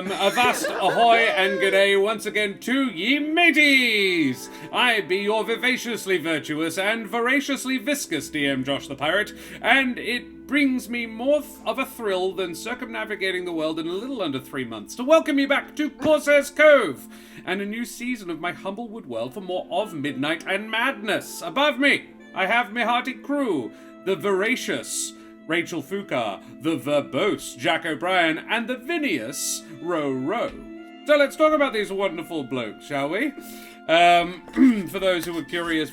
Avast, ahoy, and g'day once again to ye mateys! I be your vivaciously virtuous and voraciously viscous DM Josh the Pirate, and it brings me more of a thrill than circumnavigating the world in a little under 3 months to welcome you back to Corsair's Cove, and a new season of my Humblewood world for more of midnight and madness. Above me, I have my hearty crew, the voracious Rachel Fukar, the verbose Jack O'Brien, and the vinous Ro. So let's talk about these wonderful blokes, shall we? For those who are curious,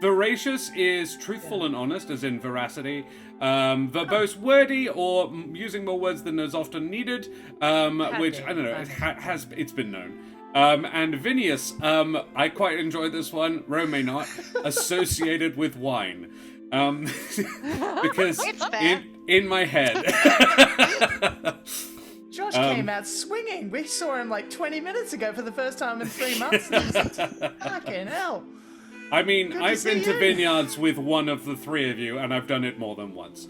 voracious is truthful and honest, as in veracity. Verbose, wordy, or using more words than is often needed, which, I don't know, it's been known. And vinous, I quite enjoyed this one, Ro may not, associated with wine. Because in my head, Josh came out swinging. We saw him like 20 minutes ago for the first time in 3 months. Fucking hell. I mean, I've been to vineyards with one of the three of you, and I've done it more than once.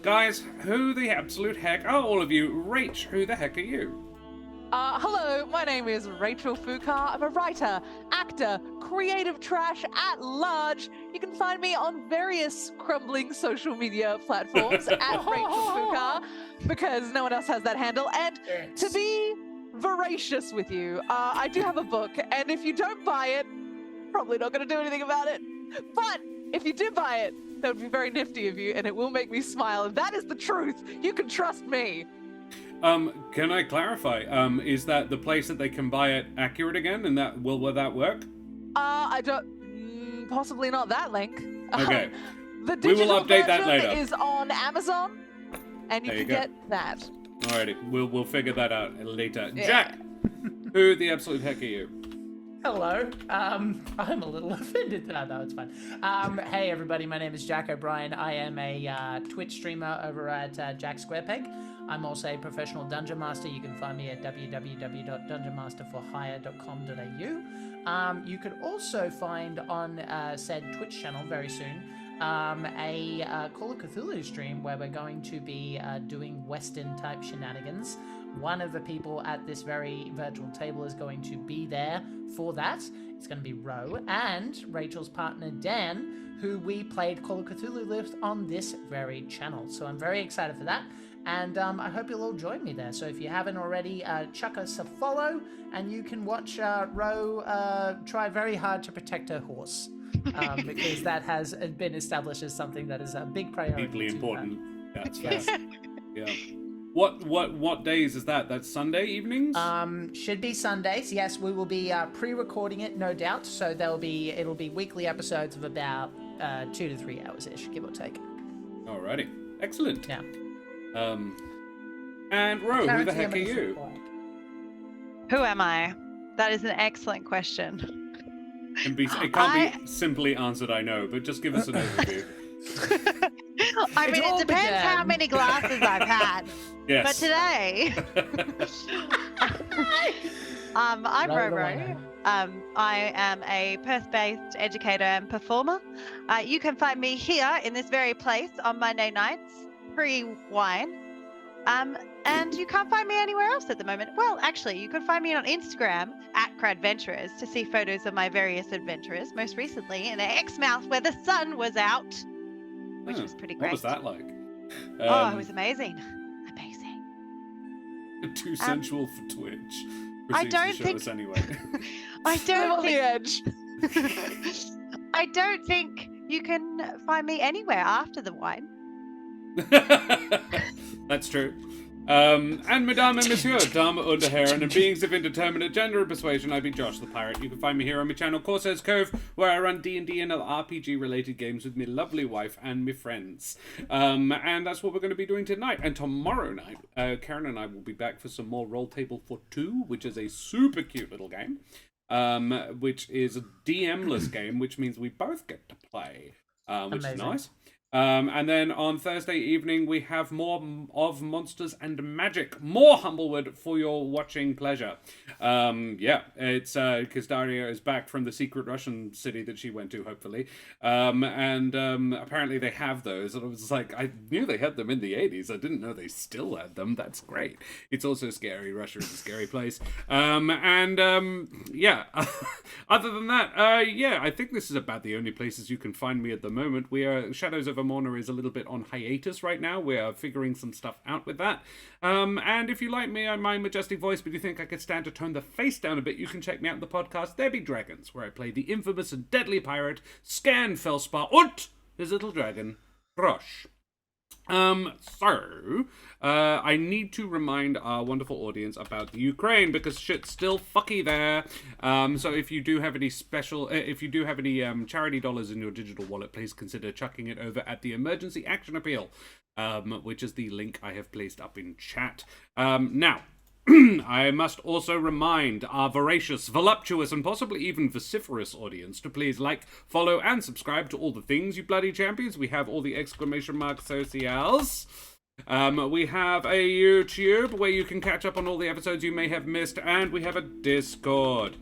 Guys, who the absolute heck are all of you? Rach, who the heck are you? Hello, my name is Rachel Fukar. I'm a writer, actor, creative trash at large. You can find me on various crumbling social media platforms at Rachel Fukar, because no one else has that handle. And to be voracious with you, I do have a book, and if you don't buy it, probably not going to do anything about it. But if you do buy it, that would be very nifty of you, and it will make me smile. And that is the truth. You can trust me. Can I clarify? Is that the place that they can buy it accurate again? And that will that work? I don't. Possibly not that link. Okay. The digital we will update that version later. is on Amazon, and you can get that. Alrighty, we'll figure that out later. Yeah. Jack, who the absolute heck are you? Hello. I'm a little offended. No, it's fine. Hey everybody, my name is Jack O'Brien. I am a Twitch streamer over at Jack Squarepeg. I'm also a professional dungeon master. You can find me at www.dungeonmasterforhire.com.au. You could also find on said Twitch channel very soon a Call of Cthulhu stream where we're going to be doing Western type shenanigans. One of the people at this very virtual table is going to be there for that. It's going to be Ro and Rachel's partner Dan, who we played Call of Cthulhu with on this very channel. So I'm very excited for that. And I hope you'll all join me there. So if you haven't already, chuck us a follow, and you can watch Ro try very hard to protect her horse. Because that has been established as something that is a big priority. Deeply important. That's yes. Yeah. What days is that? That's Sunday evenings? Should be Sundays. Yes, we will be pre-recording it, no doubt. So it'll be weekly episodes of about 2 to 3 hours ish, give or take. Alrighty, excellent. Yeah. And Ro, who the heck are you? Who am I? That is an excellent question. It can't be simply answered, I know, but just give us an overview. I mean, it depends how many glasses I've had. Yes. But today, I'm Ro. I am a Perth-based educator and performer. You can find me here in this very place on Monday nights, pre-wine. And you can't find me anywhere else at the moment. Well, actually, you can find me on Instagram at Cradventurers to see photos of my various adventurers, most recently in Exmouth where the sun was out, which was pretty great. What was that like? It was amazing. Too sensual for Twitch. I don't think... Us anyway. I don't on the edge. I don't think you can find me anywhere after the wine. That's true. And Madame and Monsieur, Dame und Herren, and beings of indeterminate gender and persuasion, I be Josh the Pirate. You can find me here on my channel, Corsair's Cove, where I run D&D and other RPG-related games with my lovely wife and my friends. And that's what we're going to be doing tonight. And tomorrow night, Karen and I will be back for some more Roll Table for Two, which is a super cute little game, which is a DM-less game, which means we both get to play, which is nice. And then on Thursday evening, we have more of Monsters and Magic. More Humblewood for your watching pleasure. It's because Daria is back from the secret Russian city that she went to, hopefully. Apparently they have those. And I was like, I knew they had them in the 80s. I didn't know they still had them. That's great. It's also scary. Russia is a scary place. Other than that, I think this is about the only places you can find me at the moment. Shadows of Amorna is a little bit on hiatus right now. We are figuring some stuff out with that. And if you like me and my majestic voice, but you think I could stand to tone the face down a bit, you can check me out in the podcast There Be Dragons, where I play the infamous and deadly pirate Scan Felspar und his little dragon, Rosh. I need to remind our wonderful audience about the Ukraine because shit's still fucky there. So if you do have any charity dollars in your digital wallet, please consider chucking it over at the Emergency Action Appeal, which is the link I have placed up in chat. Now, I must also remind our voracious, voluptuous, and possibly even vociferous audience to please like, follow, and subscribe to all the things, you bloody champions. We have all the exclamation mark socials. We have a YouTube where you can catch up on all the episodes you may have missed, and we have a Discord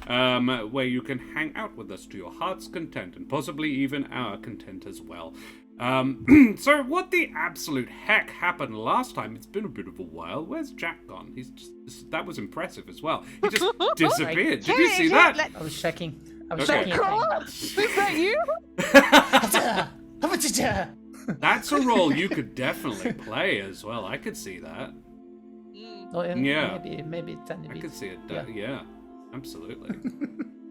where you can hang out with us to your heart's content, and possibly even our content as well. So what the absolute heck happened last time? It's been a bit of a while. Where's Jack gone? That was impressive as well. He just disappeared. Did you see that? I was checking. Okay. Is that you? That's a role you could definitely play as well. I could see that. Oh, Yeah. Maybe a tiny bit. I could see it. Yeah. Yeah, absolutely.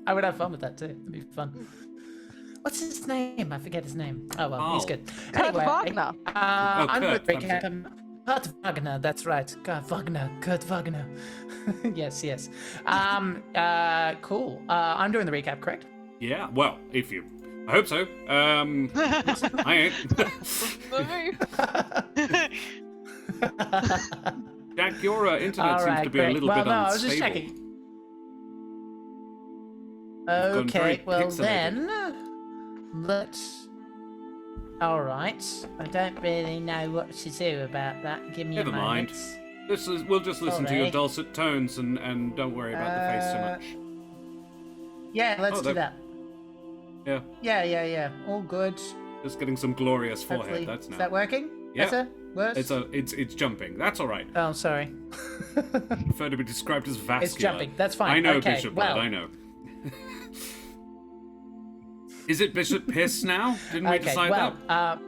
I would have fun with that too. It'd be fun. What's his name? I forget his name. Oh well, he's good. Kurt Wagner. I'm Kurt, good. Kurt Wagner. That's right. Kurt Wagner. yes. Cool. I'm doing the recap, correct? Yeah. Well, I hope so. I ain't. Jack, your internet seems to be a little bit unstable. I was just checking. Okay, well then, Alright, I don't really know what to do about that. Give me Never a moment. mind. We'll just listen to your dulcet tones and don't worry about the face so much. Yeah, let's do that. Yeah. Yeah. All good. Just getting some glorious forehead. Hopefully. That's now. Is that working? Yeah. Better? Worse? It's jumping. That's all right. Oh, sorry. Prefer to be described as vascular. It's jumping. That's fine. I know, okay, Bishop well. Blood. I know. Is it Bishop Piss now? Didn't we decide that? What?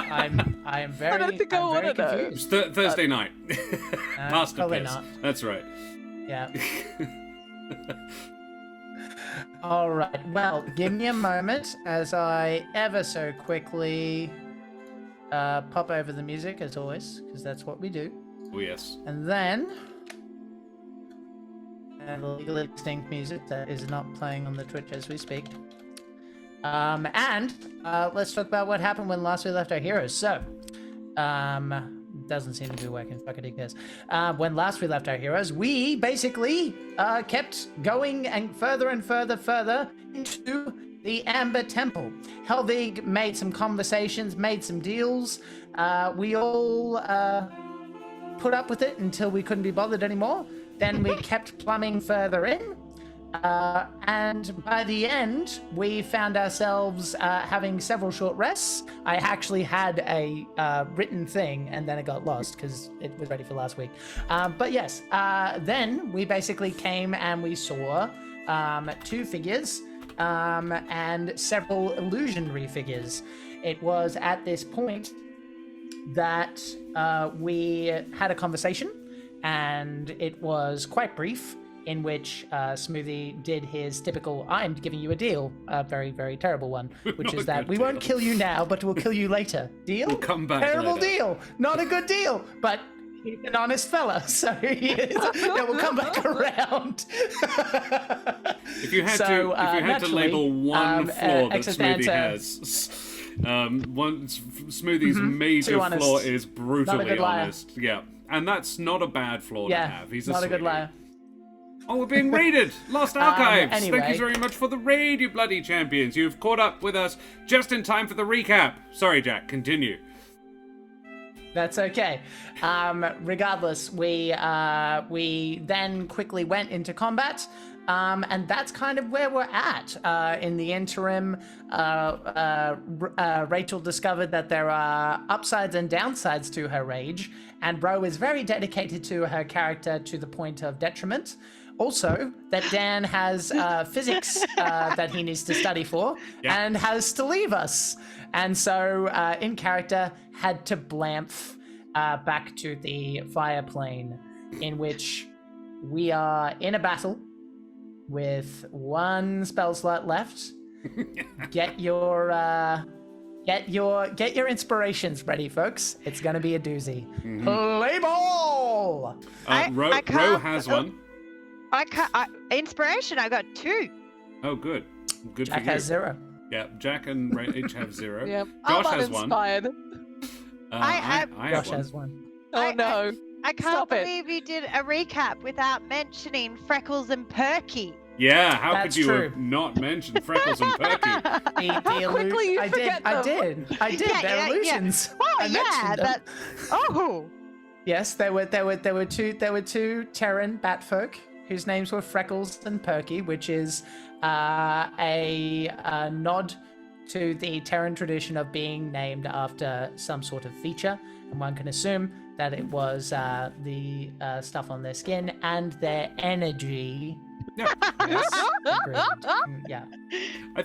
I am very. I don't think I want to know. confused. It's Thursday night. Master probably Piss. not. That's right. Yeah. All right. Well, give me a moment as I ever so quickly pop over the music as always, because that's what we do. Oh yes. And then the legally distinct music that is not playing on the Twitch as we speak. Let's talk about what happened when last we left our heroes. So, doesn't seem to be working. Fuck it, who cares? When last we left our heroes, we basically kept going and further into the Amber Temple. Helvig made some conversations, made some deals. We all put up with it until we couldn't be bothered anymore. Then we kept plumbing further in. And by the end, we found ourselves having several short rests. I actually had a written thing, and then it got lost because it was ready for last week. But yes, then we basically came and we saw 2 figures and several illusionary figures. It was at this point that we had a conversation, and it was quite brief, in which Smoothie did his typical, I'm giving you a deal, a very, very terrible one, which is that we won't kill you now, but we'll kill you later. Deal? We'll come back Terrible later. Deal. Not a good deal, but he's an honest fella, so he is. That will come back around. If you had to label one flaw that Smoothie has, Smoothie's major flaw is brutally honest. Yeah, and that's not a bad flaw to have. He's not a good sweetie. liar. Oh, we're being raided! Lost Archives! Anyway. Thank you very much for the raid, you bloody champions. You've caught up with us just in time for the recap. Sorry, Jack, continue. That's okay. Regardless, we then quickly went into combat, and that's kind of where we're at. In the interim, Rachel discovered that there are upsides and downsides to her rage, and Bro is very dedicated to her character to the point of detriment. Also, that Dan has physics that he needs to study for and has to leave us. And so, in character, had to blamph back to the fire plane, in which we are in a battle with one spell slot left. Get your inspirations ready, folks. It's gonna be a doozy. Play ball! Ro has one. I can't. Inspiration. I got 2. Oh, good. Good Jack for you. has 0. Yeah, Jack and Ray each have 0. Yep. Josh I'm has 1. uninspired. I have Josh 1. has 1. Oh no. I can't Stop it. believe you did a recap without mentioning Freckles and Perky. Yeah, how That's could you true. have not mentioned Freckles and Perky? How quickly you I forget them. did. Yeah, They're yeah. illusions. Oh I yeah, mentioned them. that. Oh. Yes, there were two Terran batfolk whose names were Freckles and Perky, which is a nod to the Terran tradition of being named after some sort of feature, and one can assume that it was the stuff on their skin and their energy. Yeah. Yes, agreed. Yeah. I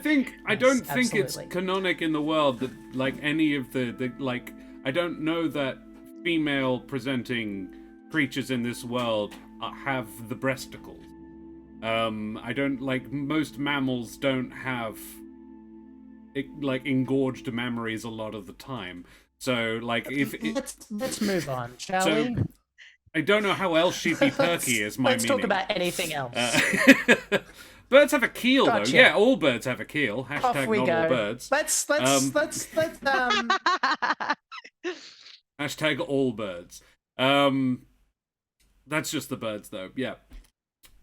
don't think it's absolutely. canonic in the world that like any of the like I don't know that female presenting creatures in this world have the breasticles. I don't like most mammals don't have like engorged mammaries a lot of the time. So like if Let's move on, shall so we? I don't know how else she'd be perky is my Let's meaning. talk about anything else. Birds have a keel Gotcha. though. Yeah, all birds have a keel. Off Hashtag we not go. all birds. Let's Hashtag all birds. That's just the birds though. Yeah.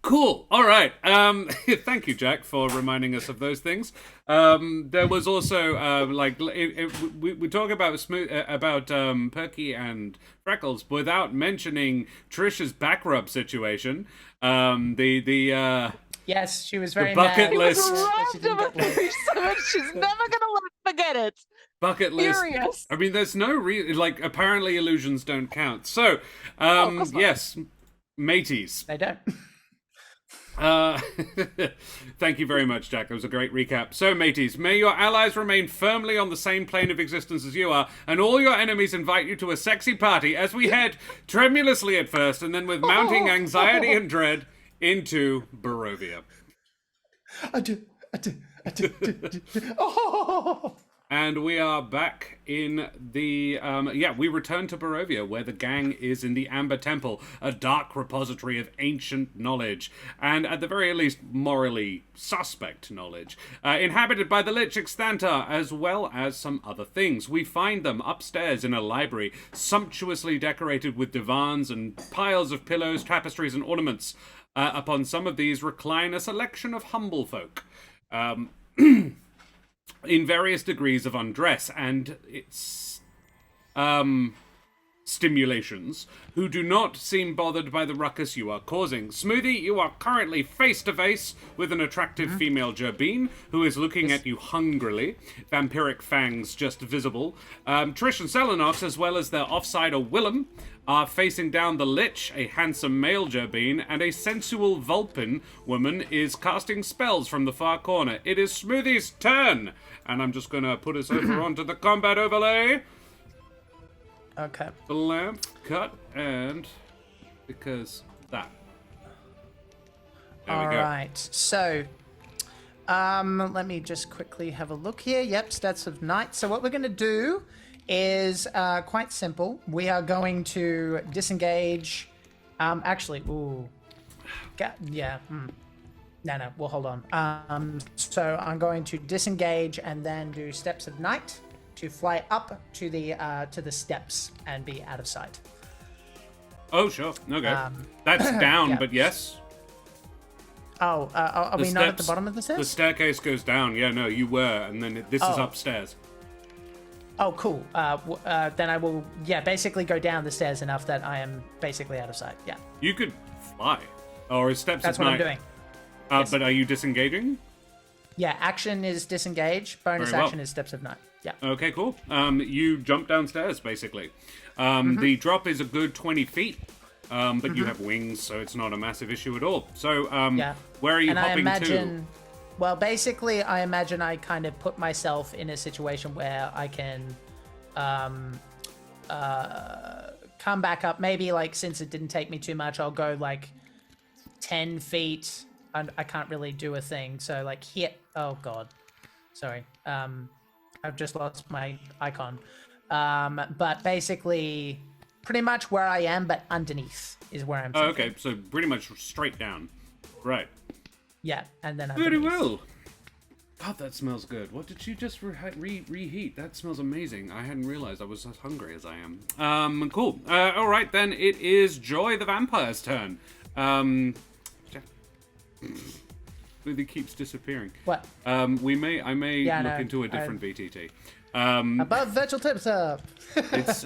Cool. All right. Thank you, Jack, for reminding us of those things. There was also we talk about Perky and Freckles without mentioning Trisha's back rub situation. Yes, she was very bucket mad. list. She was She robbed didn't of a get fish so much she's never gonna forget it. Bucket list. Furious. I mean, there's no apparently illusions don't count. So, of course not. yes, mateys. They don't. Thank you very much, Jack. That was a great recap. So, mateys, may your allies remain firmly on the same plane of existence as you are, and all your enemies invite you to a sexy party as we head, tremulously at first, and then with mounting anxiety and dread, into Barovia. I do. Oh! And we are back in the, we return to Barovia, where the gang is in the Amber Temple, a dark repository of ancient knowledge, and at the very least, morally suspect knowledge, inhabited by the lich Exthanter, as well as some other things. We find them upstairs in a library, sumptuously decorated with divans and piles of pillows, tapestries, and ornaments. Upon some of these recline a selection of humble folk. In various degrees of undress and its stimulations, who do not seem bothered by the ruckus you are causing. Smoothie, you are currently face to face with an attractive female Gerbine who is looking at you hungrily, vampiric fangs just visible. Trish and Selenox, as well as their offsider Willem, are facing down the Lich, a handsome male Gerbine, and a sensual Vulpin woman is casting spells from the far corner. It is Smoothie's turn, and I'm just going to put us over onto the combat overlay. Okay. The lamp, cut, and because that. There we go. Alright, so let me just quickly have a look here. Yep, stats of night. So what we're going to do is quite simple. We are going to disengage. No, we'll hold on. So I'm going to disengage and then do steps of night to fly up to the steps and be out of sight. Oh, sure. Okay. That's down, yeah. but yes. Oh, are we not at the bottom of the The stairs? staircase goes down. Yeah, no, you were, and then this is upstairs. Oh, cool. Then I will, basically go down the stairs enough that I am basically out of sight. Yeah. You could fly, or is steps That's of what night. I'm doing. Yes. But are you disengaging? Yeah, action is disengage. Bonus Very well. action is steps of night. Yeah. Okay, cool. You jump downstairs, basically. The drop is a good 20 feet, but you have wings, so it's not a massive issue at all. So, where are you hopping to? Well, basically, I imagine I kind of put myself in a situation where I can come back up. Maybe, like, since it didn't take me too much, I'll go, like, 10 feet. And I can't really do a thing. So, like, hit. Oh, God. Sorry. I've just lost my icon. But basically, pretty much where I am, but underneath is where I'm Oh, thinking. okay, so pretty much straight down. Right. Yeah, and then Very underneath. well. God, that smells good. What did you just reheat? That smells amazing. I hadn't realized I was as hungry as I am. Cool. All right, then it is Joy the Vampire's turn. It keeps disappearing. What? I may look no, into a different VTT. Above virtual tips up. It's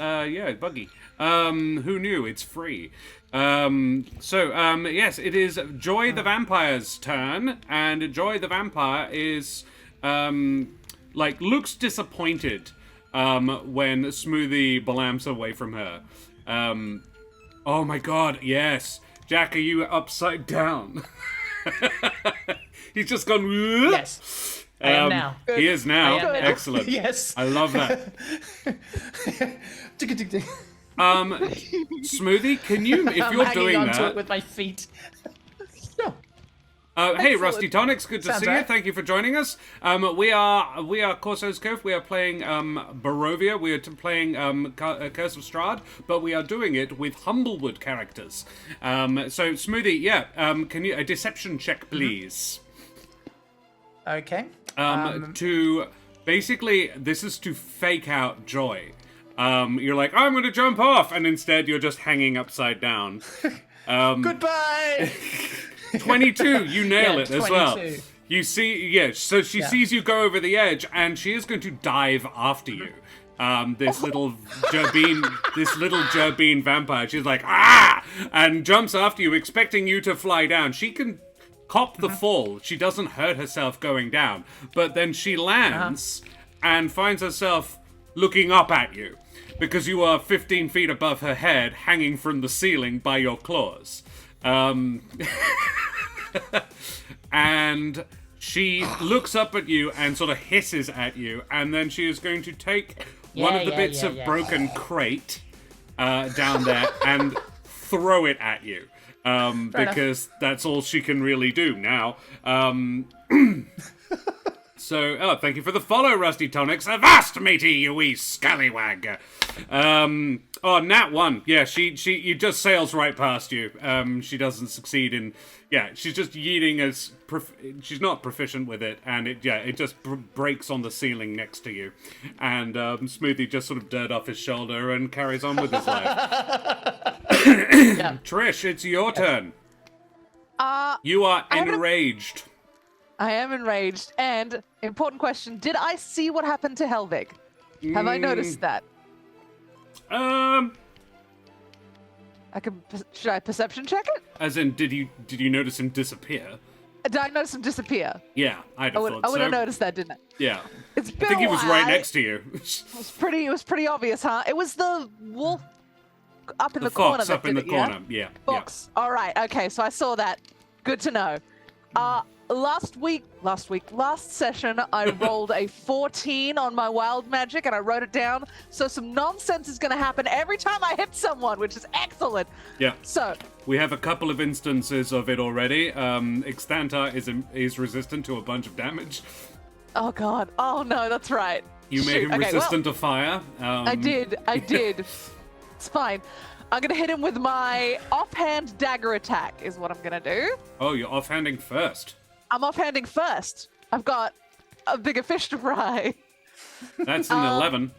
buggy. Who knew? It's free. Yes, it is Joy the Vampire's turn, and Joy the Vampire is looks disappointed when Smoothie balamps away from her. Oh my God, yes. Jack, are you upside down? He's just gone. Yes. I am now. He is now. I am now. Excellent. Yes. I love that. Smoothie, can you, if I'm you're hanging doing onto that? it with my feet. Hey, Rusty Tonics, good to Sounds see you. right. Thank you for joining us. We are Corso's Cove. We are playing Barovia. We are playing Curse of Strahd, but we are doing it with Humblewood characters. So, Smoothie, can you a deception check, please? Okay. To basically, this is to fake out Joy. You're like, I'm going to jump off, and instead you're just hanging upside down. Goodbye. 22, you nail it as well. 22. You see, so she sees you go over the edge, and she is going to dive after you. This little Gerbine vampire. She's like, ah! And jumps after you, expecting you to fly down. She can cop the fall. She doesn't hurt herself going down. But then she lands and finds herself looking up at you, because you are 15 feet above her head, hanging from the ceiling by your claws. And she looks up at you and sort of hisses at you, and then she is going to take one of the bits of broken crate down there and throw it at you, because that's all she can really do now. So, thank you for the follow, Rusty Tonics. Avast, matey, you wee scallywag. Nat 1. Yeah, she just sails right past you. She doesn't succeed in... Yeah, she's just yeeting as... she's not proficient with it, and it just breaks on the ceiling next to you. And Smoothie just sort of dirt off his shoulder and carries on with his life. Trish, it's your turn. You are enraged. I am enraged. And important question: did I see what happened to Helvig? Have I noticed that? Should I perception check it? As in, did you notice him disappear? Did I notice him disappear? Yeah, I would have noticed that, didn't I? Yeah. It's been I think he was right a while. next to you. It was pretty obvious, huh? It was the wolf up in the fox corner. up in the corner. Yeah. Fox. All right. Okay. So I saw that. Good to know. Last session, I rolled a 14 on my wild magic, and I wrote it down. So some nonsense is going to happen every time I hit someone, which is excellent. Yeah. So we have a couple of instances of it already. Exthanter is resistant to a bunch of damage. Oh God. Oh no, that's right. You made him resistant to fire. I did. It's fine. I'm going to hit him with my offhand dagger attack is what I'm going to do. Oh, you're offhanding first. I'm offhanding first. I've got a bigger fish to fry. That's an 11.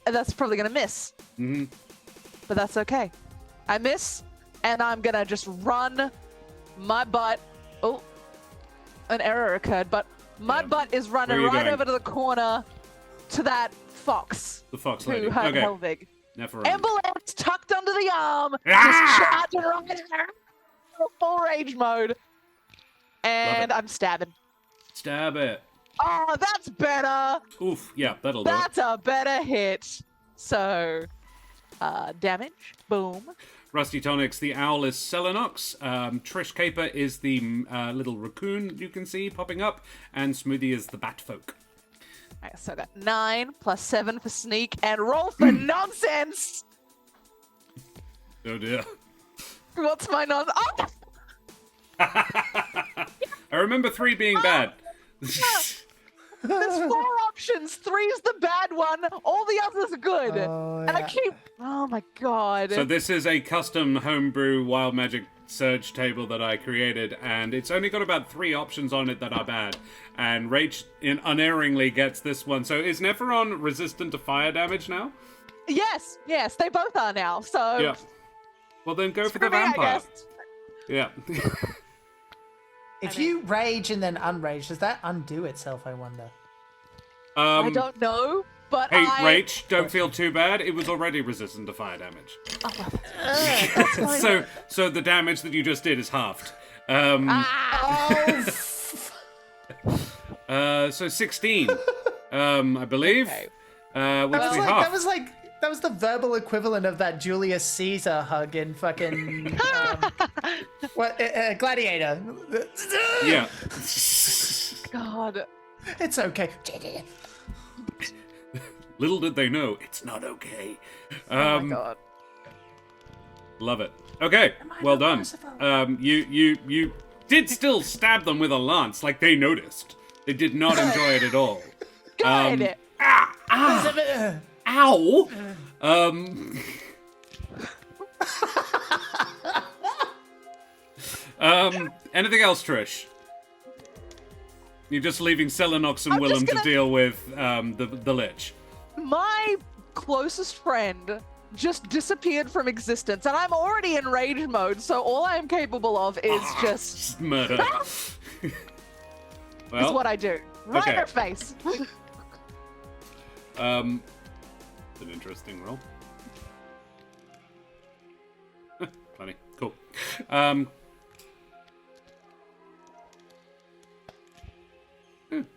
And that's probably going to miss. Mm-hmm. But that's okay. I miss, and I'm going to just run my butt. Oh, an error occurred, but my butt is running Where are you right going? over to the corner to that fox. The fox Who lady. hurt Okay. Helvig. Neffereon. Ambulance tucked under the arm. Ah! Just charging right in there. Full rage mode. And I'm stabbing. Stab it. Oh, that's better. Oof. Yeah, that'll do it. That's a better hit. So, damage. Boom. Rusty Tonics, the owl is Selenox. Trish Caper is the little raccoon you can see popping up. And Smoothie is the bat folk. Alright, so I got 9 plus 7 for sneak and roll for nonsense. Oh dear. What's my non? Oh! I remember 3 being bad. There's 4 options. 3's the bad one. All the others are good. And I keep. Oh my god. So this is a custom homebrew wild magic surge table that I created, and it's only got about 3 options on it that are bad. And Rach unerringly gets this one. So is Neffereon resistant to fire damage now? Yes, they both are now. So. Yeah. Well, then go for the Screw me, I vampire. guess. Yeah. If you rage and then unrage, does that undo itself, I wonder? I don't know, but Hey, I. Rach, don't feel too bad. It was already resistant to fire damage. So the damage that you just did is halved. So 16, I believe. Okay. Which we halved. That was the verbal equivalent of that Julius Caesar hug in fucking Gladiator. Yeah. God. It's okay. Little did they know, it's not okay. Oh my god. Love it. Okay, well done. You did still stab them with a lance, like they noticed. They did not enjoy it at all. Good. Ow! Anything else, Trish? You're just leaving Selenox and I'm Willem just to deal with the Lich. My closest friend just disappeared from existence, and I'm already in rage mode, so all I am capable of is just Murder. is Well, what I do. Right in okay. her face. it's an interesting roll. Funny. Cool.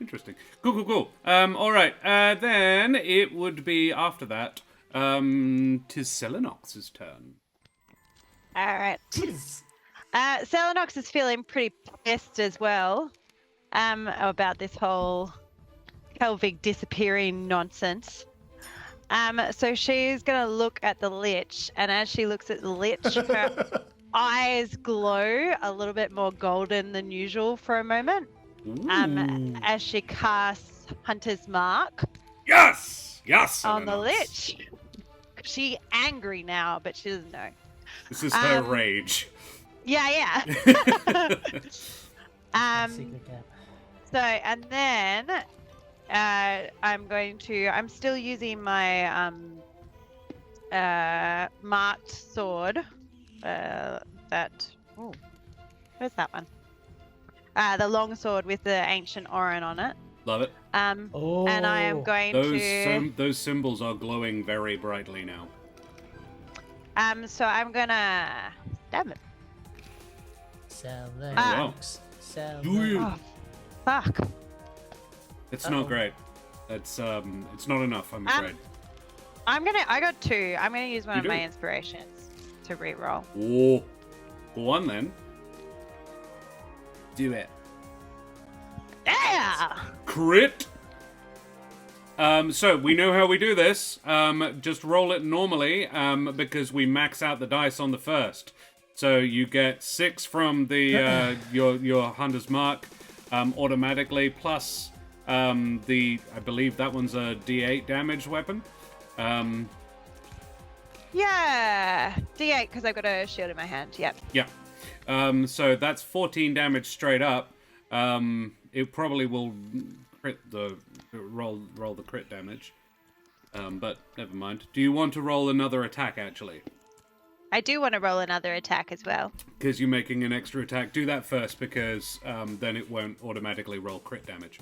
Interesting. Cool. All right. Then it would be after that. Tis Selenox's turn. All right. Selenox is feeling pretty pissed as well about this whole Helvig disappearing nonsense. So she's going to look at the Lich, and as she looks at the Lich, her eyes glow a little bit more golden than usual for a moment. As she casts Hunter's Mark Yes, on the Selenox. Lich. She's angry now, but she doesn't know. This is her rage. Yeah. Secret gap. So, and then I'm still using my marked sword. Where's that one? The long sword with the ancient Orin on it. Love it. And I am going to. Those symbols are glowing very brightly now. So I'm gonna stab it. Selenox. Do you? Oh, fuck. It's not great. It's not enough, I'm afraid. I got 2. I'm gonna use one You of my do? inspirations to reroll. Oh, go on then. Do it. Yeah! Crit. So we know how we do this. Just roll it normally, because we max out the dice on the first. So you get 6 from the your Hunter's Mark automatically, plus I believe that one's a D8 damage weapon. Yeah! D8, because I've got a shield in my hand. Yep. Yeah. So that's 14 damage straight up. It probably will crit roll the crit damage. But never mind. Do you want to roll another attack actually? I do want to roll another attack as well. Because you're making an extra attack. Do that first, because then it won't automatically roll crit damage.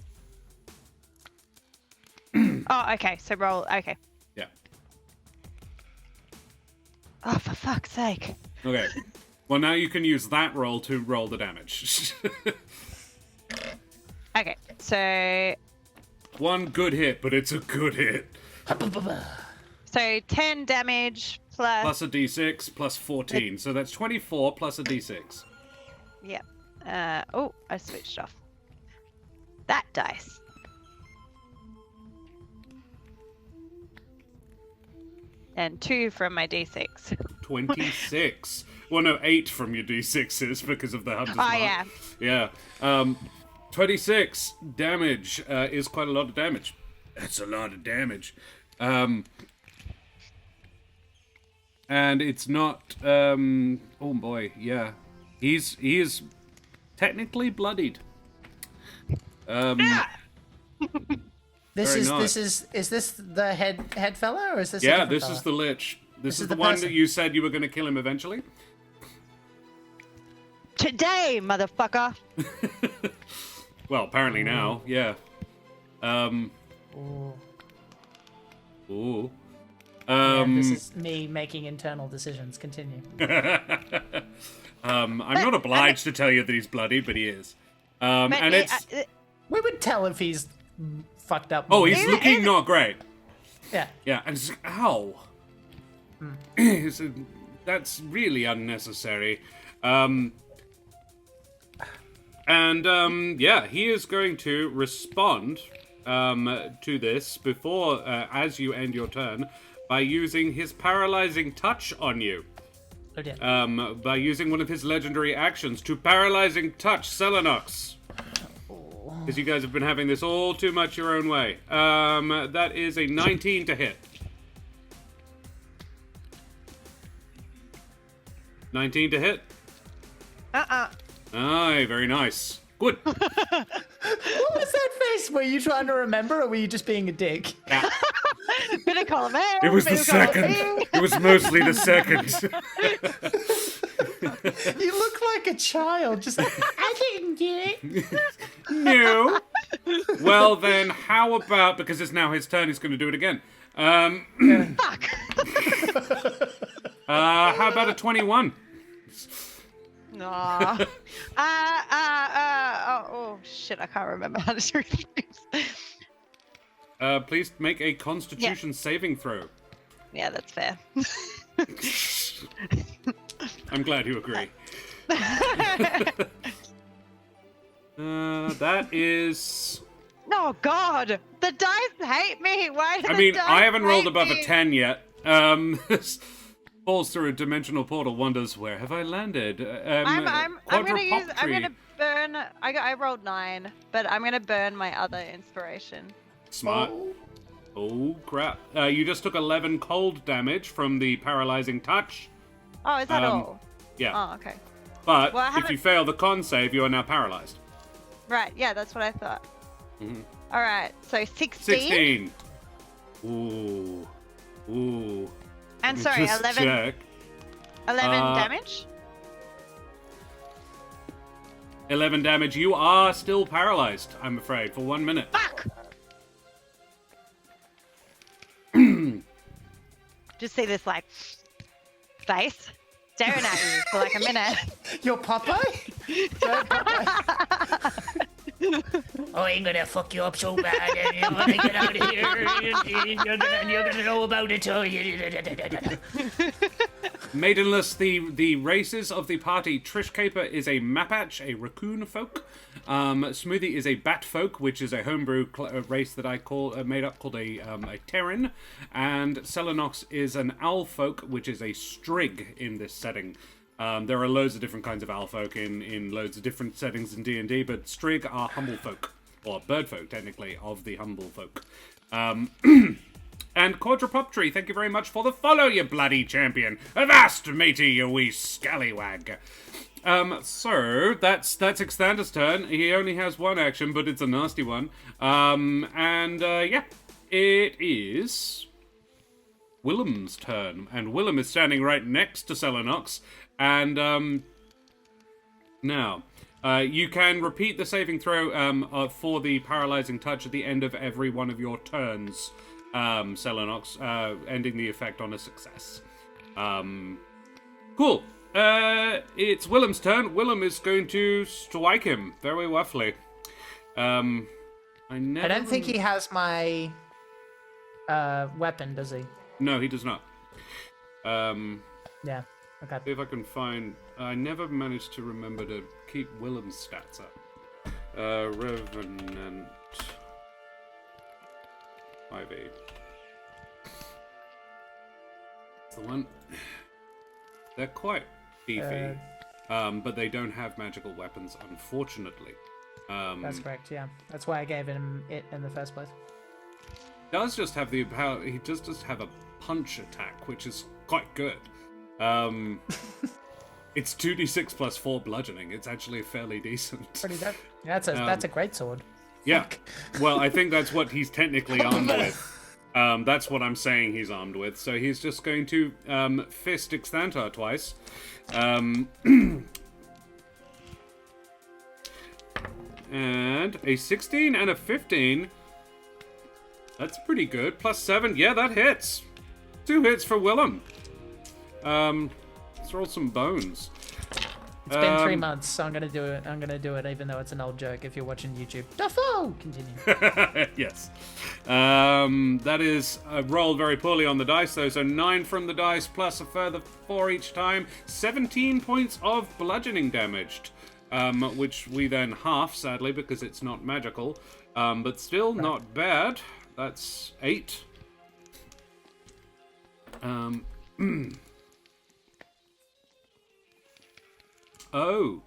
Oh, okay. So roll. Okay. Yeah. Oh, for fuck's sake. Okay. Well, now you can use that roll to roll the damage. Okay. So One good hit, but it's a good hit. 10 damage plus. Plus a d6 plus 14. So that's 24 plus a d6. Yep. Oh, I switched off that dice. And 2 from my d6. 26. Well, no, 8 from your d6s because of the hunter's mark. Yeah. Yeah. 26 damage is quite a lot of damage. That's a lot of damage. And it's not... oh boy, yeah. He is technically bloodied. This is nice. is this the head fella, or is this? Yeah, a this fella? is the Lich. This is the the one person. that you said you were going to kill him eventually. Today, motherfucker. Well, apparently now, yeah. Ooh. Ooh. Yeah, this is me making internal decisions. Continue. I'm not obliged to tell you that he's bloody, but he is. And it's... We would tell if he's fucked up. Oh, he's looking not great. Yeah. Yeah, and it's... Ow. That's really unnecessary. Yeah, he is going to respond to this before, as you end your turn, by using his paralyzing touch on you. Oh dear. By using one of his legendary actions to paralyzing touch Selenox. Because you guys have been having this all too much your own way. That is a 19 to hit. 19 to hit. Aye, very nice. Good. What was that face? Were you trying to remember, or were you just being a dick? Yeah. Bit of column A, It was bit the of column second. B. It was mostly the second. You look like a child. Just like, I didn't do it. No. Well then, how about, because it's now his turn, he's going to do it again. Fuck. How about a 21? No. Oh shit! I can't remember how to do things. Please make a Constitution saving throw. Yeah, that's fair. I'm glad you agree. That is... No, God, the dice hate me. Why do I the mean, dice I haven't rolled hate above me? a 10 yet. Falls through a dimensional portal, wonders, where have I landed? I'm gonna use. I'm quadrupoptry. gonna burn. I rolled 9, but I'm gonna burn my other inspiration. Smart. Oh, crap. You just took 11 cold damage from the paralyzing touch. Oh, is that all? Yeah. Oh, okay. But Well, I if you haven't- fail the con save, you are now paralyzed. Right. Yeah, that's what I thought. Mhm. All right. So 16. 16. Ooh. Ooh. And Let me sorry, just 11. check. 11 Uh, damage. 11 damage. You are still paralyzed, I'm afraid, for 1 minute. Fuck. Just see this like face staring at you for like a minute. Your Popeye? Don't Popeye. I'm gonna fuck you up so bad, and you're gonna get out of here, and you're gonna know about it. Maidenless, the races of the party. Trish Caper is a Mapatch, a raccoon folk. Smoothie is a bat folk, which is a homebrew race that I made up called a Terran. And Selenox is an owl folk, which is a Strig in this setting. There are loads of different kinds of owl folk in loads of different settings in D&D, but Strig are humble folk, or bird folk, technically, of the humble folk. And Quadrupoptry, thank you very much for the follow, you bloody champion. Avast, matey, you wee scallywag. So, that's Exthanter's turn. He only has one action, but it's a nasty one. Yeah, it is... Willem's turn, and Willem is standing right next to Selenox, and now you can repeat the saving throw for the paralyzing touch at the end of every one of your turns, Selenox, ending the effect on a success. Cool. It's Willem's turn. Willem is going to strike him very roughly. I don't think he has my weapon, does he? No, he does not. Yeah. Okay. See if I can find. I never managed to remember to keep Willem's stats up. Revenant 5e. That's the one. They're quite beefy, but they don't have magical weapons, unfortunately. That's correct. Yeah, that's why I gave him it in the first place. Does just have the power. He just have a punch attack, which is quite good. It's 2d6 plus 4 bludgeoning. It's actually fairly decent. Pretty good. Yeah, that's a great sword. Yeah. Well, I think that's what he's technically armed with. That's what I'm saying he's armed with. So he's just going to fist Exthanter twice. And a 16 and a 15. That's pretty good. Plus 7. Yeah, that hits. 2 hits for Willem. Let's roll some bones. It's been 3 months, so I'm gonna do it. I'm gonna do it, even though it's an old joke. If you're watching YouTube, Duffo, continue. Yes. That is rolled very poorly on the dice, though. So 9 from the dice, plus a further 4 each time. 17 points of bludgeoning damaged, which we then half, sadly, because it's not magical. But still not bad. That's 8. Oh.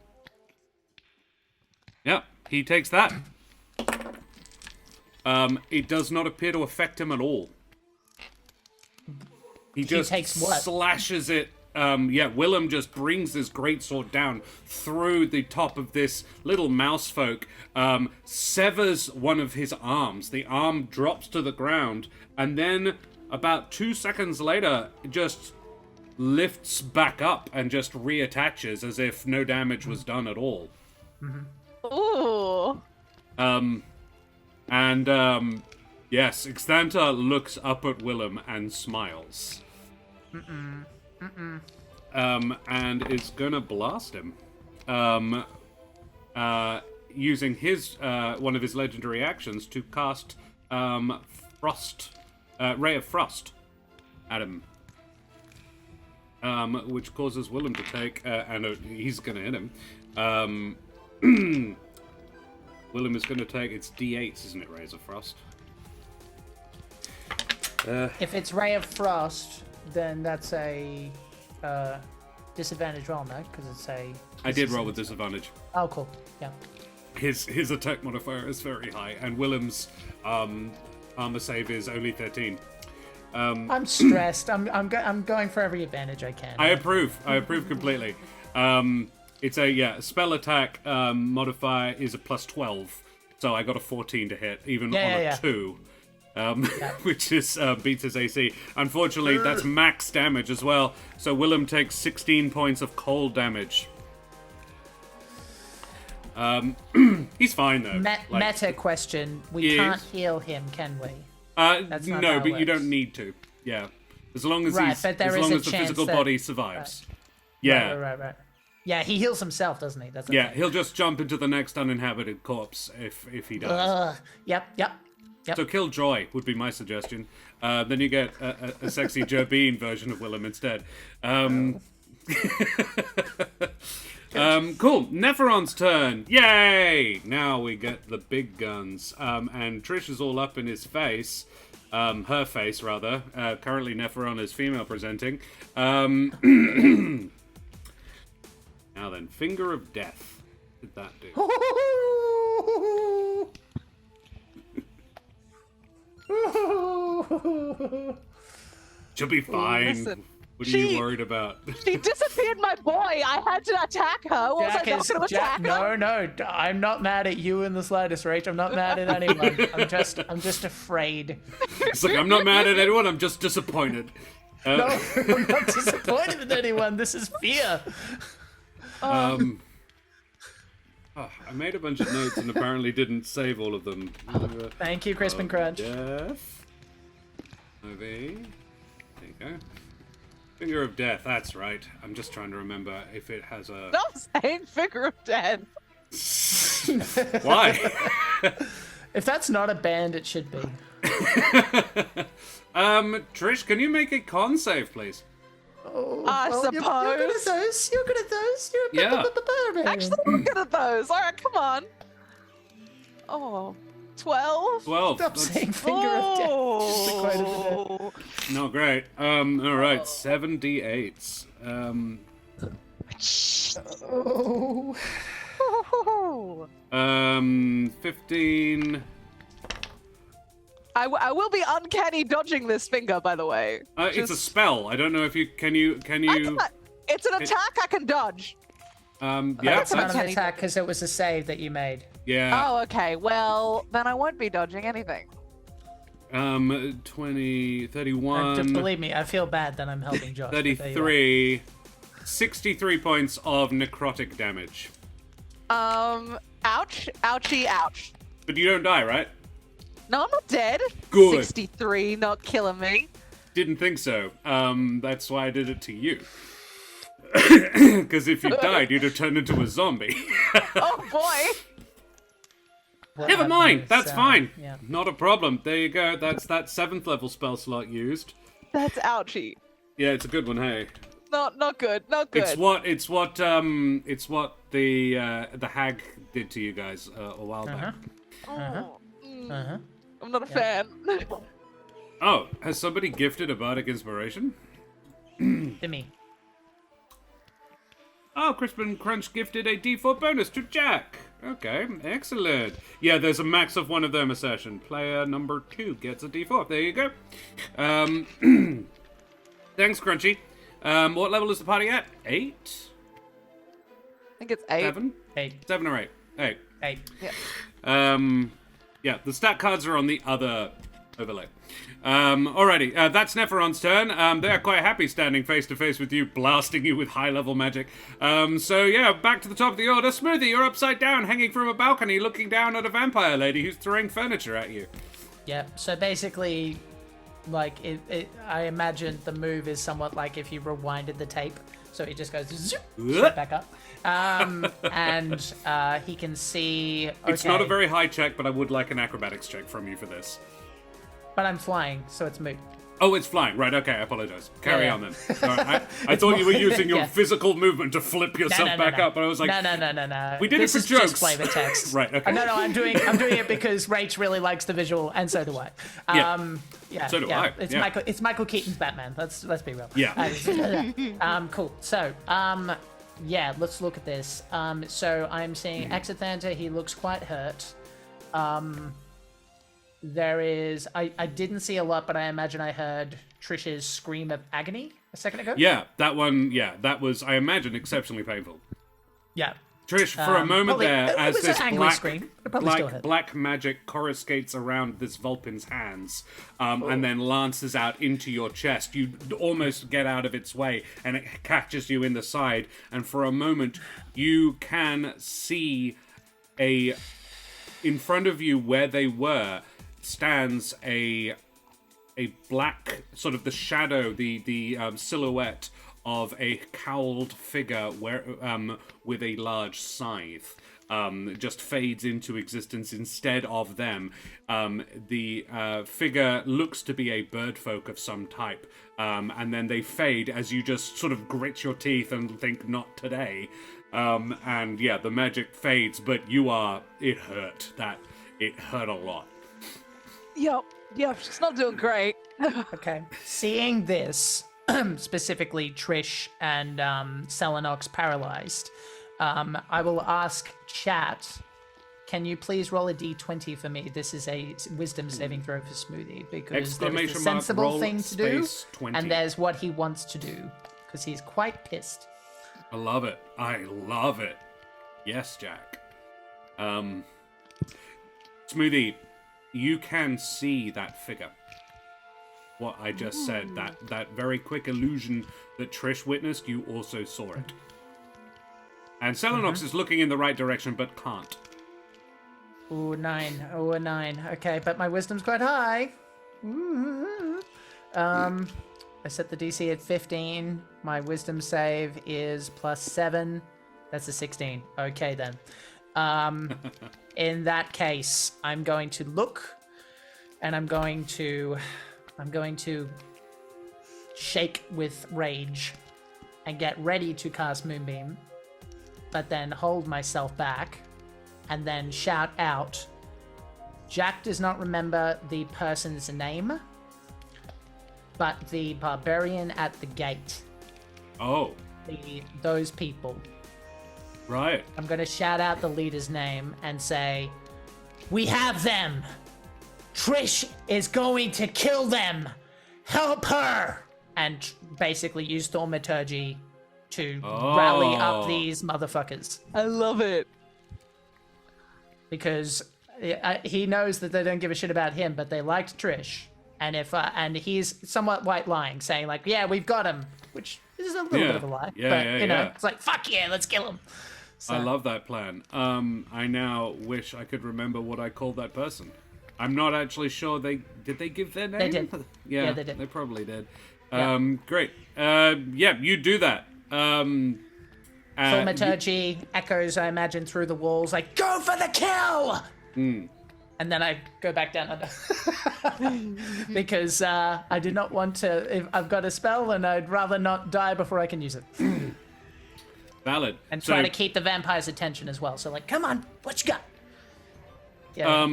Yep, he takes that. It does not appear to affect him at all. He just takes what? Slashes it. Willem just brings this greatsword down through the top of this little mouse folk, severs one of his arms. The arm drops to the ground, and then about 2 seconds later, it just lifts back up and just reattaches as if no damage was done at all. Ooh. Yes, Exthanter looks up at Willem and smiles. And is gonna blast him. Using his one of his legendary actions to cast Ray of Frost at him. Which causes Willem to take, and he's going to hit him. Willem is going to take, it's D8s, isn't it, Rays of Frost? If it's Ray of Frost, then that's a disadvantage roll, no? Because it's a... I did roll with disadvantage. Oh, cool. Yeah. His attack modifier is very high, and Willem's armor save is only 13. I'm stressed. I'm going for every advantage I can. I approve completely. It's a spell attack modifier is a plus 12, so I got a 14 to hit, even on a 2, which is beats his AC. Unfortunately, that's max damage as well. So Willem takes 16 points of cold damage. He's fine though. Meta question: we can't heal him, can we? No, but you don't need to. Yeah, as long as the physical body survives. Right. Yeah. Right. Yeah, he heals himself, doesn't he? That's he'll just jump into the next uninhabited corpse if he does. Yep. So kill Joy would be my suggestion. Then you get a sexy Jerbeen version of Willem instead. Cool. Neffereon's turn. Yay! Now we get the big guns. And Trish is all up in his face. Her face, rather. Currently, Neffereon is female presenting. Now then, Finger of Death. What did that do? She'll be fine. Listen, What are you worried about? She disappeared my boy. I had to attack her. Was I not going to attack her? No, I'm not mad at you in the slightest, Rach. I'm not mad at anyone. I'm just afraid. It's like, I'm not mad at anyone, I'm just disappointed. No, I'm not disappointed in anyone. This is fear. I made a bunch of notes and apparently didn't save all of them. Thank you, Crispin Crunch. Death. Movie. There you go. Finger of Death, that's right. I'm just trying to remember if it has a... Stop saying Finger of Death. Why? If that's not a band, it should be. Trish, can you make a con save, please? I suppose. You're good at those. You're good at those. Yeah. Actually, I'm good at those. All right, come on. Oh, 12? 12. Stop saying Finger of Death. Oh. No, great. Alright, 7d8s. Oh. 15... I will be uncanny dodging this finger, by the way. It's a spell. I don't know if you... Can you... It's an attack I can dodge. Yeah, That's not that's... an attack because it was a save that you made. Yeah. Oh, okay. Well, then I won't be dodging anything. 20, 31... Just believe me, I feel bad that I'm helping Josh. 33... 63 points of necrotic damage. Ouch. Ouchie, ouch. But you don't die, right? No, I'm not dead. Good. 63, not killing me. Didn't think so. That's why I did it to you. Because if you died, you'd have turned into a zombie. Oh, boy. Never mind. That's fine. Yeah. Not a problem. There you go. That's that 7th level spell slot used. That's ouchie. Yeah, it's a good one. Hey. Not good. Not good. It's what the hag did to you guys a while back. I'm not a fan. Oh, has somebody gifted a bardic inspiration? To me. Oh, Crispin Crunch gifted a D4 bonus to Jack. Okay, excellent. Yeah, there's a max of one of them a session. Player number 2 gets a D4. There you go. Thanks, Crunchy. What level is the party at? 8? I think it's 8. 7? 8. 7 or 8? 8. 8. Yeah. Yeah, the stat cards are on the other overlay. Alrighty, that's Neffereon's turn. They're quite happy standing face to face with you, blasting you with high-level magic. So yeah, back to the top of the order. Smoothie, you're upside down, hanging from a balcony, looking down at a vampire lady who's throwing furniture at you. Yeah, so basically, like, I imagine the move is somewhat like if you rewinded the tape. So it just goes zoop, straight back up. And he can see... Okay, it's not a very high check, but I would like an acrobatics check from you for this. But I'm flying, so it's moot. Oh, it's flying. Right, okay, I apologize. Carry on then. All right, I thought you were using your physical movement to flip yourself back up, but I was like... No. We did this it for jokes. This is just flavor text. Right, okay. No, I'm doing it because Rach really likes the visual, and so do I. Yeah, so do I. It's Michael Keaton's Batman. Let's be real. Yeah. Cool. So, yeah, let's look at this. So I'm seeing Exthanter. He looks quite hurt. There is... I didn't see a lot, but I imagine I heard Trish's scream of agony a second ago. Yeah, that one, that was, I imagine, exceptionally painful. Yeah. Trish, for a moment there, as this black magic coruscates around this Vulpin's hands, and then lances out into your chest, you almost get out of its way, and it catches you in the side, and for a moment, you can see in front of you where they were, stands a black, sort of the shadow, the silhouette of a cowled figure with a large scythe. Just fades into existence instead of them. The figure looks to be a birdfolk of some type, and then they fade as you just sort of grit your teeth and think, not today. And yeah, the magic fades, but it hurt. It hurt a lot. Yep, she's not doing great. Okay. Seeing this, specifically Trish and Selenox paralyzed, I will ask chat can you please roll a d20 for me? This is a wisdom saving throw for Smoothie, because there's the sensible roll thing to do, space 20. and there's what he wants to do, because he's quite pissed. I love it. I love it. Yes, Jack. Smoothie, you can see that figure. What I just said, that very quick illusion that Trish witnessed, you also saw it. And Selenox is looking in the right direction, but can't. Ooh, 9. Oh, a 9. Okay, but my wisdom's quite high. I set the DC at 15. My wisdom save is +7. That's a 16. Okay, then. In that case, I'm going to look, and I'm going to shake with rage and get ready to cast Moonbeam, but then hold myself back and then shout out. Jack does not remember the person's name, but the barbarian at the gate. Oh. Those people. Right. I'm going to shout out the leader's name and say, "We have them! Trish is going to kill them! Help her!" And basically use Thaumaturgy to rally up these motherfuckers. I love it. Because he knows that they don't give a shit about him, but they liked Trish. And and he's somewhat white lying, saying like, "Yeah, we've got him," which is a little bit of a lie. But you know, it's like, "Fuck yeah, let's kill him." So. I love that plan. I now wish I could remember what I called that person. I'm not actually sure did they give their name? They did. Yeah, they did. They probably did. Yeah. Great. Yeah, you do that. Thaumaturgy echoes, I imagine, through the walls, like, "Go for the kill!" And then I go back down under. Because I do not want to... If I've got a spell, and I'd rather not die before I can use it. Valid. And try to keep the vampire's attention as well. So, like, come on, what you got? Yeah.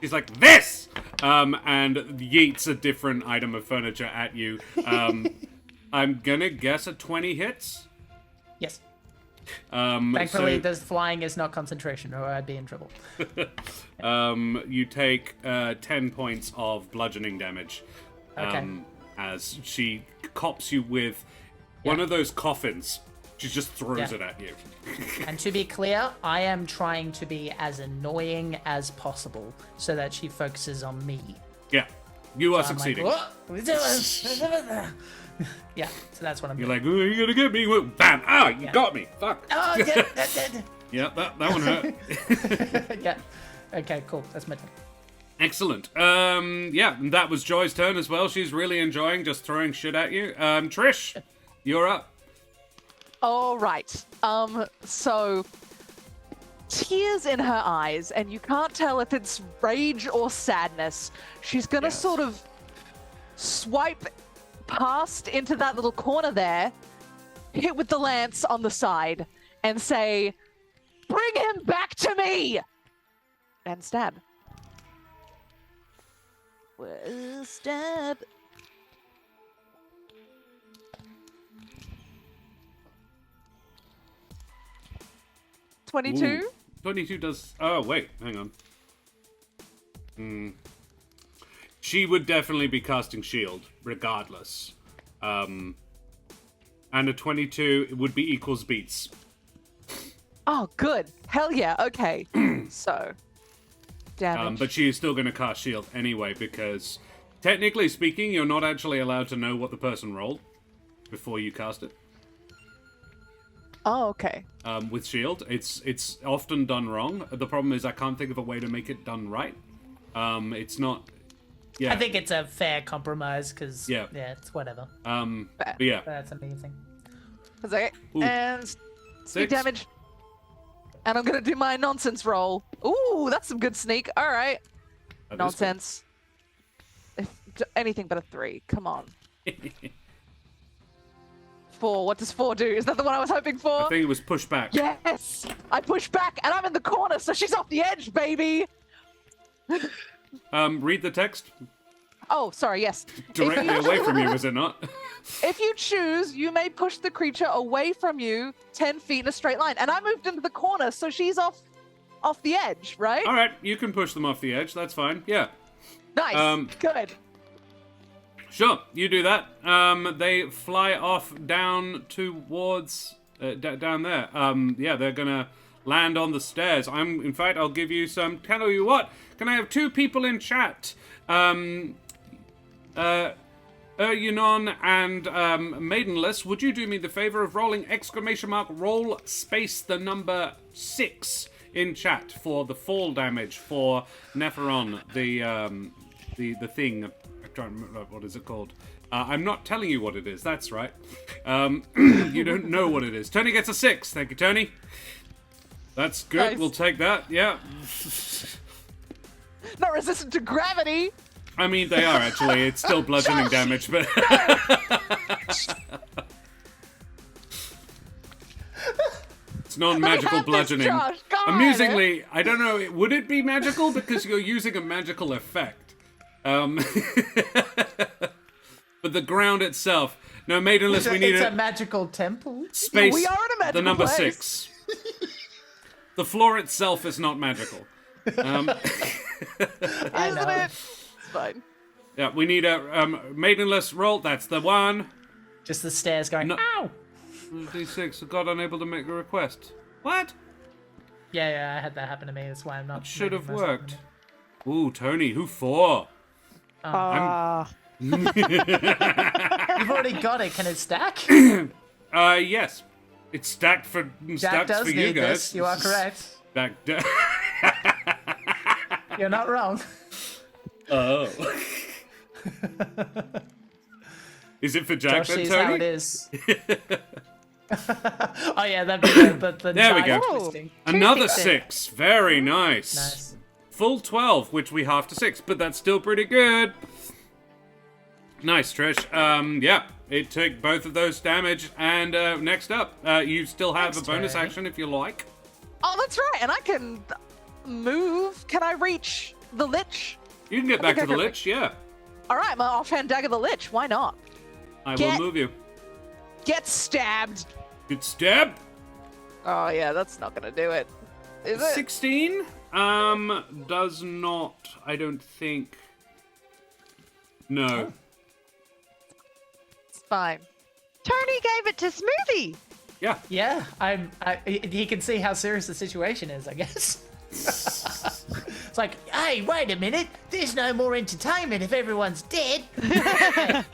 He's like, "This!" And yeets a different item of furniture at you. I'm gonna guess a 20 hits? Yes. Thankfully, so, this flying is not concentration, or I'd be in trouble. You take 10 points of bludgeoning damage. Okay. As she cops you with one of those coffins. She just throws it at you. And to be clear, I am trying to be as annoying as possible so that she focuses on me. Yeah, you are So succeeding. I'm like, yeah, so that's what I'm You're doing. like, "Oh, you're gonna get me." Bam! Ah, you got me. Fuck. Oh, dead. Yeah, that one hurt. Yeah. Okay, cool. That's my turn. Excellent. Yeah, and that was Joy's turn as well. She's really enjoying just throwing shit at you. Trish, you're up. All right. So tears in her eyes, and you can't tell if it's rage or sadness. She's gonna sort of swipe past into that little corner there, hit with the lance on the side, and say, "Bring him back to me!" And stab. Stab. Ooh. 22? 22 does... Oh, wait. Hang on. She would definitely be casting shield, regardless. And a 22 would be equals beats. Oh, good. Hell yeah. Okay. So, damage. But she is still going to cast shield anyway, because technically speaking, you're not actually allowed to know what the person rolled before you cast it. Oh, okay. With shield, it's often done wrong. The problem is I can't think of a way to make it done right. It's not. Yeah. I think it's a fair compromise because it's whatever. But yeah, That's amazing. Okay. Ooh. And 6 6. damage. And I'm gonna do my nonsense roll. Ooh, that's some good sneak. All right. That is Nonsense. Anything but a 3. Come on. 4. What does 4 do? Is that the one I was hoping for? I think it was push back. Yes! I push back and I'm in the corner, so she's off the edge, baby! Read the text. Oh, sorry, yes. Directly away from you, is it not? If you choose, you may push the creature away from you 10 feet in a straight line. And I moved into the corner, so she's off off the edge, right? All right, you can push them off the edge. That's fine. Yeah. Nice. Good. Sure, you do that. They fly off down towards down there. Yeah, they're gonna land on the stairs. In fact, I'll give you some. Tell you what. Can I have 2 people in chat? Yunon and Maidenless, would you do me the favor of rolling ~ roll space the number 6 in chat for the fall damage for Neffereon, the thing. I'm trying to remember what is it called. I'm not telling you what it is. That's right. You don't know what it is. Tony gets a 6. Thank you, Tony. That's good. Nice. We'll take that. Yeah. Not resistant to gravity. I mean, they are actually. It's still bludgeoning damage, but. It's non-magical bludgeoning. Josh. God. Amusingly, I don't know. Would it be magical because you're using a magical effect? But the ground itself. No, Maidenless, we need It's a magical temple. space. We are in a magical the number place. 6. The floor itself is not magical. I Isn't know. it? It's fine. Yeah, we need a Maidenless roll. That's the one. Just the stairs going, No. ow! D6. God, unable to make a request. What? Yeah, I had that happen to me. That's why I'm not. Should have making myself worked. Ooh, Tony, who for? You've already got it. Can it stack? Yes. It's stacked for Jack stacks does for you need guys. this. You are correct. Stacked. You're not wrong. Oh. Is it for Jack Josh then, sees Tony? how it is. Oh yeah, that'd be good. But the There we die go. twisting. Another 6. 6. Very nice. Nice. Full 12, which we half to 6, but that's still pretty good. Nice, Trish. Yeah, it took both of those damage, and next up, you still have Next a bonus turn. action if you like. Oh, that's right. And I can move. Can I reach the lich? You can get back to the Okay, Lich, yeah. All right, my offhand dagger the lich. Why not? I will Get- move you. Get stabbed. Good stab. Oh yeah, that's not gonna do it. Is it? 16? Does not, I don't think. No. It's fine. Tony gave it to Smoothie. Yeah. Yeah, he can see how serious the situation is, I guess. It's like, hey, wait a minute. There's no more entertainment if everyone's dead. I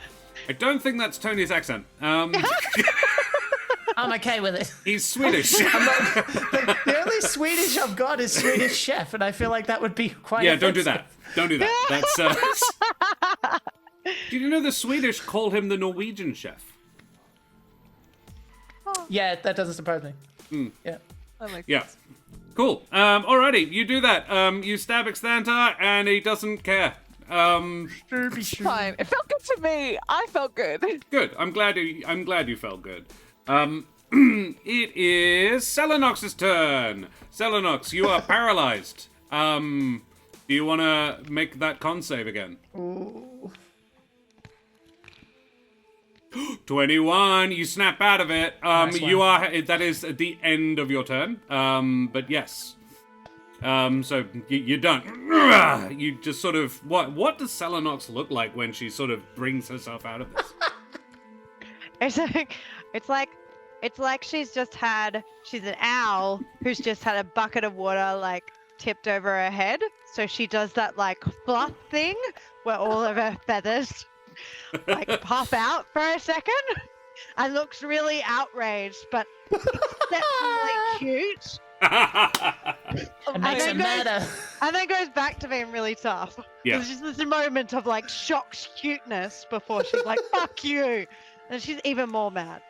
don't think that's Tony's accent. I'm okay with it. He's Swedish. The only Swedish I've got is Swedish Chef, and I feel like that would be quite Yeah, don't do offensive. that. Don't do that. That's. Did you know the Swedish call him the Norwegian chef? Yeah, that doesn't surprise me. Yeah. That makes Yeah. sense. Cool. Alrighty, you do that. You stab Exthanter, and he doesn't care. Fine. It felt good to me. I felt good. Good. I'm glad you felt good. It is Selenox's turn. Selenox, you are paralyzed. Do you want to make that con save again? Ooh. 21. You snap out of it. Nice one. You are. That is at the end of your turn. But yes. So you're done. You just sort of. What does Selenox look like when she sort of brings herself out of this? It's like she's an owl who's just had a bucket of water like tipped over her head. So she does that like fluff thing where all of her feathers like pop out for a second and looks really outraged, but exceptionally cute. It makes then it goes- matter. And then goes back to being really tough. Yeah. There's just this moment of like shocked cuteness before she's like, fuck you. And she's even more mad.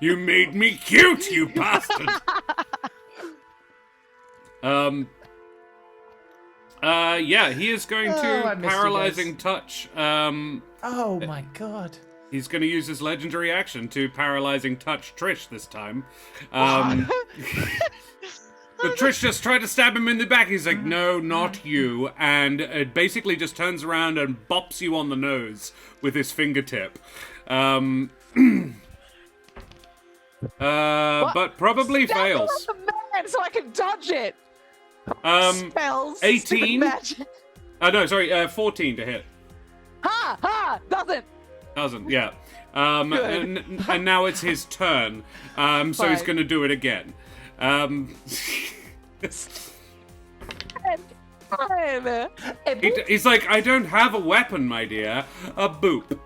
You made me cute, you bastard. Yeah, he is going Oh, I to missed you paralyzing touch. Oh my god. He's going to use his legendary action to paralyzing touch Trish this time. But Trish just tried to stab him in the back. He's like, no, not you. And it basically just turns around and bops you on the nose with his fingertip. But probably Stab fails. him like a man so I can dodge it. Spells. 18? Magic. No, sorry, 14 to hit. Ha! Ha! Doesn't, yeah. And now it's his turn. So he's Fine. going to do it again. Fine. He's like, I don't have a weapon, my dear. A boop.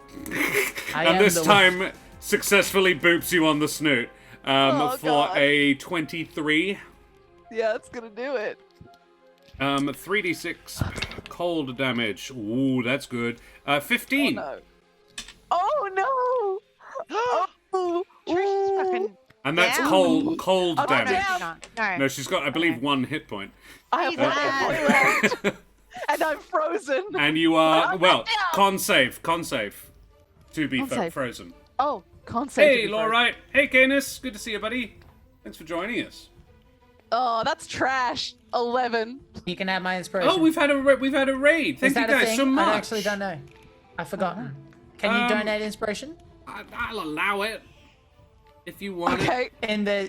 And this time successfully boops you on the snoot. For God. a 23. Yeah, it's gonna do it. 3d6 cold damage. Ooh, that's good. 15. Oh no! Oh, Trish is fucking. And that's Yeah. cold Oh, damage. No. No, she's got, I believe, 1 hit point. I have one hit point left, and I'm frozen. And you are, well, con save. To be Con save. frozen. Oh, can't say. Hey, Laurite. Hey, Canis. Good to see you, buddy. Thanks for joining us. Oh, that's trash. 11. You can have my inspiration. Oh, we've had a raid. Is Thank you that a guys thing? so much. I actually don't know. I've forgotten. Can you donate inspiration? I'll allow it if you want it. Okay. In the.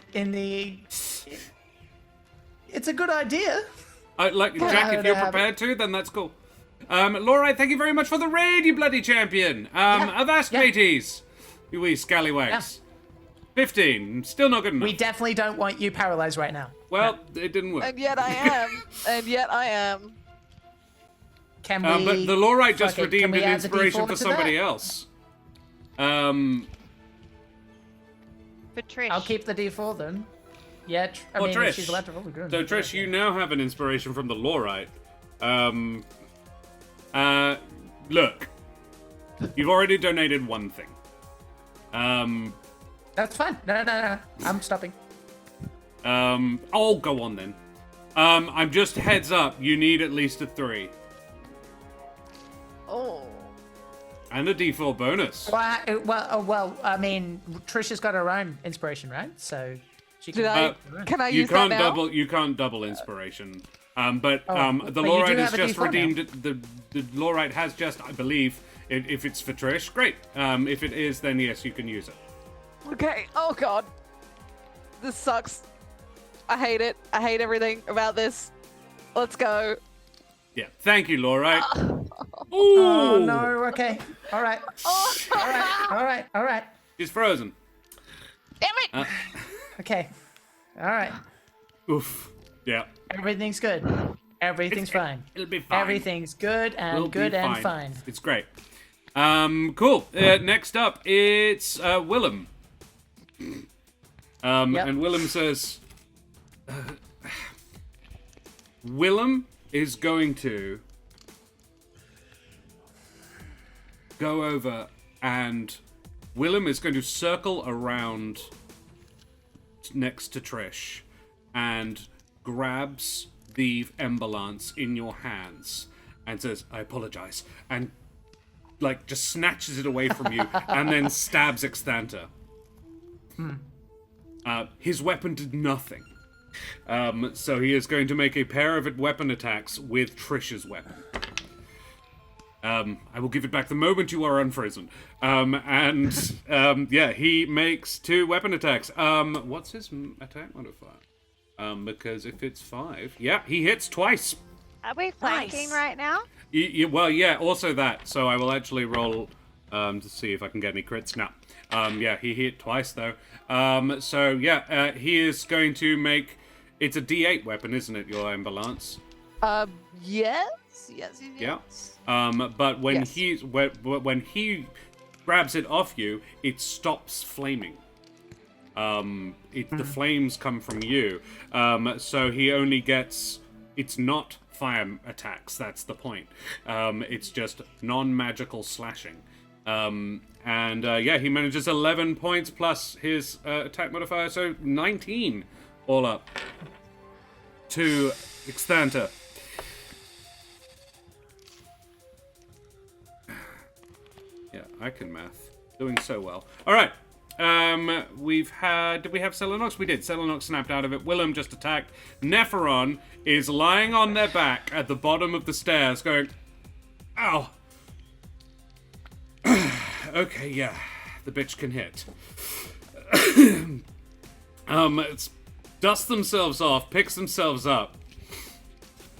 It's a good idea. Jack, if you're prepared to, then that's cool. Laurite, thank you very much for the raid, you bloody champion. Avast, mateys. You wee scallywags. 15. Still not good enough. We definitely don't want you paralyzed right now. Well, it didn't work. And yet I am. Can we? But the Laurite just Fuck it, can redeemed we an add the inspiration D4 for to somebody that? else. For Trish. I'll keep the D4 then. Yeah, I Well, mean, Trish. if she's allowed to roll the good. So, Trish, you now have an inspiration from the Laurite. Look. You've already donated one thing. That's fine. No. I'm stopping. Oh, go on then. I'm just heads up, you need at least a 3. Oh. And a D4 bonus. Well, I mean, Trisha's got her own inspiration, right? So she can. Can I You use can't that now? double. You can't double inspiration. The but you Laurite do has have a just D4 now. redeemed it. The Laurite has just, I believe, if it's for Trish, great. If it is, then yes, you can use it. Okay. Oh god. This sucks. I hate it. I hate everything about this. Let's go. Yeah. Thank you, Laurite. Ooh. Oh no. Okay. All right. All right. She's frozen. Damn it! Okay. All right. Oof. Yeah. Everything's good. Everything's fine. It'll be fine. Everything's good and We'll good be and fine. It's great. Cool. Next up, it's Willem. And Willem says, Willem is going to go over and Willem is going to circle around next to Trish and grabs the ember lance in your hands and says, I apologize, and just snatches it away from you and then stabs Exthanter. His weapon did nothing. So he is going to make a pair of weapon attacks with Trish's weapon. I will give it back the moment you are unfrozen. He makes 2 weapon attacks. What's his attack modifier? Because if it's 5, yeah, he hits twice. Are we flanking right now? Well, yeah, also that. So I will actually roll to see if I can get any crits. No. He hit twice, though. He is going to make... It's a D8 weapon, isn't it, your Ember Lance? Yes. Yeah. But when Yes. when he grabs it off you, it stops flaming. The flames come from you. So he only gets... It's not fire attacks, that's the point. It's just non-magical slashing. He manages 11 points plus his attack modifier, so 19 all up to Exthanter. Yeah, I can math. Doing so well. All right. Did we have Selenox? We did. Selenox snapped out of it. Willem just attacked. Neffereon is lying on their back at the bottom of the stairs going, ow. Okay, yeah. The bitch can hit. Dusts themselves off, picks themselves up,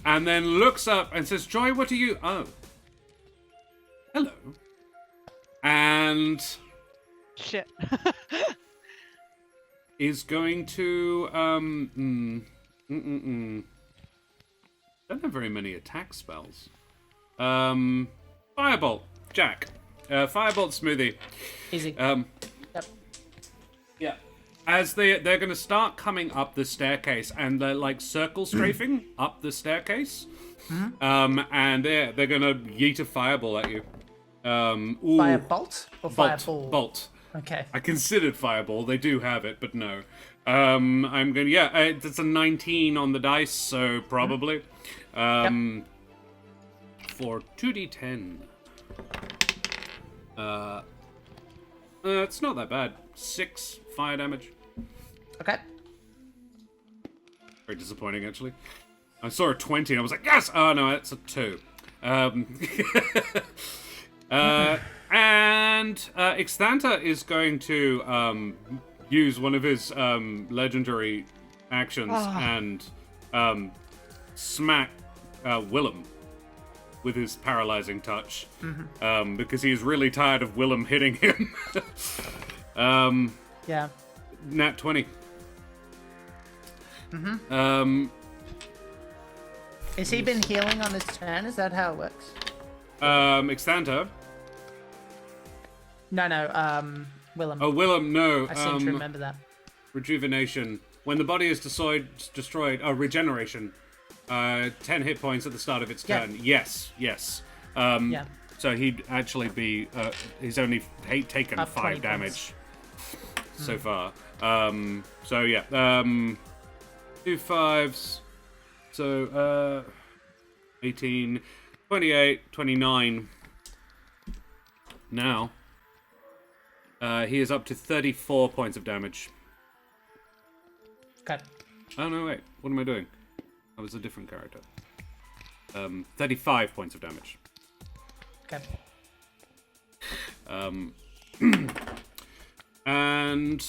and then looks up and says, Joy, what are you... Oh. Hello. And... Shit. is going to... don't have very many attack spells. Firebolt. Jack. Firebolt Smoothie. Easy. Yep. Yeah. As they're going to start coming up the staircase, and they're like circle strafing up the staircase, and they're going to yeet a fireball at you. Firebolt or fireball? Bolt. Okay. I considered fireball. They do have it, but no. I'm going to... Yeah, it's a 19 on the dice, so probably. For 2d10. It's not that bad. 6 fire damage. Okay. Very disappointing, actually. I saw a 20 and I was like, yes! Oh, no, it's a 2. And Exthanter is going to use one of his legendary actions and smack Willem with his paralyzing touch, because he is really tired of Willem hitting him. Yeah. Nat 20. Has he been healing on his turn? Is that how it works? Exthanter. No, Willem. Oh, Willem, no. I seem to remember that. Rejuvenation. When the body is destroyed. Oh, regeneration. 10 hit points at the start of its turn. Yes. Yeah. So he'd actually be... he's only taken Up 5 damage so far. So, yeah. 2 5s. So, 18, 28, 29. Now, he is up to 34 points of damage. Okay. Oh, no, wait. What am I doing? I was a different character. 35 points of damage. Okay. And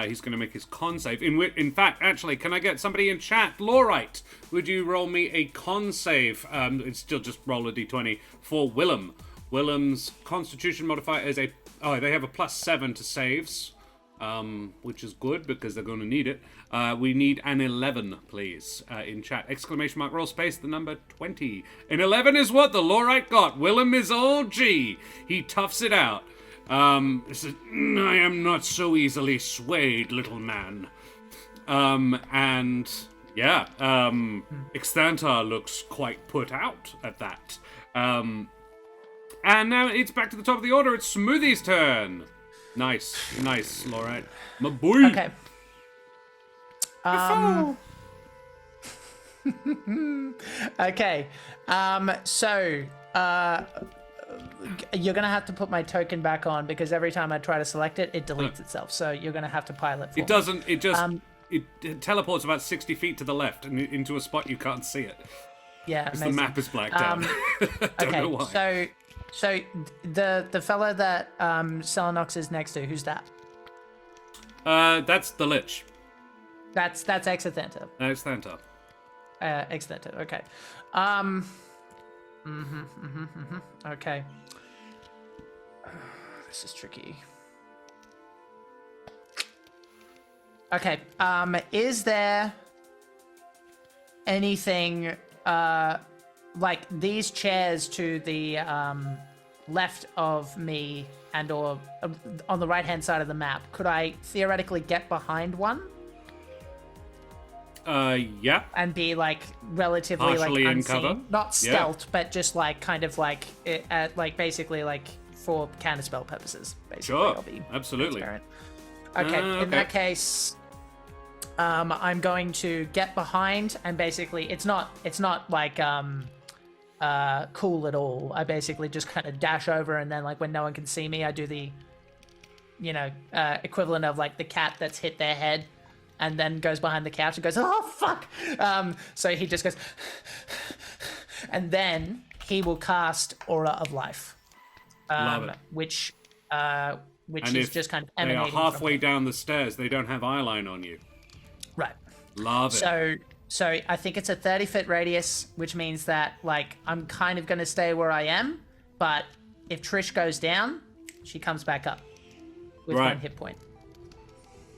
he's going to make his con save. In fact, actually, can I get somebody in chat? Laurite, would you roll me a con save? It's still just roll a d20 for Willem. Willem's Constitution modifier is a... Oh, they have a +7 to saves, which is good because they're going to need it. We need an 11, please, in chat. Exclamation mark, roll space, the number 20. An 11 is what the Laurite got. Willem is all G. He toughs it out. Says, I am not so easily swayed, little man. And, yeah, Exthanter looks quite put out at that. And now it's back to the top of the order. It's Smoothie's turn. Nice, Laurite. My boy. Okay. Okay. So, you're gonna have to put my token back on because every time I try to select it, it deletes itself. So you're gonna have to pilot for me. It doesn't. It just it teleports about 60 feet to the left and into a spot you can't see it. Yeah, because amazing. the map is blacked out. Don't know why. So the fellow that Selenox is next to, who's that? That's the Lich. That's Exthanter. Exthanter. Exthanter. Okay. Okay. This is tricky. Okay. Is there anything like these chairs to the left of me and or on the right hand side of the map? Could I theoretically get behind one? Yeah. And be like relatively partially like in unseen, cover. not stealth, but just like kind of like it, like basically like for counterspell purposes. Basically, Sure. I'll be Absolutely. transparent. Okay. In that case, I'm going to get behind and basically it's not like cool at all. I basically just kind of dash over and then like when no one can see me, I do the equivalent of like the cat that's hit their head and then goes behind the couch and goes, oh, fuck! So he just goes... and then he will cast Aura of Life. Love it. Which And is if just kind of they are emanating halfway from down the stairs, they don't have eyeline on you. Right. Love it. So I think it's a 30-foot radius, which means that, like, I'm kind of going to stay where I am, but if Trish goes down, she comes back up with Right. 1 hit point.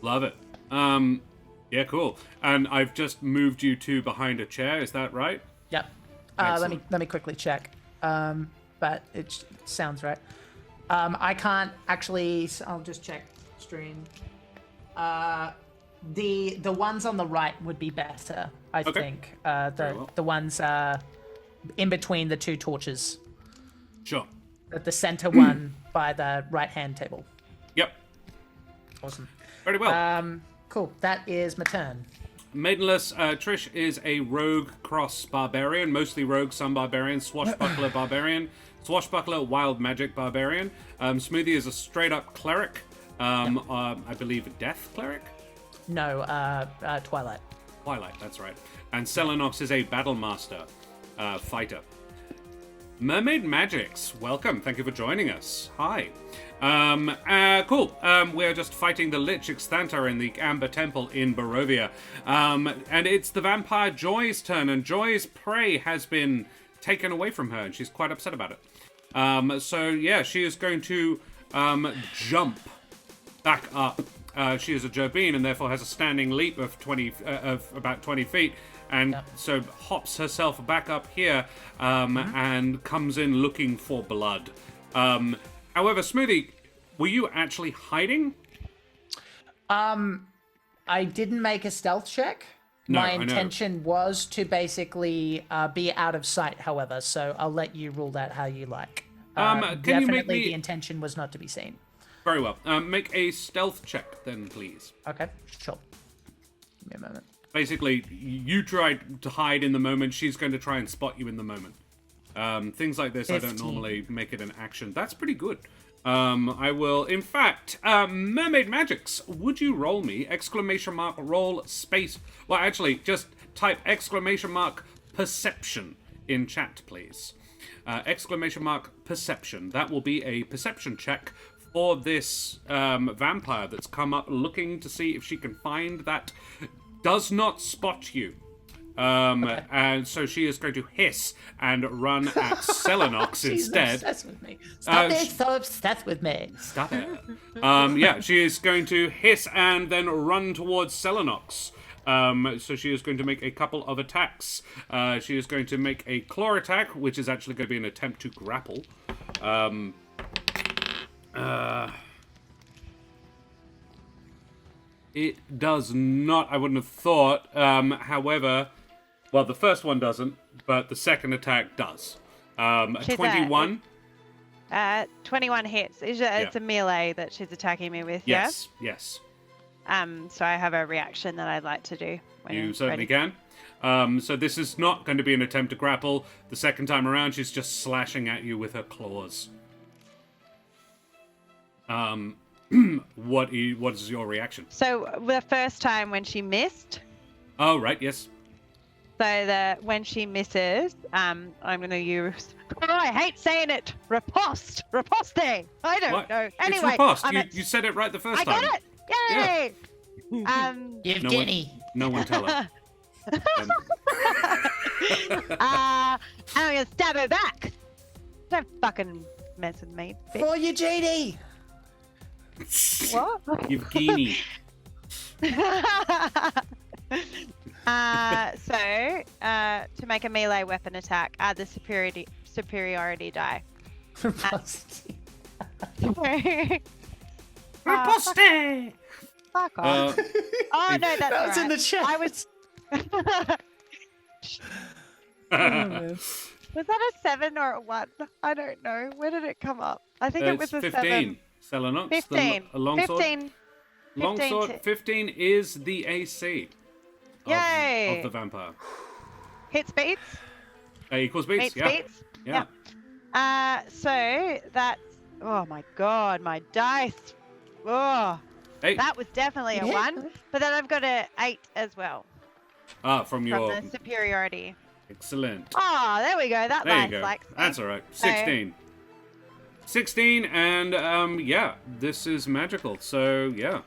Love it. Yeah, cool. And I've just moved you two behind a chair. Is that right? Yep. Let me quickly check. But it sounds right. I can't actually. I'll just check stream. The ones on the right would be better, I think. The ones in between the 2 torches. Sure. The center one by the right-hand table. Yep. Awesome. Very well. Cool. That is my turn. Maidenless, Trish is a rogue cross barbarian, mostly rogue, some barbarian, swashbuckler barbarian, swashbuckler wild magic barbarian. Smoothie is a straight-up cleric. I believe a death cleric? No, Twilight. Twilight, that's right. And Selenox is a battle master, fighter. Mermaid Magics, welcome. Thank you for joining us. Hi. Cool. We're just fighting the Lich Exthanter in the Amber Temple in Barovia. And it's the vampire Joy's turn, and Joy's prey has been taken away from her, and she's quite upset about it. So, yeah, she is going to jump back up. She is a Gerbine and therefore has a standing leap of about 20 feet. And so hops herself back up here and comes in looking for blood. However, Smoothie, were you actually hiding? I didn't make a stealth check. No, My I know. intention was to basically be out of sight, however, so I'll let you rule that how you like. Can you make Definitely me... the intention was not to be seen. Very well. Make a stealth check then, please. Okay, sure. Give me a moment. Basically, you tried to hide in the moment. She's going to try and spot you in the moment. Things like this, 15. I don't normally make it an action. That's pretty good. I will, in fact, Mermaid Magics, would you roll me, roll space, well, actually, just type perception in chat, please. Perception. That will be a perception check for this vampire that's come up looking to see if she can find that does not spot you. Okay. And so she is going to hiss and run at Selenox She's instead. obsessed with me. Stop being so obsessed with me. Stop it. Yeah, she is going to hiss and then run towards Selenox. So she is going to make a couple of attacks. She is going to make a claw attack, which is actually going to be an attempt to grapple. It does not, I wouldn't have thought. However, well, the first one doesn't, but the second attack does. A 21. 21 hits. It's a melee that she's attacking me with, Yes. So I have a reaction that I'd like to do. When You I'm certainly ready. can. So this is not going to be an attempt to grapple. The second time around, she's just slashing at you with her claws. What is your reaction? So the first time when she missed, Oh, right, yes. so when she misses, I'm going to use, I hate saying it, riposte. I don't What? know. It's Anyway, riposte. You said it right the first I time. got it. Yay! Evgeny. No one tell her. I'm going to stab her back. Don't fucking mess with me, bitch. For you, JD. What? Evgeny. To make a melee weapon attack, add the superiority die. Riposte. Riposte! Fuck off. Oh no, that's That was in the chat. I was. Oh, man. Was that a 7 or a 1? I don't know. Where did it come up? I think it was It's a 15. 7. Selenox, 15. a longsword. 15. Longsword, 15 is the AC Yay! of the vampire. Hit speeds. Equals beats, Meets yeah. beats. Yeah. So that's. Oh my god, my dice. Oh, Hey, that was definitely a 1. But then I've got a 8 as well from your... from the superiority. Excellent. Oh, there we go. That There you nice go. likes me. That's all right. 16. 16, and yeah, this is magical. So yeah,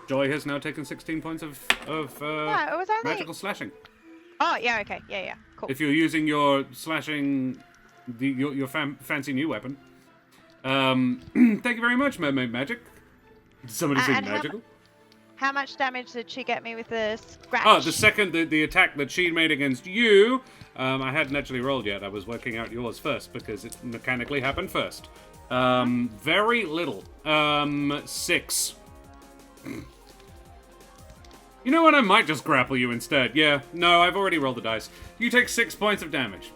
Joy has now taken 16 points of No, it was only. magical slashing. Oh, yeah, okay. Yeah. Cool. If you're using your slashing, your fancy new weapon. Thank you very much, Mermaid Magic. Did somebody say and magical? How much damage did she get me with the scratch? Oh, the attack that she made against you. I hadn't actually rolled yet. I was working out yours first because it mechanically happened first. Very little. 6. You know what? I might just grapple you instead. Yeah, no, I've already rolled the dice. You take 6 points of damage.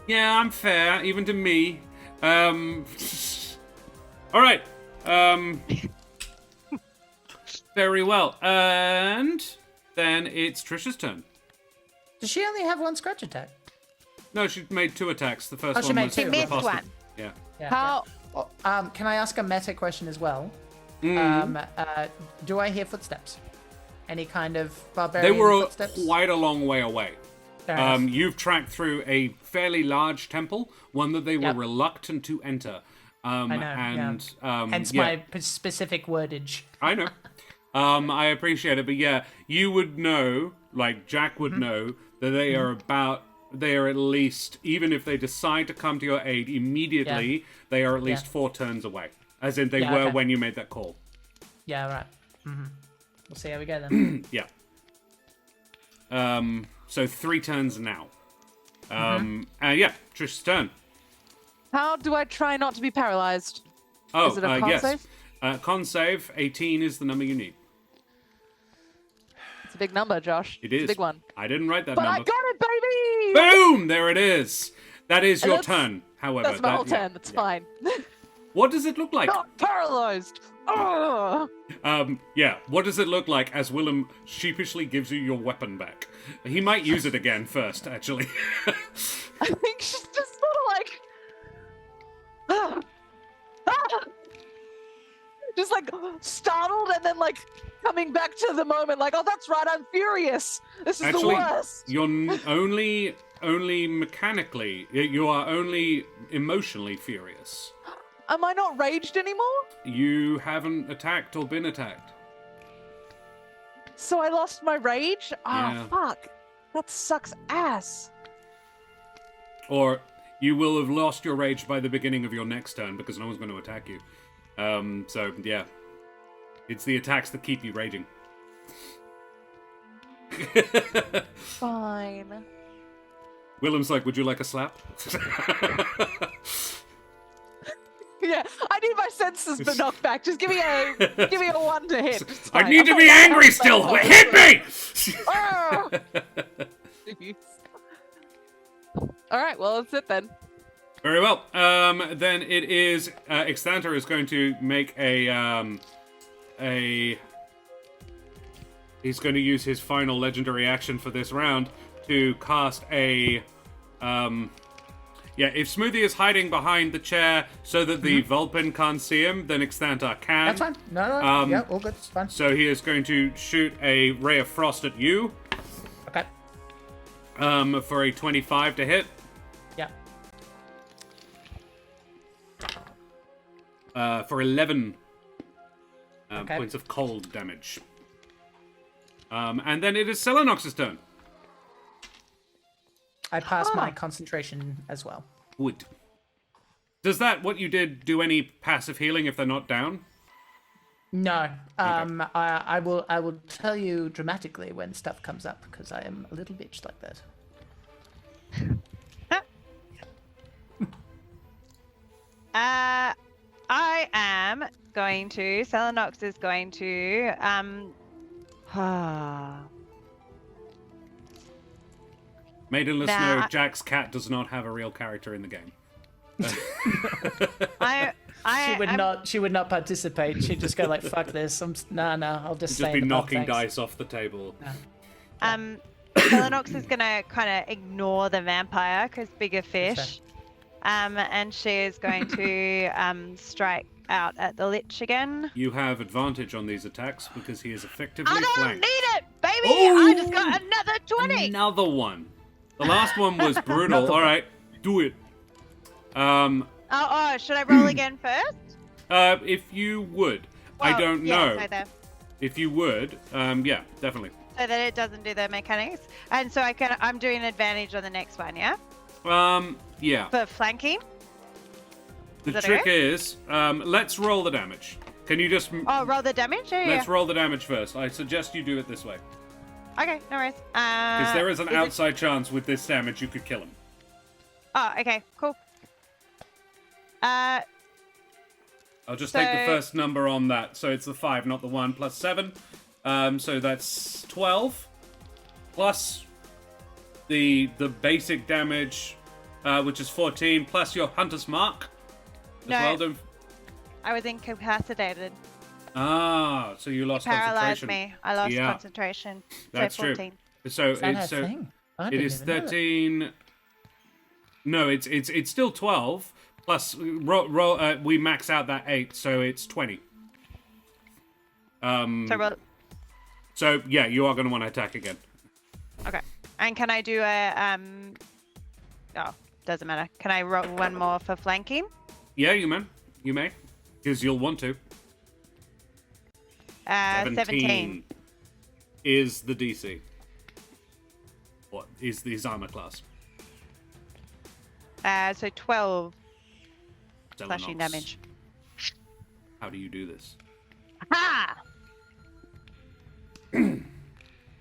Yeah, I'm fair, even to me. Alright. Very well. And then it's Trisha's turn. Does she only have one scratch attack? No, she made 2 attacks. The first Oh, she one made was two. She missed riposte. one. Yeah. Yeah. How? Yeah. Oh, can I ask a meta question as well? Do I hear footsteps? Any kind of barbarian They were footsteps? quite a long way away. Fair enough. You've tracked through a fairly large temple, one that they were Yep. reluctant to enter. I know, And Hence yeah, my specific wordage. I know. I appreciate it, but yeah, you would know, like Jack would know, that they are at least, even if they decide to come to your aid immediately, they are at least 4 turns away. As in they were okay. when you made that call. Yeah, right. We'll see how we go then. Yeah. So 3 turns now. Yeah, Trish's turn. How do I try not to be paralyzed? Oh, Is it a con yes. save? Con save, 18 is the number you need. It's a big number, Josh. It It's is. a big one. I didn't write that But I number. got it, baby! Boom! There it is. That is And your that's- turn, however. That's my whole yeah, turn. That's yeah. fine. What does it look like? Not paralyzed. Ugh. Yeah, what does it look like as Willem sheepishly gives you your weapon back? He might use it again first, actually. I think she's just sort of like, just like startled, and then like coming back to the moment, like, oh, that's right, I'm furious. This is Actually, the worst. you're only mechanically, you are only emotionally furious. Am I not raged anymore? You haven't attacked or been attacked. So I lost my rage? Yeah. Oh, fuck. That sucks ass. Or you will have lost your rage by the beginning of your next turn because no one's going to attack you. So, yeah. It's the attacks that keep you raging. Fine. Willem's like, would you like a slap? Yeah, I need my senses but knocked back. Just give me a 1 to hit. It's I fine. need to I'm be not angry like still! that. Hit me! Ah! Jeez. All right, well, that's it then. Very well. Then it is Exthanter is going to make he's going to use his final legendary action for this round to cast a if Smoothie is hiding behind the chair so that the Vulpin can't see him, then Exthanter can. That's fine. No, yeah, all good. It's fine. So he is going to shoot a ray of frost at you. Okay. For a 25 to hit. Yeah. For 11 Okay. points of cold damage. And then it is Selenox's turn. I passed my concentration as well. Wood. Does that, what you did, do any passive healing if they're not down? No. I will tell you dramatically when stuff comes up because I am a little bitch like that. I am going to. Selenox is going to. Maiden listener, Nah, Jack's cat does not have a real character in the game. She would not participate. She'd just go like, "Fuck this." I'll just Just stay be in the pub, knocking thanks." dice off the table. Selenox is gonna kind of ignore the vampire because bigger fish, and she is going to strike out at the lich again. You have advantage on these attacks because he is effectively I don't flanked. need it, baby. Oh! I just got another 20. Another one. The last one was brutal. All right, do it. Oh, should I roll again first? If you would. I don't know. So that, If you would, yeah, definitely. so that it doesn't do the mechanics, and so I'm doing an advantage on the next one, yeah. Yeah. For flanking. The trick is, let's roll the damage. Can you just? Oh, roll the damage. Let's roll the damage first. I suggest you do it this way. Okay, no worries. Because there is an outside chance with this damage you could kill him. Oh, okay, cool. I'll just take the first number on that. So it's the 5, not the 1, plus 7. So that's 12. Plus the basic damage, which is 14, plus your Hunter's Mark. No, I was incapacitated. Ah, so you lost Paralyzed concentration. me. I lost concentration. That's so 14. True. So Is that a thing? I it is 13. No, it's still 12. Plus, we max out that 8, so it's 20. So yeah, you are going to want to attack again. Okay. And can I do a Oh, doesn't matter. Can I roll one more for flanking? Yeah, you may, because you'll want to. 17 is the DC. What is his armor class? So 12 Selenox. slashing damage. How do you do this? Ha!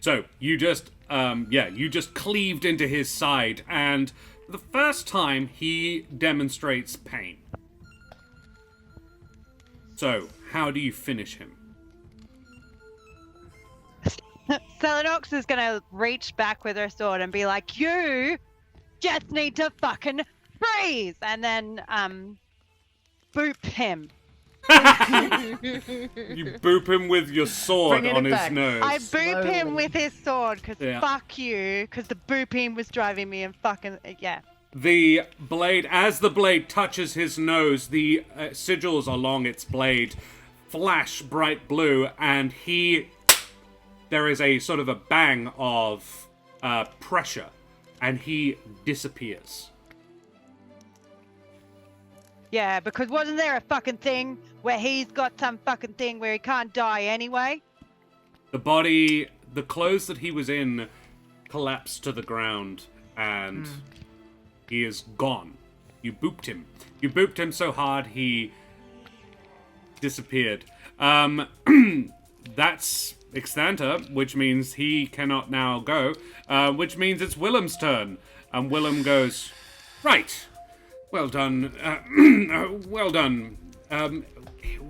So you just, you just cleaved into his side, and for the first time he demonstrates pain. So how do you finish him? Selenox is gonna reach back with her sword and be like, "You just need to fucking freeze!" And then, boop him. You boop him with your sword Bringing on it his back. nose. I boop him Slowly. with his sword, because fuck you, because the booping was driving me and fucking, yeah. The blade, as the blade touches his nose, the sigils along its blade flash bright blue, and there is a sort of a bang of pressure, and he disappears. Yeah, because wasn't there a fucking thing where he's got some fucking thing where he can't die anyway? The clothes that he was in collapsed to the ground, and he is gone. You booped him. You booped him so hard he disappeared. That's Exthanter, which means he cannot now go, which means it's Willem's turn. And Willem goes, right, well done, well done.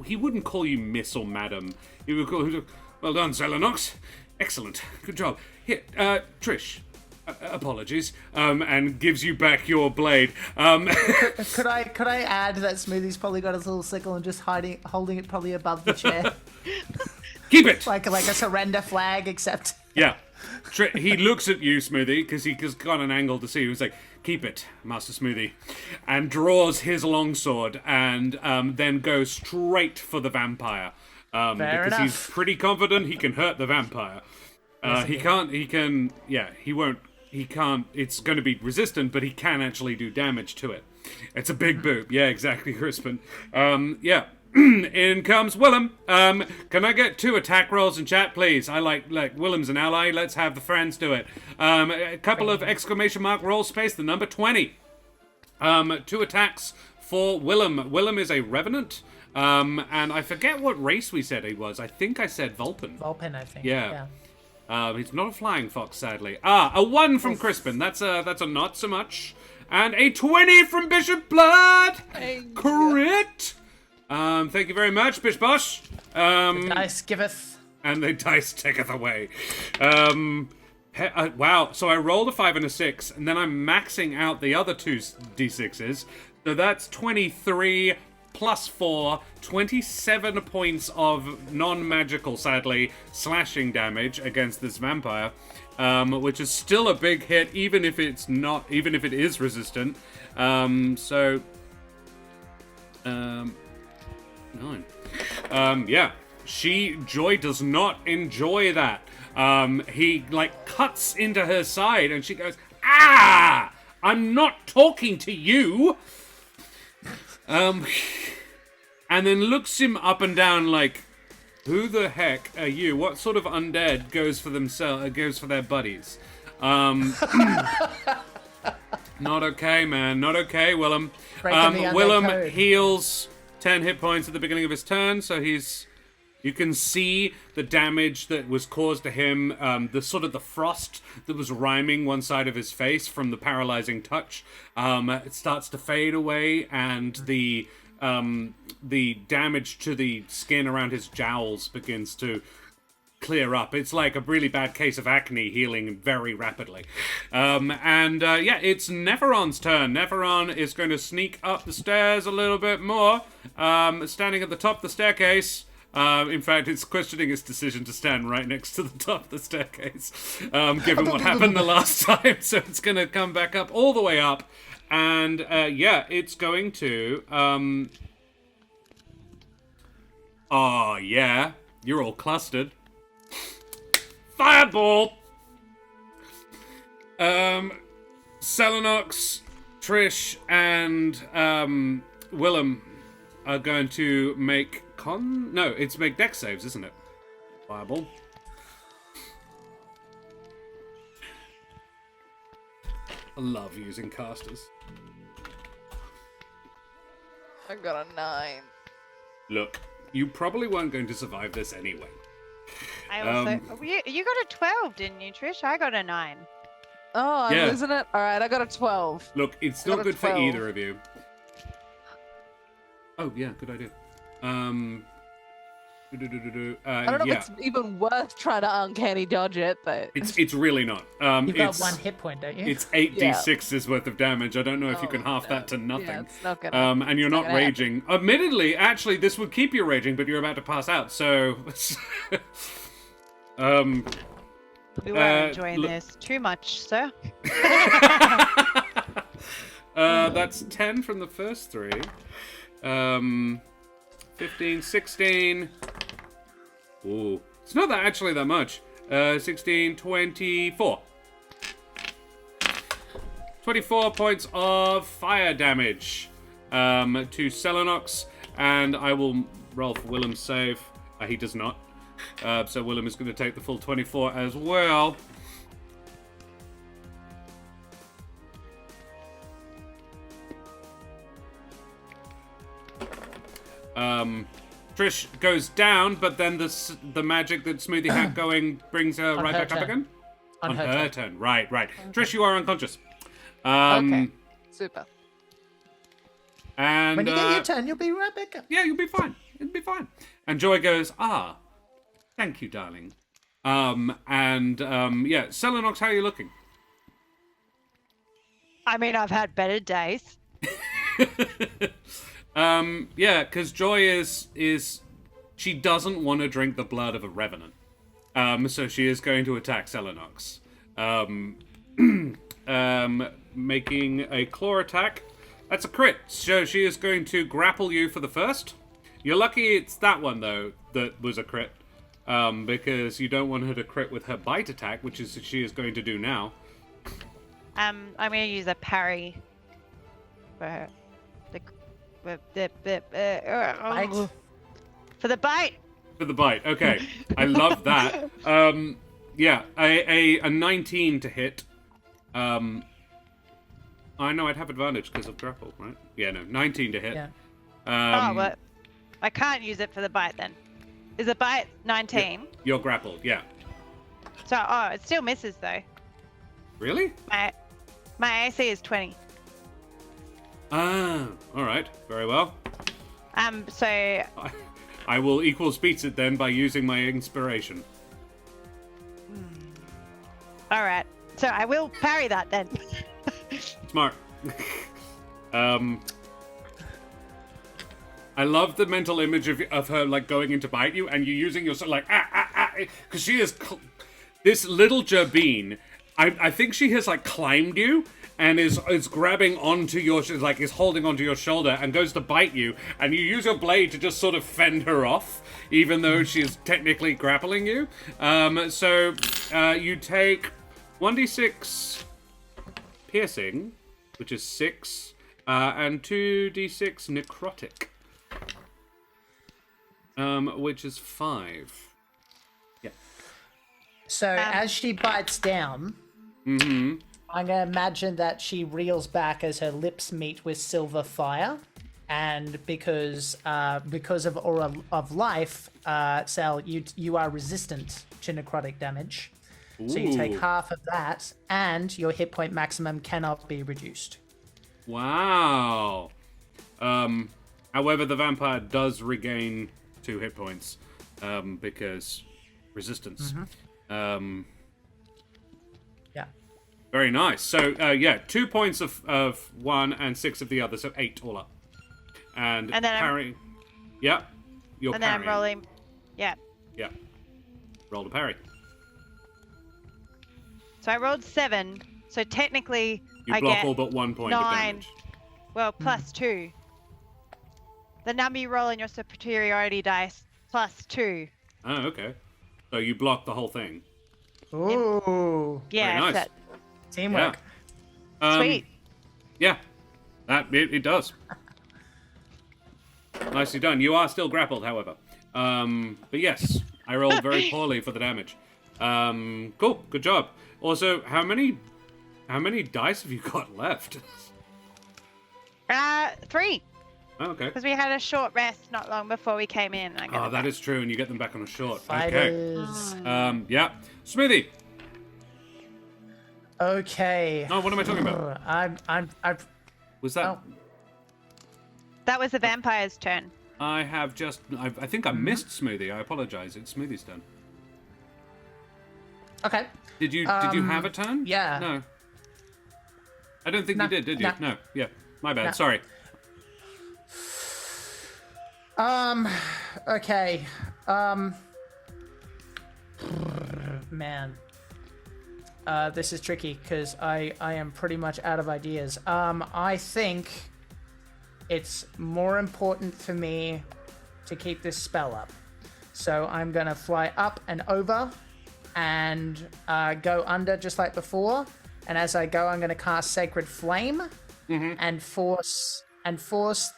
He wouldn't call you miss or madam. He would call you, well done, Selenox. Excellent, good job. Here, Trish, apologies, and gives you back your blade. Could I add that Smoothie's probably got his little sickle and just holding it probably above the chair, Keep it! like a surrender flag, except. Yeah. He looks at you, Smoothie, because he's got an angle to see. He's like, keep it, Master Smoothie. And draws his longsword and then goes straight for the vampire. Because enough. he's pretty confident he can hurt the vampire. He can't, it's going to be resistant, but he can actually do damage to it. It's a big boop. Yeah, exactly, Crispin. Yeah. In comes Willem. Can I get 2 attack rolls in chat, please? I like Willem's an ally. Let's have the friends do it. A couple of exclamation mark roll space. The number 20. 2 attacks for Willem. Willem is a revenant. And I forget what race we said he was. I think I said Vulpin. Vulpin, I think. Yeah. He's not a flying fox, sadly. A 1 from Crispin. That's a not so much. And a 20 from Bishop Blood. Crit. Thank you very much, Bish Bosh. The dice giveth. And the dice taketh away. Wow, so I rolled a 5 and a 6, and then I'm maxing out the other 2 d6s. So that's 23 plus 4, 27 points of non-magical, sadly, slashing damage against this vampire, which is still a big hit, even if it is resistant. 9. Yeah. Joy does not enjoy that. He, cuts into her side, and she goes, "Ah! I'm not talking to you!" And then looks him up and down like, Who the heck are you? What sort of undead goes for themselves? Goes for their buddies? Not okay, man. Not okay, Willem. Breaking the undead Willem code. heals 10 hit points at the beginning of his turn, so you can see the damage that was caused to him, the frost that was rhyming one side of his face from the paralyzing touch. It starts to fade away, and the damage to the skin around his jowls begins to clear up. It's like a really bad case of acne healing very rapidly. It's Neffereon's turn. Neffereon is going to sneak up the stairs a little bit more, standing at the top of the staircase. In fact, it's questioning its decision to stand right next to the top of the staircase, given what happened the last time. So it's going to come back up all the way up. And, it's going to... you're all clustered. Fireball! Selenox, Trish, and Willem are going to make make dex saves, isn't it? Fireball. I love using casters. I got a 9. Look, you probably weren't going to survive this anyway. I also. You got a 12, didn't you, Trish? I got a 9. Oh, I'm Yeah. losing it. All right, I got a 12. Look, it's Got not a good for 12. either of you. Oh, yeah, good idea. I don't know if it's even worth trying to uncanny dodge it, but It's really not. You've got it's 1 hit point, don't you? it's 8d6's worth of damage. I don't know if you can half that to nothing. yeah, it's not gonna. And you're it's not gonna happen. raging. Admittedly, actually, this would keep you raging, but you're about to pass out. So, We were enjoying this too much, sir. that's 10 from the first 3. 15, 16. Ooh, it's not actually that much. 16, 24. 24 points of fire damage to Selenox, and I will roll for Willem's save. He does not. So Willem is going to take the full 24 as well. Trish goes down, but then the magic that Smoothie had going brings her On right her back up turn. again? On her turn. Right. Trish, you are unconscious. Okay, super. And When you get your turn, you'll be right back up. yeah, you'll be fine. It'll be fine. And Joy goes, thank you, darling. Selenox, how are you looking? I mean, I've had better days. Because Joy is she doesn't want to drink the blood of a revenant. So she is going to attack Selenox. Making a claw attack. That's a crit. So she is going to grapple you for the first. You're lucky it's that one, though, that was a crit. Because you don't want her to crit with her bite attack, which is she is going to do now. I'm going to use a parry for her. Bite. For the bite. For the bite, okay. I love that. A 19 to hit. I know I'd have advantage because of grapple, right? Yeah, no, 19 to hit. Yeah. Well, I can't use it for the bite then. Is the bite 19? You're grappled, yeah. So, it still misses though. Really? My AC is 20. Ah, alright. Very well. So I will equal speeds it then by using my inspiration. all right. So I will parry that then. Smart. I love the mental image of her like going in to bite you, and you using your like because she is this little Gerbine. I think she has like climbed you and is grabbing onto your is holding onto your shoulder and goes to bite you, and you use your blade to just sort of fend her off, even though she's technically grappling you. So you take 1d6 piercing, which is 6, and 2d6 necrotic. which is 5. Yeah. So as she bites down, I'm gonna imagine that she reels back as her lips meet with silver fire, and because of Aura of Life, Sal, you are resistant to necrotic damage. Ooh. So you take half of that, and your hit point maximum cannot be reduced. Wow. However, the vampire does regain 2 hit points because resistance. Yeah. Very nice. So, 2 points of one and 6 of the other, so 8 all up. And then parry. Yeah. You're And then I'm parrying. rolling. Yeah. Yeah. Roll to parry. So I rolled 7. So technically, You I block get all but 1 point of 9. damage. Well, plus 2. The number you roll in your superiority dice plus 2. Oh, okay. So you block the whole thing. Ooh. Yeah, nice. that's it. Teamwork. Sweet. Yeah. It does. Nicely done. You are still grappled, however. But yes, I rolled very poorly for the damage. Cool. Good job. Also, how many dice have you got left? 3. Oh, okay. Because we had a short rest not long before we came in. And I got Oh, it that back. is true, and you get them back on a short. Fighters. Okay. Yeah. Smoothie. Okay. Oh, what am I talking about? I'm Was that? Oh. That was the vampire's turn. I have just. I think I missed Smoothie. I apologize. It's Smoothie's turn. okay. Did you have a turn? yeah. No. I don't think you did you? no. No. Yeah. My bad. No. Sorry. Okay. Man. This is tricky because I am pretty much out of ideas. I think it's more important for me to keep this spell up. So I'm gonna fly up and over and go under just like before. And as I go, I'm gonna cast Sacred Flame and force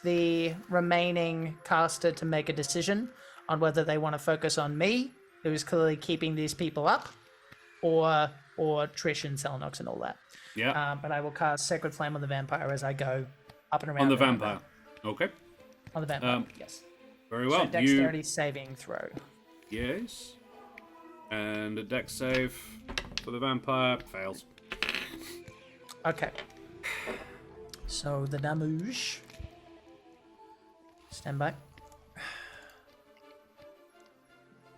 the remaining caster to make a decision on whether they want to focus on me, who's clearly keeping these people up, or Trish and Selenox and all that. Yeah. But I will cast Sacred Flame on the vampire as I go up and around. On the and vampire. around. Okay. On the vampire, yes. Very well. So dexterity saving throw. Yes. And a dex save for the vampire fails. Okay. So the damage. Stand by.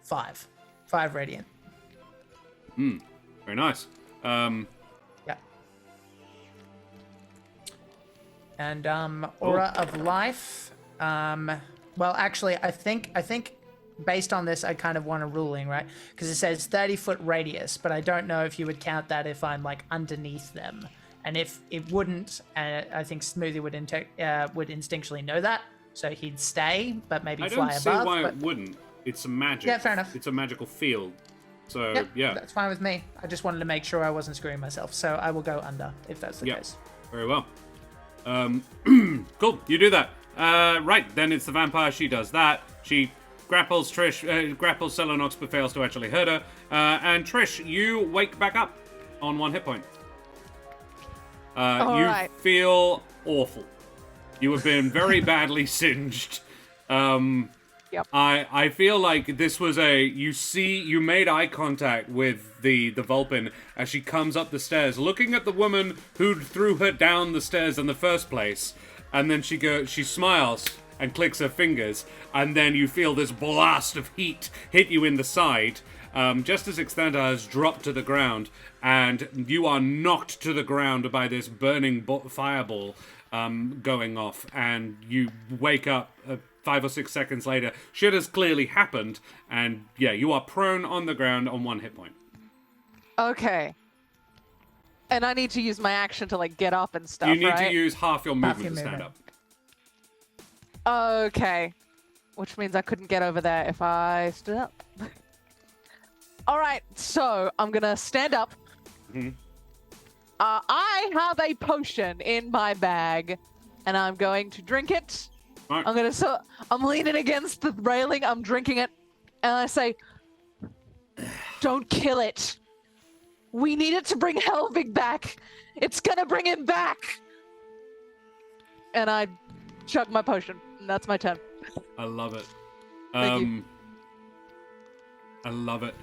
5. 5 radiant. Very nice. Yeah. And Aura of Life. Well, actually, I think based on this, I kind of want a ruling, right? Because it says 30-foot radius, but I don't know if you would count that if I'm like underneath them. And if it wouldn't, I think Smoothie would instinctually know that, so he'd stay, but maybe I fly don't see above. why but... it wouldn't. It's a magic. Yeah, fair enough. It's a magical field. So, Yep, yeah. that's fine with me. I just wanted to make sure I wasn't screwing myself, so I will go under if that's the case. Very well. Cool. You do that. Right, then it's the vampire. She does that. She grapples Trish, grapples Selenox, but fails to actually hurt her. And Trish, you wake back up on 1 hit point. You right. feel awful. You have been very badly singed. Yep. I feel like this was you made eye contact with the Vulpin as she comes up the stairs, looking at the woman who threw her down the stairs in the first place, and then she smiles and clicks her fingers, and then you feel this blast of heat hit you in the side, just as Exthanter has dropped to the ground, and you are knocked to the ground by this burning fireball going off, and you wake up 5 or 6 seconds later. Shit has clearly happened, and yeah, you are prone on the ground on 1 hit point. Okay. And I need to use my action to like get up and stuff, You need right? to use half your movement your to stand movement. up. Okay. Which means I couldn't get over there if I stood up. All right, so I'm gonna stand up. I have a potion in my bag, and I'm going to drink it Right. I'm leaning against the railing. I'm drinking it, and I say, "Don't kill it. We need it to bring Helvig back. It's gonna bring him back." And I chug my potion, and that's my turn. I love it. Thank you. I love it.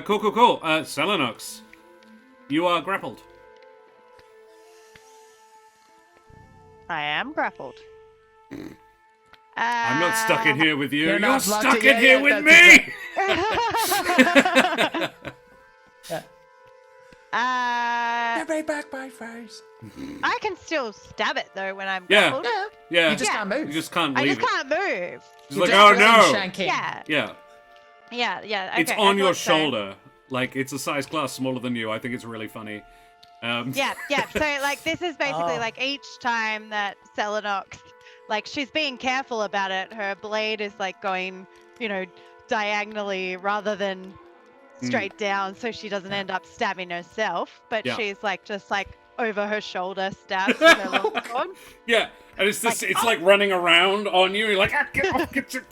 Cool. Selenox, you are grappled. I am grappled. I'm not stuck in here with you. You're You're not stuck locked in in here yet, with that's me! Uh, Give me back my face. I can still stab it though when I'm Yeah. grappled. Yeah. You just can't move. You just can't I leave just it. can't move. It's You're like, just oh no! shanking. Yeah. Yeah. Okay, It's I on your thought so. shoulder. Like, it's a size class smaller than you. I think it's really funny. Yeah. So like this is basically Oh. like each time that Selenox, like she's being careful about it. Her blade is like going, diagonally rather than straight down, so she doesn't end up stabbing herself. But Yeah. she's like just like over her shoulder stabs with her long sword. Yeah, and it's this. It's like running around on you. You're like, get off, get your.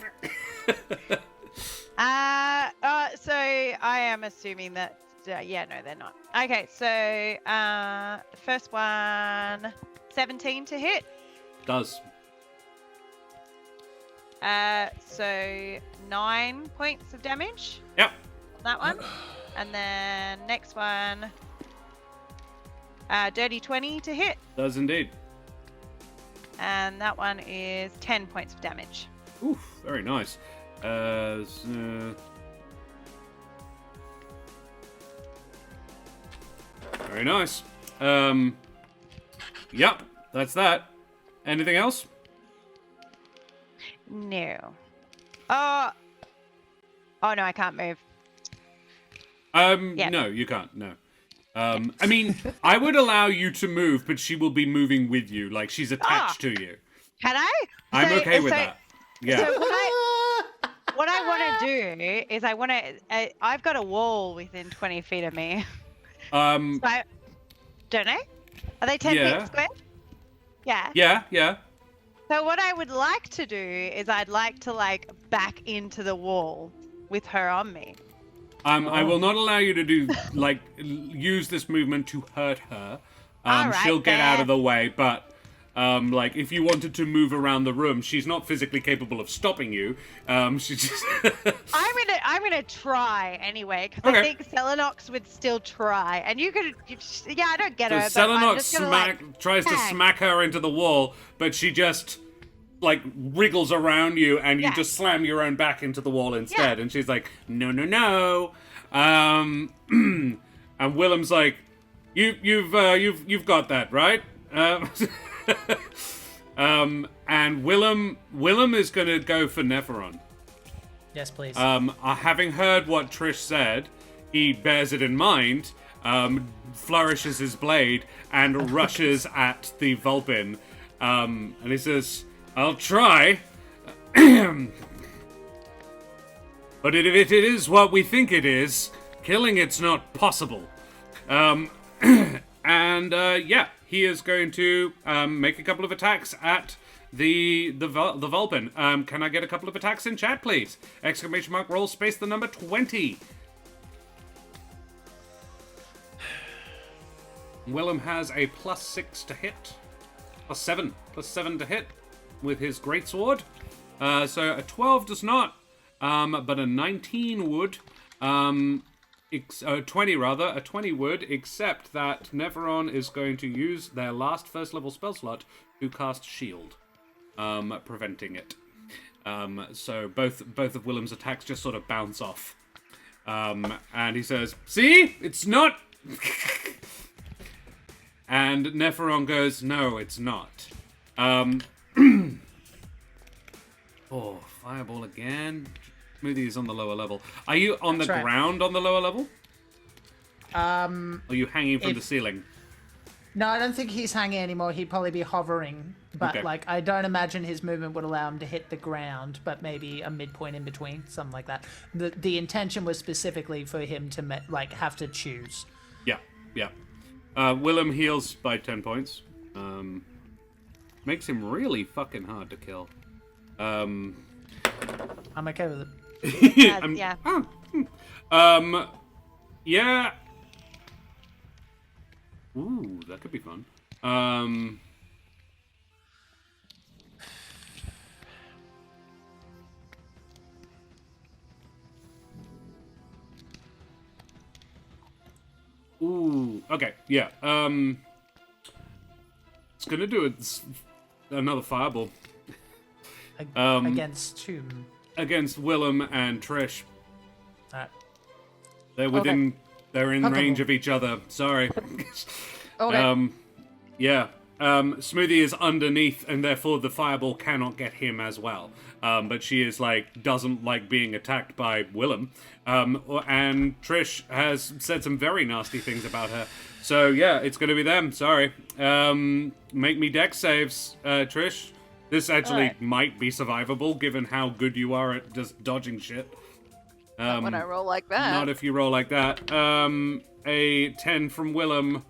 So I am assuming that. Yeah, no, they're not. Okay, so the first one, 17 to hit. Does. So 9 points of damage. Yep. On that one, and then next one, dirty 20 to hit, Does indeed. and that one is 10 points of damage. Oof, very nice. Very nice. Yep, that's that. Anything else? No. Oh no, I can't move. Yeah. No, you can't. No. I mean, I would allow you to move, but she will be moving with you. Like, she's attached to you. Can I? I'm okay with that. Yeah. So what I want to do is I've got a wall within 20 feet of me. So I don't know. Are they 10 Yeah. feet square? Yeah. Yeah. So what I would like to do is I'd like to like back into the wall with her on me. I will not allow you to do, like, use this movement to hurt her. Alright, She'll get out fair. of the way, but, like, if you wanted to move around the room, she's not physically capable of stopping you. She's just... I'm gonna try anyway because I think Selenox would still try, and you could. Yeah, I don't get So her. But I'm Selenox just gonna, tries to tag. smack her into the wall, but she just, like, wriggles around you, and you Yeah. just slam your own back into the wall instead. Yeah. And she's like, no. And Willem's like, you've got that, right? And Willem is gonna go for Neffereon. Yes, please. Having heard what Trish said, he bears it in mind, flourishes his blade, and rushes at the Vulpin. And he says, I'll try. But if it is what we think it is, killing it's not possible. Yeah, he is going to make a couple of attacks at the Vulpin. Can I get a couple of attacks in chat, please? Exclamation mark, roll space, the number 20. Willem has a +6 to hit. +7 to hit with his greatsword. So a 12 does not, but a 19 would. 20 rather, a 20 would, except that Neffereon is going to use their last first level spell slot to cast Shield, preventing it. So both of Willem's attacks just sort of bounce off. And he says, see? It's not... And Neffereon goes, no, it's not. Oh, fireball again. Smoothie is on the lower level. Are you on the ground on the lower level? Or are you hanging from the ceiling? No, I don't think he's hanging anymore. He'd probably be hovering. But, Okay. like, I don't imagine his movement would allow him to hit the ground, but maybe a midpoint in between, something like that. The intention was specifically for him to, have to choose. Yeah. Willem heals by 10 points. makes him really fucking hard to kill. I'm okay with it. Yeah. Yeah. Ooh, that could be fun. Ooh, okay, yeah. It's gonna do another fireball. Against whom? Against Willem and Trish. Alright. They're within. They're in Okay. range of each other. Sorry. Okay. Yeah. Smoothie is underneath, and therefore the fireball cannot get him as well. But she is doesn't like being attacked by Willem. And Trish has said some very nasty things about her. So yeah, it's gonna be them. Sorry. Make me dex saves, Trish. This actually Alright. might be survivable, given how good you are at just dodging shit. Not when I roll like that. Not if you roll like that. A 10 from Willem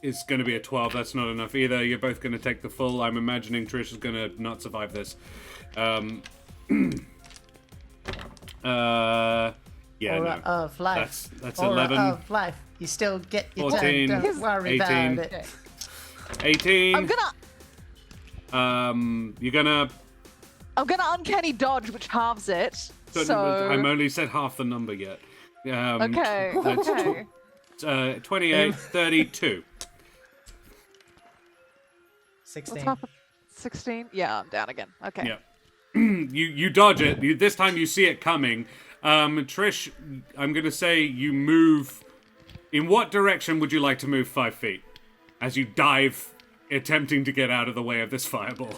is going to be a 12. That's not enough either. You're both going to take the full. I'm imagining Trish is going to not survive this. Yeah, Aura no. of life. That's Aura 11. of life. You still get your 14, turn. Don't worry 18. about it. 18. I'm You're gonna... gonna uncanny dodge, which halves it. So I'm only said half the number yet. okay. That's Okay. 28, 32. 16. What's half of 16? Yeah, I'm down again. Okay. Yeah. You dodge it. This time you see it coming. Trish, I'm going to say you move... In what direction would you like to move 5 feet? As you dive, attempting to get out of the way of this fireball.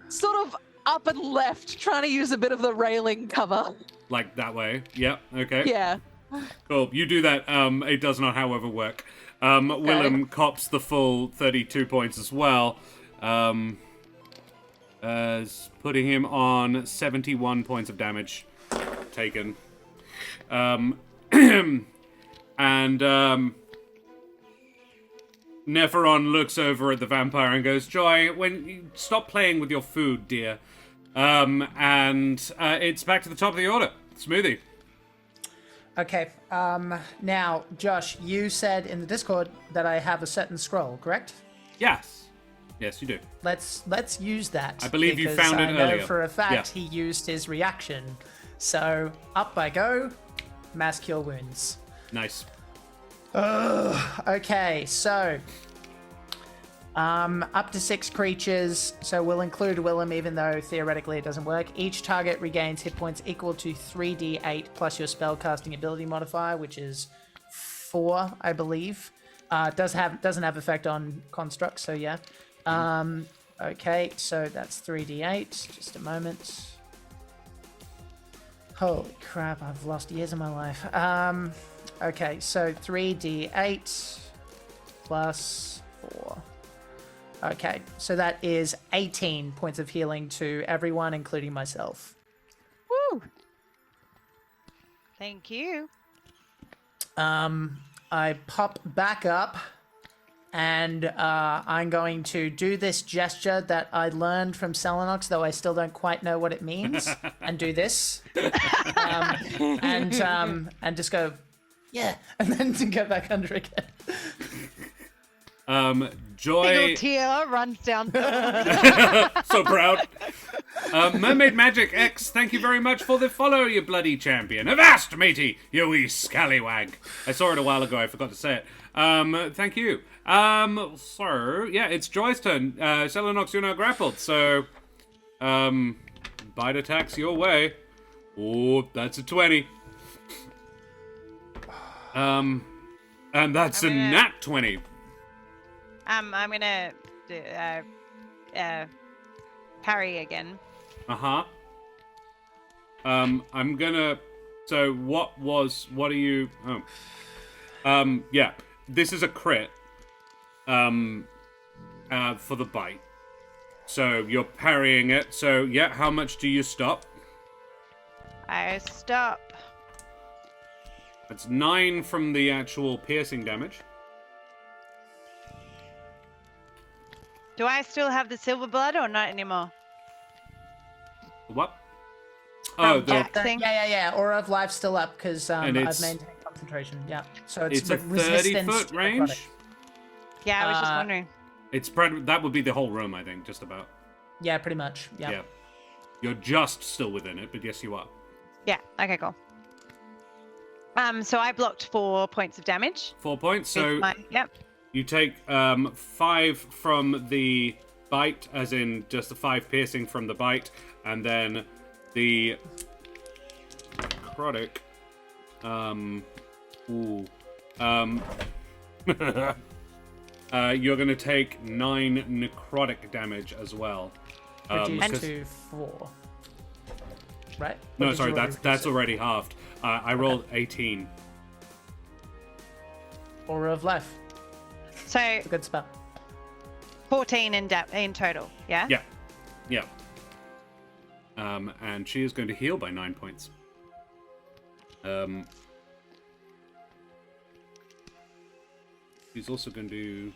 Sort of up and left, trying to use a bit of the railing cover. Like that way. Yep, okay. Yeah. Cool. You do that. It does not, however, work. Willem cops the full 32 points as well. As putting him on 71 points of damage taken. And Neffereon looks over at the vampire and goes, Joy, stop playing with your food, dear. And it's back to the top of the order. Smoothie. Okay. Now, Josh, you said in the Discord that I have a certain scroll, correct? Yes. Yes, you do. Let's use that. I believe you because found it I know earlier. for a fact Yeah. he used his reaction. So up I go. Mass cure wounds. Nice. Okay, so up to 6 creatures, so we'll include Willem even though theoretically it doesn't work. Each target regains hit points equal to 3d8 plus your spellcasting ability modifier, which is 4, I believe. Doesn't have effect on constructs, so yeah. Okay, so that's 3d8. Just a moment. Holy crap, I've lost years of my life. Okay, so 3d8 plus 4. Okay, so that is 18 points of healing to everyone, including myself. Woo! Thank you. I pop back up, and I'm going to do this gesture that I learned from Selenox, though I still don't quite know what it means, and do this. And just go, yeah, and then to go back under again. Joy... Single tear runs down. So proud. Mermaid Magic X, thank you very much for the follow, you bloody champion. Avast, matey, you wee scallywag. I saw it a while ago, I forgot to say it. Thank you. So, yeah, it's Joy's turn. Selenox, you're now grappled, so... bite attacks your way. Oh, that's a 20. And that's a nat 20. I'm gonna do, parry again. Uh-huh. I'm gonna... So, what are you... Oh. Yeah. This is a crit. For the bite. So, you're parrying it. So, yeah, how much do you stop? I stop. That's 9 from the actual piercing damage. Do I still have the silver blood or not anymore? What? Oh, the, Thing? Yeah. Aura of Life's still up because I've it's- maintained concentration. Yeah. So it's a resistance 30-foot to range. necrotic. Yeah, I was just wondering. It's spread. That would be the whole room, I think, just about. Yeah, pretty much. Yeah. Yeah. You're just still within it, but yes, you are. Yeah. Okay. Cool. So I blocked 4 points of damage. 4 points. So Yep. you take 5 from the bite, as in just the 5 piercing from the bite, and then the necrotic. You're gonna take 9 necrotic damage as well. Reduced to 4. Right? Or No, did sorry, you already that's reduce it? already halved. I rolled 18. Aura of Life. So It's a good spell. 14 in total. Yeah. Yeah. And she is going to heal by 9 points. She's also going to...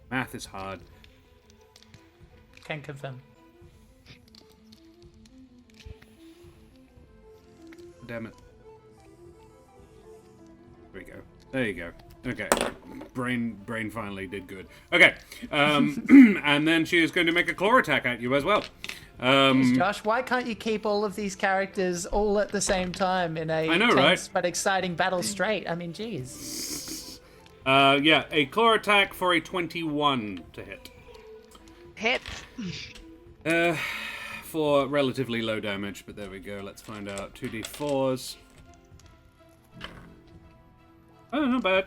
Math is hard. Can confirm. Damn it. There we go. There you go. Okay. Brain finally did good. Okay. And then she is going to make a claw attack at you as well. Josh, why can't you keep all of these characters all at the same time in a I know, tense right? but exciting battle straight? I mean, geez. Yeah, a claw attack for a 21 to hit. Hit. For relatively low damage, but there we go. Let's find out. 2d4s. Oh, not bad.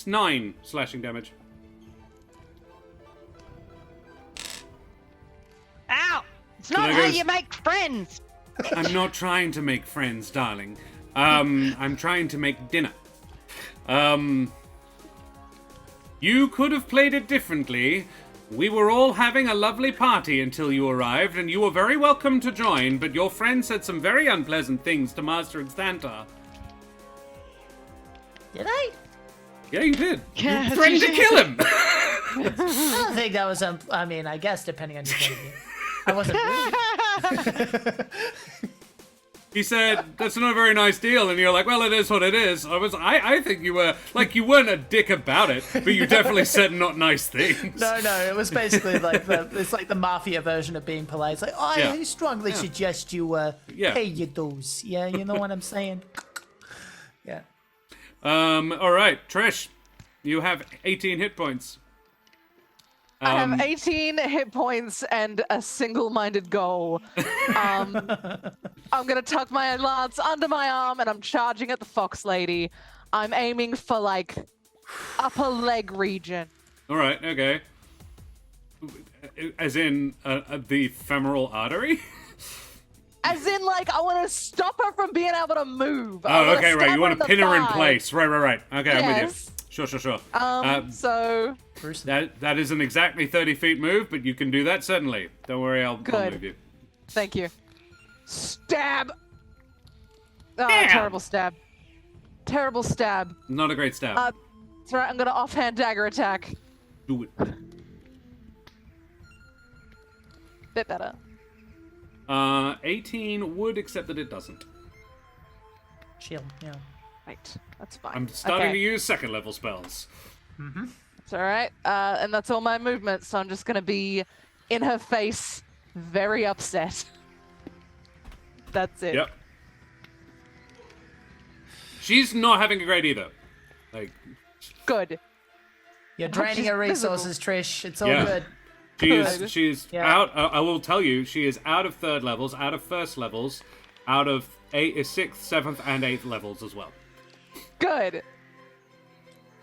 9 slashing damage. Ow! It's not there how goes- you make friends. I'm not trying to make friends, darling. I'm trying to make dinner. You could have played it differently. We were all having a lovely party until you arrived, and you were very welcome to join, but your friend said some very unpleasant things to Master Exthanter. Did I? Yeah, you did. Yeah, You threatened to kill him. I don't think that was, I mean, I guess depending on your point of view. I wasn't rude. He said, that's not a very nice deal, and you're like, well, it is what it is. I think you were, like, you weren't a dick about it, but you definitely said not nice things. No, it was basically like it's like the mafia version of being polite. It's like, oh, Yeah. I strongly suggest you pay your dues. Yeah, you know what I'm saying? Yeah. All right, Trish, you have 18 hit points. I have 18 hit points and a single-minded goal. I'm gonna tuck my lance under my arm and I'm charging at the fox lady. I'm aiming for like upper leg region. All right, okay. As in the femoral artery? As in, like, I want to stop her from being able to move. Oh, okay, right. You want to to pin her in place. Right. Okay, I'm with Yes. you. Sure. So That isn't exactly 30 feet move, but you can do that, certainly. Don't worry, I'll Good. move you. thank you. Stab. Oh, Damn. terrible stab. Terrible stab. Not a great stab. That's right. I'm gonna offhand dagger attack. Do it. Bit better. 18 would, except that it doesn't. Shield, yeah. Right. That's fine. I'm starting Okay. to use second level spells. It's all right. And that's all my movement. So I'm just gonna be in her face, very upset. That's it. Yep. She's not having a great either. Like, Good. You're draining she's her resources, Trish. It's all Yeah. good. she's Yeah. out. I will tell you, she is out of third levels, out of first levels, out of 6th, 7th, and 8th levels as well. Good.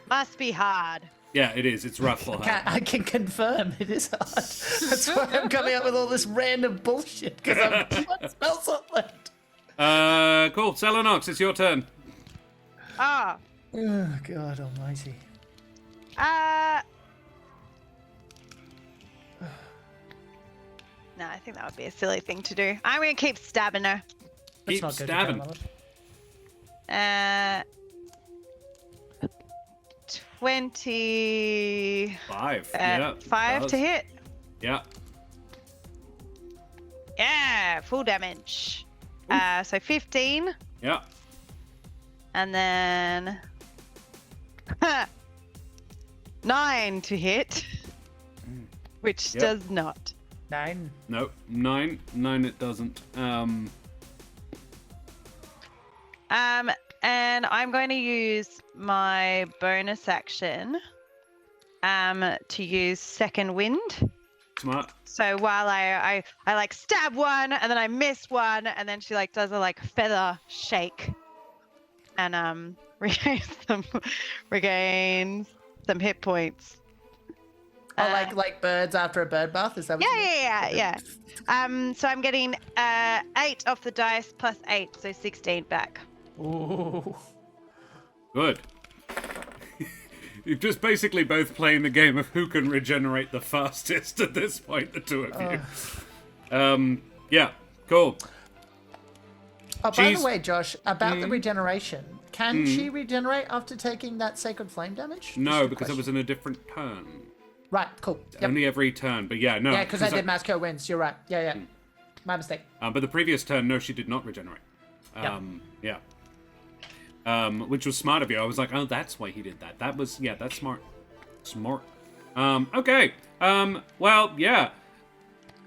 Must be hard. Yeah, it is. It's rough for her. I can confirm it is hard. That's why I'm coming up with all this random bullshit, because I'm one spell slot left. Cool. Selenox, it's your turn. Ah, Oh, God almighty. No, I think that would be a silly thing to do. I'm gonna keep stabbing her. Keep That's not good, stabbing. Arcanaloth. 25 Yeah. to does. hit. Yeah. Yeah, full damage. So 15, Yeah. and then 9 to hit, which Yep. does not. 9. No. 9. 9 it doesn't. And I'm going to use my bonus action to use second wind. Smart. So while I like stab one and then I miss one and then she like does a like feather shake and regains some hit points. Oh, like birds after a bird bath? Is that what you mean? Yeah. So I'm getting 8 off the dice plus 8, so 16 back. Ooh. Good. You're just basically both playing the game of who can regenerate the fastest at this point, the two of you. Yeah, cool. Oh, by She's- the way, Josh, about the regeneration, can she regenerate after taking that sacred flame damage? No, Just a because it was question. in a different turn. Right, cool. Yep. Only every turn, but yeah, no. Yeah, because I did Masco wins. You're right. Yeah. My mistake. But the previous turn, no, she did not regenerate. Yeah. Which was smart of you. I was like, oh, that's why he did that. That's smart. Smart. Okay. Well, yeah.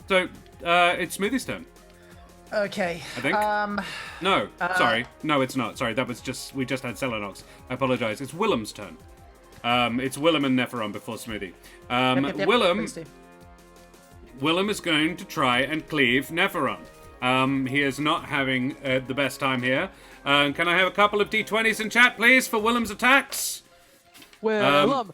So, it's Smoothie's turn, Okay. I think. No, sorry. No, it's not. Sorry, we just had Selenox. I apologize. It's Willem's turn. It's Willem and Neffereon before Smoothie. Yep, Willem please do. Willem is going to try and cleave Neffereon. He is not having the best time here. Can I have a couple of d20s in chat, please, for Willem's attacks? Willem.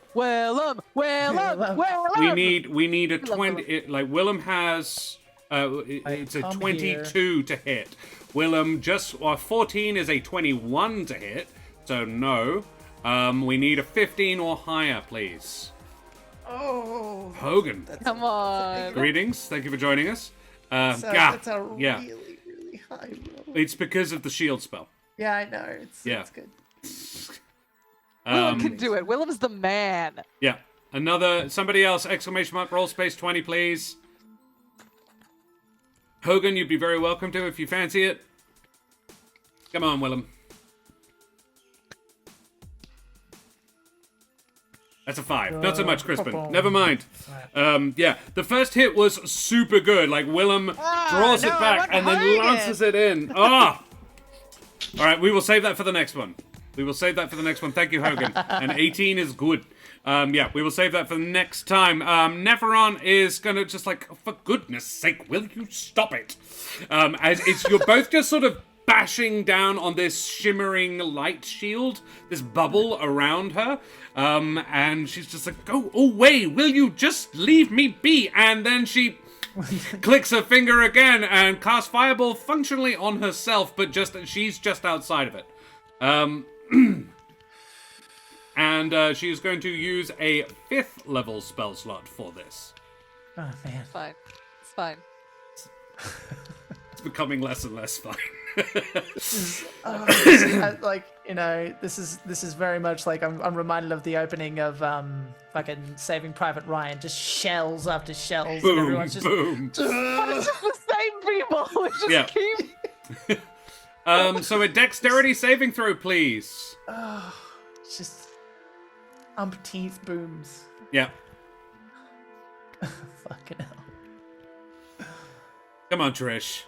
We need a 20. Willem has. It's a come 22 to hit. Willem 14 is a 21 to hit. So no. We need a 15 or higher, please. Oh. Hogan. Come on. Greetings. Thank you for joining us. That's a really, really high roll. It's because of the shield spell. Yeah, I know. It's good. Willem can do it. Willem's the man. Yeah. Somebody else, exclamation mark, roll space 20, please. Hogan, you'd be very welcome to if you fancy it. Come on, Willem. That's a 5. Not so much, Crispin. Never mind. Yeah, the first hit was super good. Like, Willem draws it back and then lances it in. Ah! All right, we will save that for the next one. Thank you, Hogan. And 18 is good. Yeah, we will save that for the next time. Neffereon is gonna just like, oh, for goodness sake, will you stop it? You're both just sort of bashing down on this shimmering light shield, this bubble around her. And she's just like, go away, will you just leave me be? And then she clicks her finger again and casts Fireball functionally on herself, but she's just outside of it. And she is going to use a 5th level spell slot for this. Oh, man. It's fine. It's becoming less and less fine. This is very much like I'm reminded of the opening of fucking Saving Private Ryan. Just shells after shells. And Boom, everyone's just, boom. But it's just the same people. We just Yeah. keep. So a dexterity saving throw, please. It's just umpteenth booms. Yeah. Fucking hell. Come on, Trish.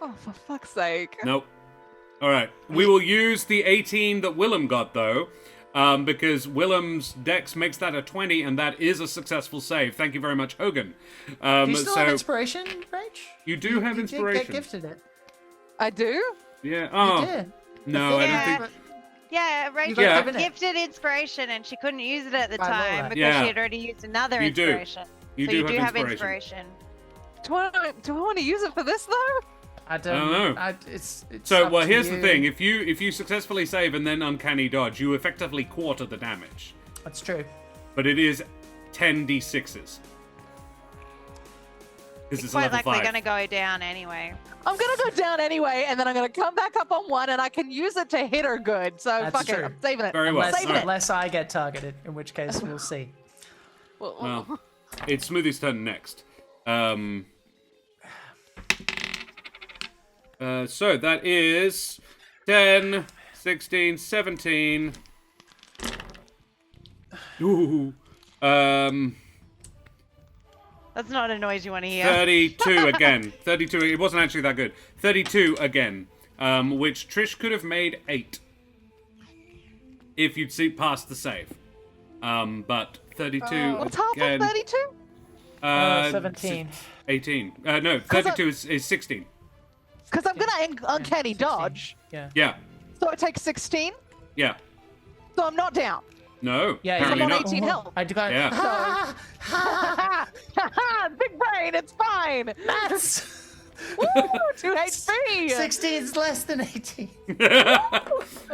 Oh, for fuck's sake. Nope. All right. We will use the 18 that Willem got, though, because Willem's dex makes that a 20, and that is a successful save. Thank you very much, Hogan. Do you still have inspiration, Rach? You do have You inspiration. did get gifted it. I do? Yeah. Oh. You did. No, I don't Yeah. think. Yeah, Rachel got Yeah. given it. gifted inspiration and she couldn't use it at the By time Laura. because Yeah. she had already used another You do. inspiration. You So do you have do have inspiration. inspiration. Do I want to use it for this, though? I don't know. It's So, up well, to here's the you. thing: if you successfully save and then uncanny dodge, you effectively quarter the damage. That's true. but it is 10d6s. Because it's a Quite level likely 5. going to go down anyway. I'm gonna go down anyway, and then I'm gonna come back up on 1, and I can use it to hit her good. So That's fuck it, true. I'm saving it. Very well. I'm saving it. Unless I get targeted, in which case we'll see. Well, it's Smoothie's turn next. So that is 10, 16, 17. Ooh. That's not a noise you want to hear. 32 again. 32. It wasn't actually that good. 32 again. Which Trish could have made 8. If you'd see past the save. But 32 What's half again. of 32? 17. 18. No, 32 is 16. Because I'm gonna uncanny 16. dodge. Yeah. Yeah. So it takes 16. Yeah. So I'm not down. No. Yeah, apparently I'm on not. 18 health. I do got Yeah. Big brain, it's fine. Maths! Woo, 2 HP. 16 is less than 18.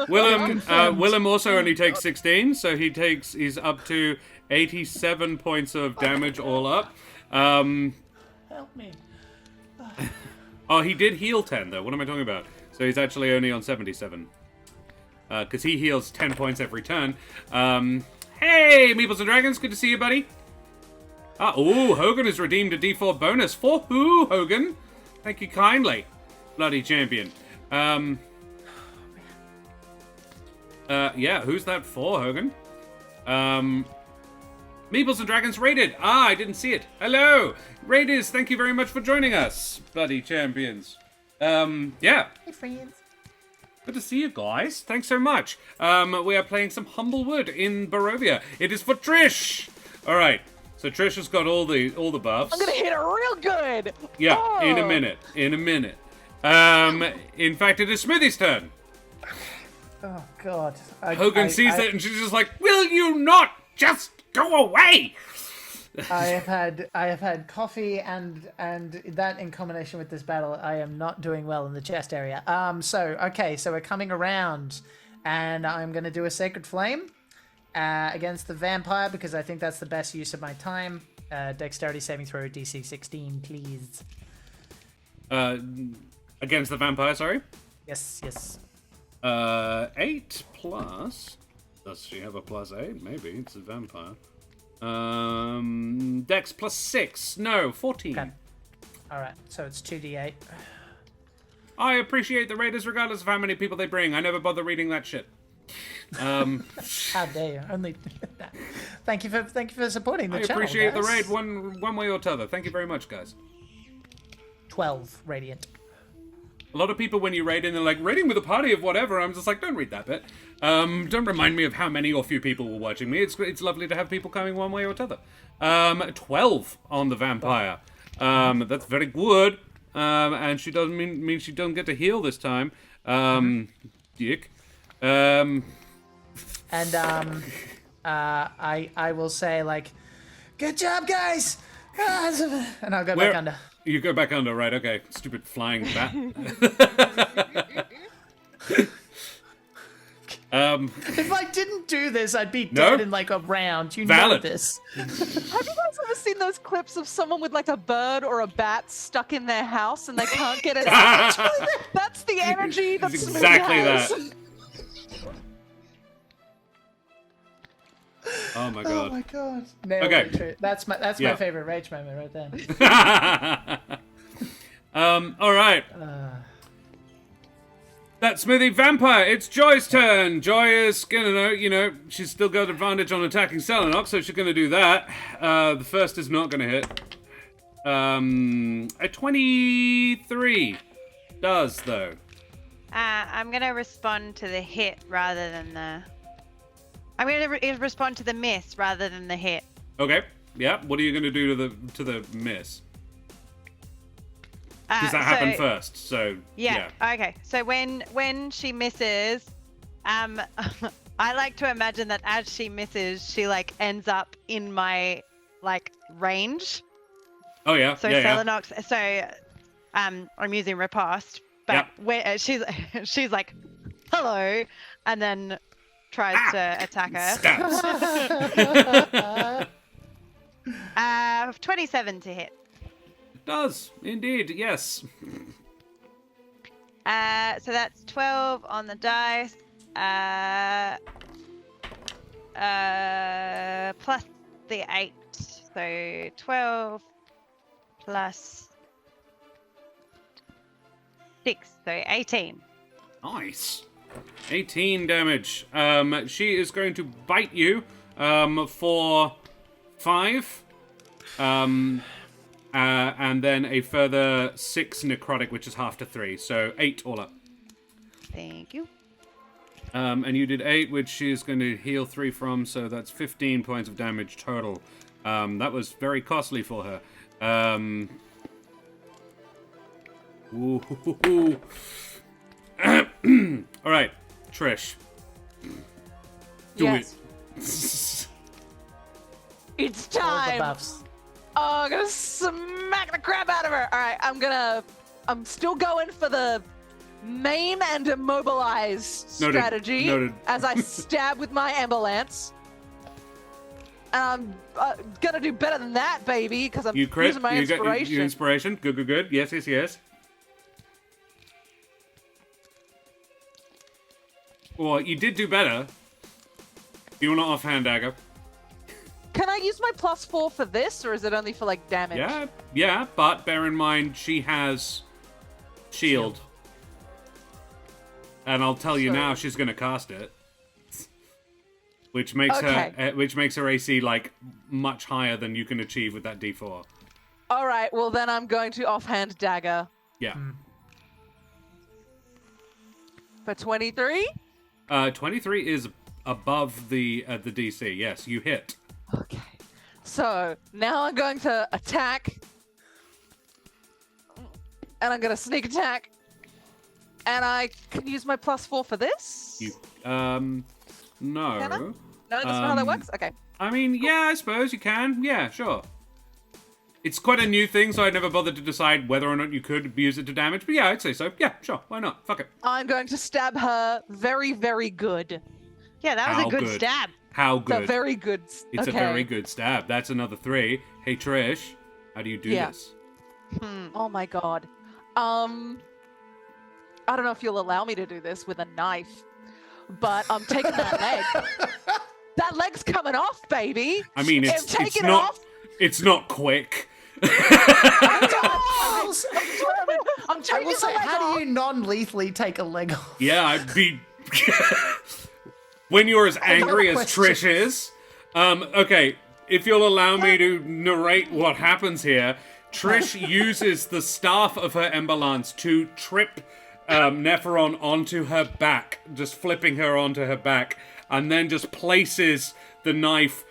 Willem also only takes 16, so he's up to 87 points of damage all up. Help me. Oh, he did heal 10 though. What am I talking about? So he's actually only on 77. Because he heals 10 points every turn. Hey, Meeples and Dragons, good to see you, buddy. Ooh, Hogan has redeemed a D4 bonus. For who, Hogan? Thank you kindly, bloody champion. Yeah, who's that for, Hogan? Meeples and Dragons raided. I didn't see it. Hello, raiders. Thank you very much for joining us, bloody champions. Yeah. Hey, friends. Good to see you guys. Thanks so much. We are playing some Humblewood in Barovia. It is for Trish. All right. So Trish has got all the buffs. I'm gonna hit it real good. Yeah, Oh. in a minute. In fact, it is Smoothie's turn. Oh, God. Hogan sees it and she's just like, "Will you not just go away?" I have had coffee and that in combination with this battle, I am not doing well in the chest area. So we're coming around, and I'm gonna do a Sacred Flame against the vampire because I think that's the best use of my time. Dexterity saving throw DC 16, please. Against the vampire, sorry. Yes. 8 plus. Does she have a plus 8? Maybe it's a vampire. Dex plus 6. No, 14. Okay. All right, so it's 2d8. I appreciate the raiders regardless of how many people they bring. I never bother reading that shit. How dare you? Only that. Thank you for supporting the I channel. appreciate the guys. raid one way or t'other. Thank you very much, guys. 12 radiant. A lot of people, when you raid in, they're like, raiding with a party of whatever. I'm just like, don't read that bit. Don't remind me of how many or few people were watching me. It's lovely to have people coming one way or t'other. 12 on the vampire. That's very good. And she doesn't mean she doesn't get to heal this time. Dick. And I will say, like, good job, guys! And I'll go back under. You go back under, right? Okay. Stupid flying bat. If I didn't do this, I'd be dead in like a round. You know this. Have you guys ever seen those clips of someone with like a bird or a bat stuck in their house and they can't get it out? That's the energy that It's Smoothie exactly has. that. Oh my god. Oh my god. Nailed Okay. it, true. That's Yeah. my favorite rage moment right there. All right. That Smoothie vampire. It's Joy's turn. Joy is gonna, she's still got advantage on attacking Selenox, so she's gonna do that. The first is not gonna hit. A 23 does though. I'm going to respond to the hit rather than the... I'm going to respond to the miss rather than the hit. Okay. Yeah. What are you gonna do to the miss? Because that happened first. So Yeah. Okay. So when she misses, I like to imagine that as she misses, she like ends up in my like range. Oh yeah. So yeah. Selenox. So I'm using riposte, but Yep. when she's like, hello, and then tries to attack her. Stabs. 27 to hit. It does, indeed, yes. So that's 12 on the dice. Plus the 8. So 12 plus 6. So 18. Nice. 18 damage. She is going to bite you for 5. And then a further 6 necrotic, which is half to 3. So 8 all up. Thank you. And you did 8, which she is going to heal 3 from, so that's 15 points of damage total. That was very costly for her. Ooh. All right, Trish. Do Yes. it. It's All the time. buffs. Oh, I'm gonna smack the crap out of her. All right, I'm still going for the maim and immobilize Noted. strategy Noted. as I stab with my ambulance. And I'm gonna do better than that, baby, because I'm You crit. using my You got inspiration. your inspiration. Good. Yes. Well, you did do better. You want to offhand dagger? Can I use my +4 for this, or is it only for like damage? Yeah, but bear in mind she has shield. And I'll tell you So- now, she's going to cast it, which makes her AC like much higher than you can achieve with that D4. All right, well then I'm going to offhand dagger Yeah, for 23. 23 is above the DC. Yes, you hit. Okay. So now I'm going to attack. And I'm going to sneak attack. And I can use my +4 for this? You Can no. I? No, that's not how that works? Okay. I mean, yeah, I suppose you can. Yeah, sure. It's quite a new thing, so I never bothered to decide whether or not you could use it to damage. But yeah, I'd say so. Yeah, sure. Why not? Fuck it. I'm going to stab her very, very good. Yeah, that was How a good good? stab. How It's a good? very good. It's okay. a very good stab. That's another 3. Hey, Trish, how do you do Yeah. this? Oh my god. I don't know if you'll allow me to do this with a knife, but I'm taking that leg. That leg's coming off, baby. I mean, I'm it's taking it not off. it's not quick. I'm I taking will the say, leg how off. do you non-lethally take a leg off? Yeah, I'd be. When you're as angry as Trish is. Okay, if you'll allow me to narrate what happens here, Trish uses the staff of her ambulance to trip Neffereon onto her back, just flipping her onto her back, and then just places the knife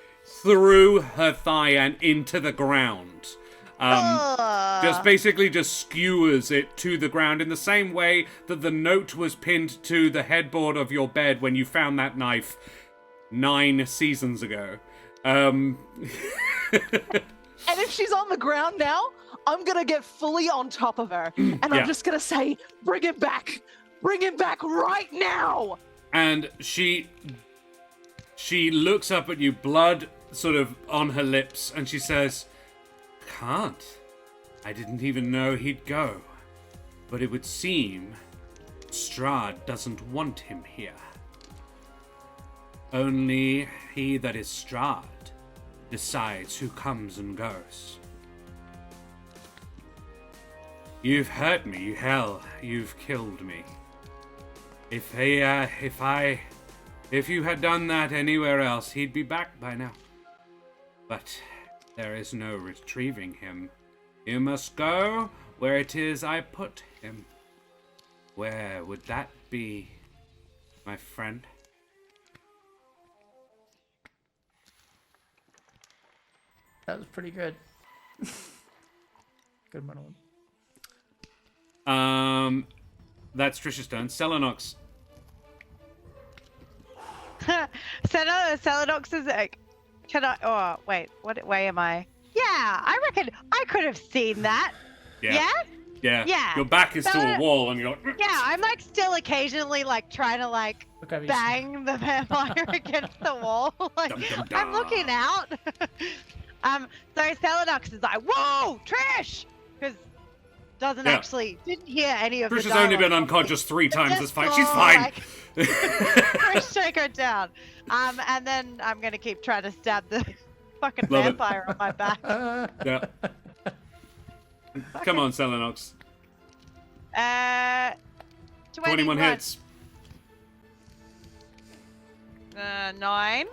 through her thigh and into the ground. Just basically just skewers it to the ground in the same way that the note was pinned to the headboard of your bed when you found that knife 9 seasons ago. And if she's on the ground now, I'm gonna get fully on top of her, and Yeah. I'm just gonna say, "Bring him back right now!" And she looks up at you, blood sort of on her lips, and she says, "Can't. I didn't even know he'd go. But it would seem Strahd doesn't want him here. Only he that is Strahd decides who comes and goes. You've hurt me, hell, you've killed me. If you had done that anywhere else, he'd be back by now. But there is no retrieving him. You must go where it is I put him. Where would that be, my friend?" That was pretty good. Good monologue. That's Trish's turn. Selenox. Selenox is like, can I? Oh wait, what way am I? Yeah, I reckon I could have seen that. Yeah. Yeah. Yeah. Your back is to a So- wall, and you're. Yeah, I'm like still occasionally like trying to like Look over your bang the vampire against the wall. Like Dum, dum, I'm looking dum. out. So Selenox is like, "Whoa, Trish!" Because didn't hear any of Trish the has only been dialogue. unconscious 3 times Just this fight. She's saw, fine. like, Trish, take her down. And then I'm gonna keep trying to stab the fucking Love it. vampire on my back. Yeah. Come on, Selenox. 21 hits. 9.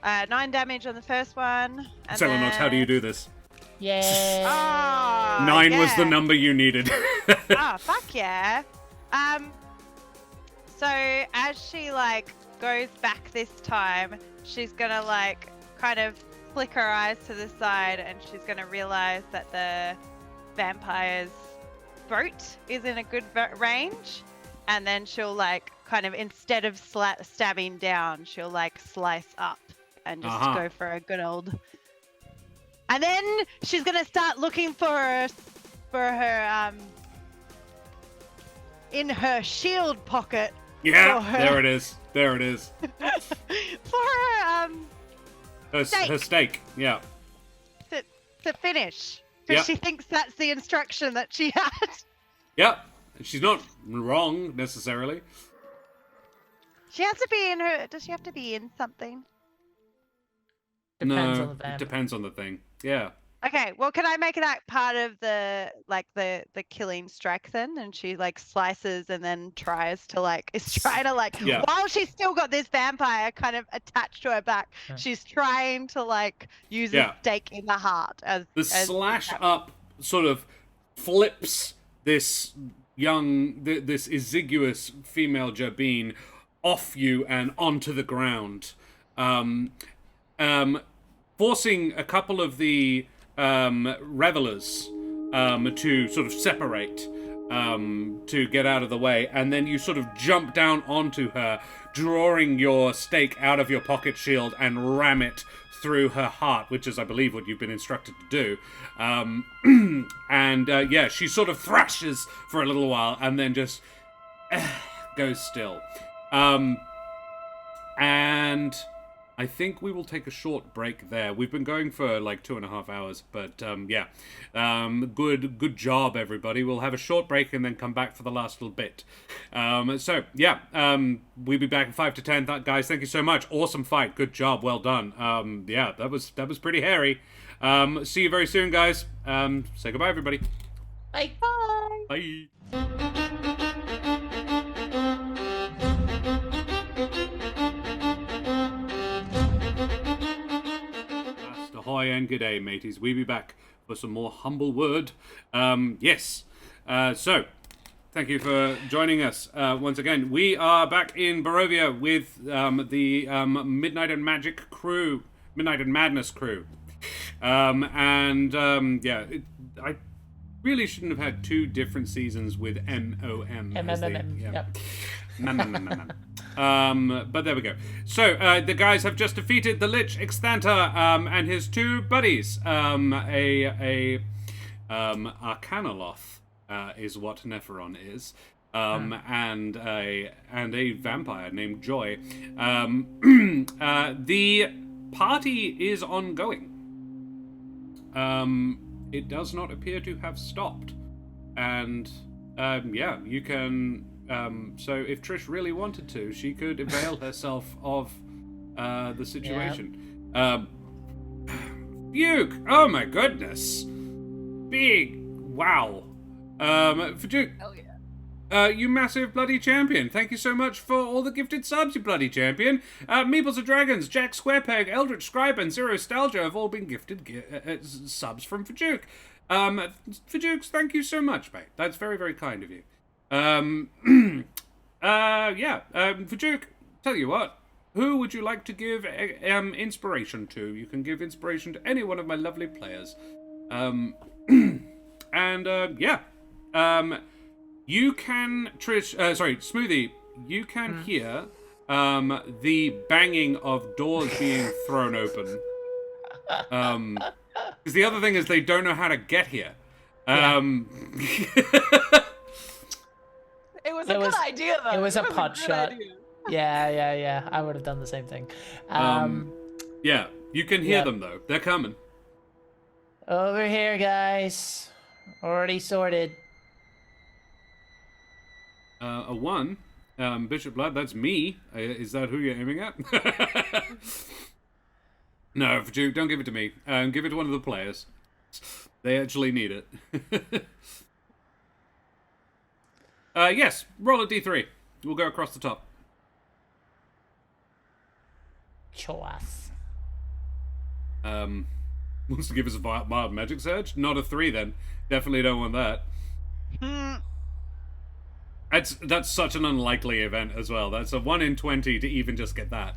9 damage on the first one. And Selenox, how do you then- do this? Yeah. Oh, 9 was the yeah. number you needed. Oh, fuck yeah. So as she like goes back this time, she's gonna like kind of flick her eyes to the side, and she's gonna realize that the vampire's throat is in a good range, and then she'll like kind of, instead of stabbing down, she'll like slice up and just go for a good old. And then she's gonna start looking for her in her shield pocket. Yeah, For her- there it is. There it is. For her Her steak. Yeah. to finish, because Yep. she thinks that's the instruction that she had. Yep. She's not wrong necessarily. She has to be in her. Does she have to be in something? Depends No, on the it vamp. depends on the thing. Yeah. Okay, well, can I make that part of the killing strike then? And she like slices and then tries to like Yeah. while she's still got this vampire kind of attached to her back, Yeah. she's trying to like use Yeah. a stake in the heart as The slash up sort of flips this this exiguous female Jabin off you and onto the ground, forcing a couple of the revelers to sort of separate to get out of the way, and then you sort of jump down onto her, drawing your stake out of your pocket shield and ram it through her heart, which is, I believe, what you've been instructed to do. Yeah, she sort of thrashes for a little while and then just goes still. And I think we will take a short break there. We've been going for like 2.5 hours, but yeah. Good job, everybody. We'll have a short break and then come back for the last little bit. So yeah, we'll be back in 5 to 10. Guys, thank you so much. Awesome fight. Good job. Well done. Yeah, that was pretty hairy. See you very soon, guys. Say goodbye, everybody. Bye. Bye. Bye. Ahoy and good day, mateys. We be back for some more Humblewood. Yes. So, thank you for joining us once again. We are back in Barovia with the Midnight and Magic crew, Midnight and Madness crew. Yeah, I really shouldn't have had 2 different seasons with MOM. Yep. But there we go. So the guys have just defeated the Lich Exthanter and his 2 buddies. Arcanaloth is what Neffereon is, and a vampire named Joy. The party is ongoing. It does not appear to have stopped, and yeah, you can. So if Trish really wanted to, she could avail herself of the situation. Fugue! Oh my goodness! Big! Wow! Fajuk, Hell yeah. you massive bloody champion! Thank you so much for all the gifted subs, you bloody champion! Meeples of Dragons, Jack Squarepeg, Eldritch Scribe, and Zero Nostalgia have all been gifted subs from Fajuk. Fajuk, thank you so much, mate. That's very, very kind of you. Fajuk, tell you what, who would you like to give inspiration to? You can give inspiration to any one of my lovely players. You can, Smoothie, you can hear the banging of doors being thrown open. Because the other thing is they don't know how to get here. It was a good idea, though. It was a pot good shot. idea. Yeah. I would have done the same thing. Yeah, you can hear them, though. They're coming. Over here, guys. Already sorted. A 1. Bishop Blood, that's me. Is that who you're aiming at? No, Duke, don't give it to me. Give it to one of the players. They actually need it. Yes, roll a d3. We'll go across the top. Choice. Wants to give us a mild magic surge? Not a 3, then. Definitely don't want that. That's such an unlikely event as well. That's a 1 in 20 to even just get that.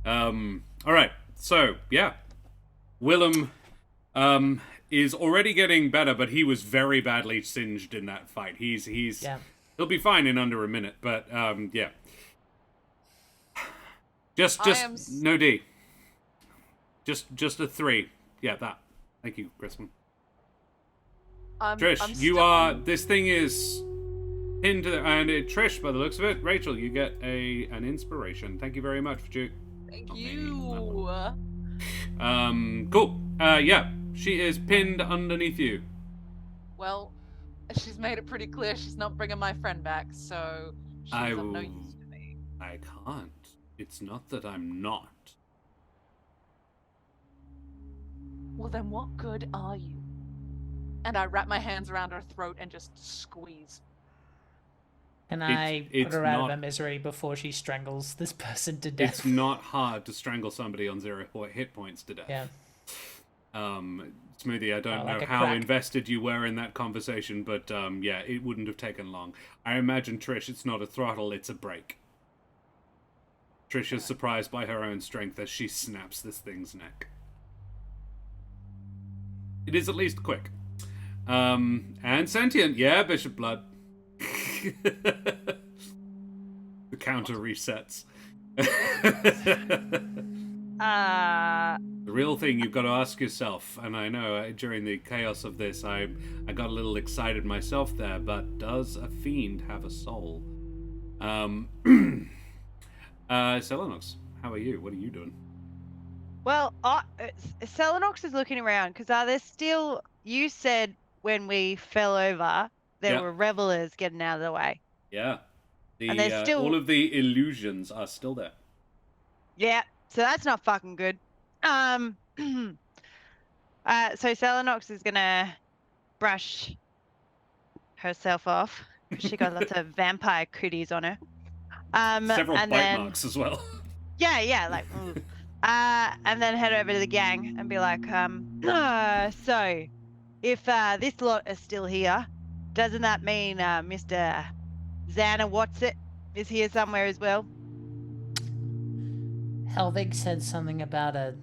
Alright, so, yeah. Willem is already getting better, but he was very badly singed in that fight. He'll be fine in under a minute, but, yeah. Just no D. Just a 3. Yeah, that. Thank you, Crispin. Trish, this thing is pinned to Trish, by the looks of it. Rachel, you get an inspiration. Thank you very much, Duke. Thank you. Cool. Yeah, she is pinned underneath you. Well, she's made it pretty clear she's not bringing my friend back, so she's of no use to me. I can't. It's not that I'm not. Well, then what good are you? And I wrap my hands around her throat and just squeeze. Can I put her out of her misery before she strangles this person to death? It's not hard to strangle somebody on 0 hit points to death. Yeah. Smoothie, I don't know how invested you were in that conversation, but yeah, it wouldn't have taken long. I imagine, Trish, it's not a throttle, it's a break. Trish is surprised by her own strength as she snaps this thing's neck. It is at least quick. And sentient. Yeah, Bishop Blood. The counter resets. The real thing you've got to ask yourself, and I know during the chaos of this I got a little excited myself there, but does a fiend have a soul? Selenox, how are you? What are you doing? Well, Selenox is looking around because there's still. You said when we fell over, there were revelers getting out of the way. Yeah, and there's still all of the illusions are still there. Yeah, so that's not fucking good. So Selenox is gonna brush herself off. She got lots of vampire cooties on her. Several and bite marks as well. Yeah, like. And then head over to the gang and be like, so, if this lot is still here, doesn't that mean Mr. Xana Whatsit is here somewhere as well? Helvig said something about a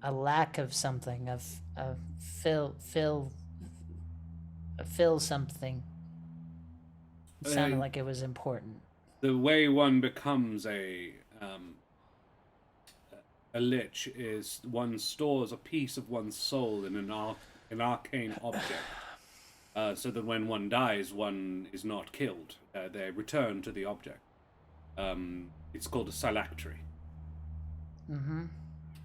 lack of something, fill something. It sounded like it was important. The way one becomes a lich is one stores a piece of one's soul in an arcane object, so that when one dies, one is not killed. They return to the object. It's called a phylactery.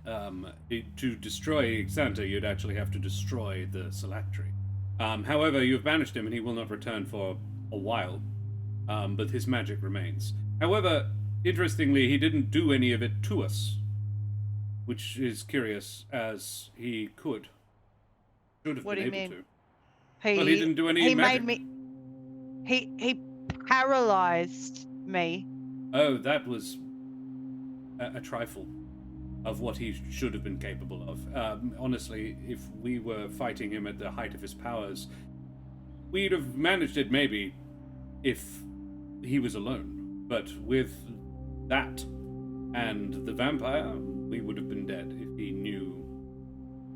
To destroy Exthanter, you'd actually have to destroy the phylactery. However, you've banished him, and he will not return for a while. But his magic remains. However, interestingly, he didn't do any of it to us, which is curious, as he could. Should have what been do you able mean? to. Well, he didn't do any magic. Made me. He paralyzed me. Oh, that was a trifle of what he should have been capable of. Honestly, if we were fighting him at the height of his powers, we'd have managed it maybe if he was alone. But with that and the vampire, we would have been dead if he knew.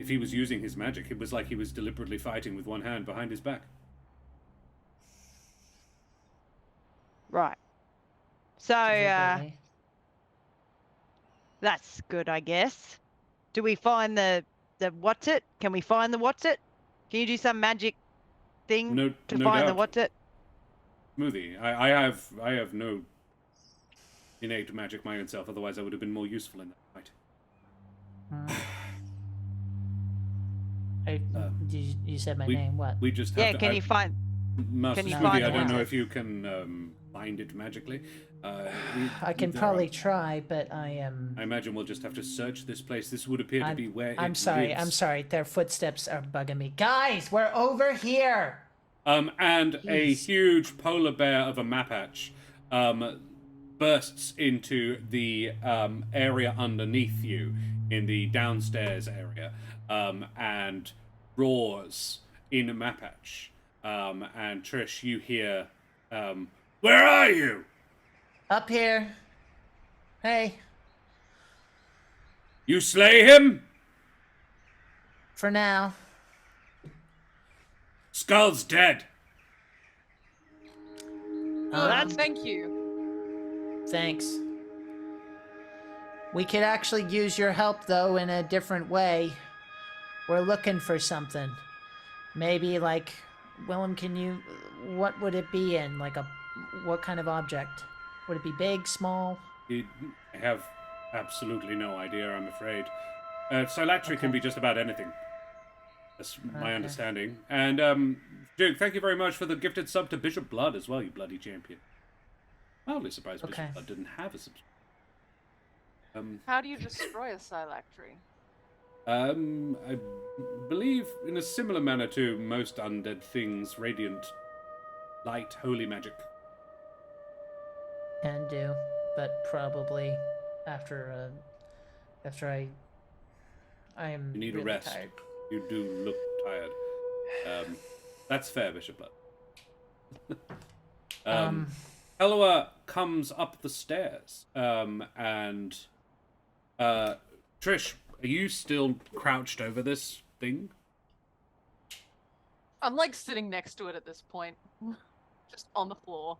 If he was using his magic, it was like he was deliberately fighting with one hand behind his back. Right. So, that's good, I guess. Do we find the what's it? Can we find the what's it? Can you do some magic thing No find the doubt. what's it? Smoothie. I have no innate magic my own self, otherwise I would have been more useful in that fight. You said my name. What? We just have Yeah, to, can you find? Master can you Smoothie, find I the don't know magic? if you can find it magically. I can probably try, but I am. I imagine we'll just have to search this place. This would appear to be where I'm it sorry. lives. I'm sorry. Their footsteps are bugging me. Guys, we're over here. And a Jeez. huge polar bear of a Mapatch bursts into the area underneath you in the downstairs area and roars in Mapatch. And Trish, you hear, where are you? Up here. Hey, You slay him? for now. Skull's dead. Thank you. Thanks. We could actually use your help, though, in a different way. We're looking for something. Maybe, like, Willem, can you... What would it be in? Like what kind of object? Would it be big, small? I have absolutely no idea, I'm afraid. Phylactery can be just about anything. That's my understanding. And, Duke, thank you very much for the gifted sub to Bishop Blood as well, you bloody champion. Mildly surprised Bishop Blood didn't have a subscription. How do you destroy a phylactery? I believe in a similar manner to most undead things, radiant light, holy magic. Can do, but probably after I am You need really a rest. tired. You do look tired. That's fair, Bishop Blood. Elua comes up the stairs, and Trish, are you still crouched over this thing? I'm like sitting next to it at this point. Just on the floor.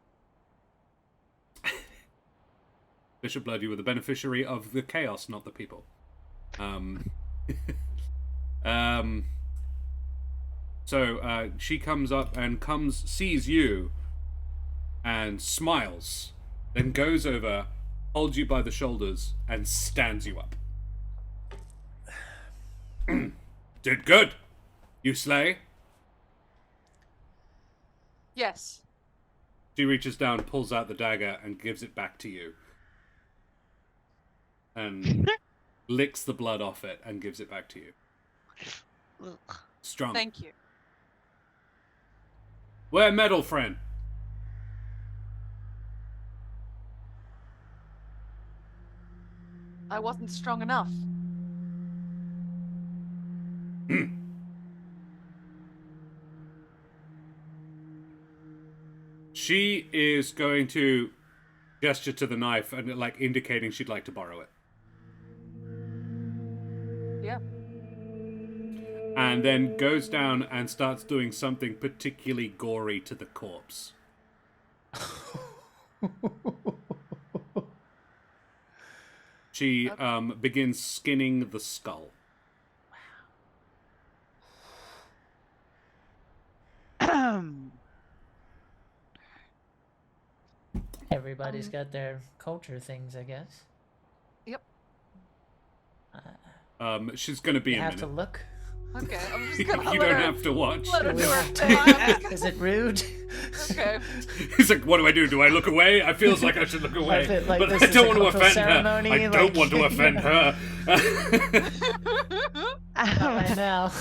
Bishop Blood, you were the beneficiary of the chaos, not the people. So she comes up and sees you, and smiles, then goes over, holds you by the shoulders, and stands you up. Did good. You slay? Yes. She reaches down, pulls out the dagger, and gives it back to you. And licks the blood off it and gives it back to you. Strong. Thank you. Wear medal, friend. I wasn't strong enough. She is going to gesture to the knife and like indicating she'd like to borrow it. Yeah. And then goes down and starts doing something particularly gory to the corpse. She begins skinning the skull. Everybody's got their culture things, I guess. Yep. She's going to be You a have minute. to look. Okay, I'm just gonna You let don't her, have to watch. let her Do do we her have thing. Is it rude? Okay. He's like, what do I do? Do I look away? I feels like I should look away. Like but this I is don't a want to cultural offend her. ceremony, I don't want to offend her. Not right now.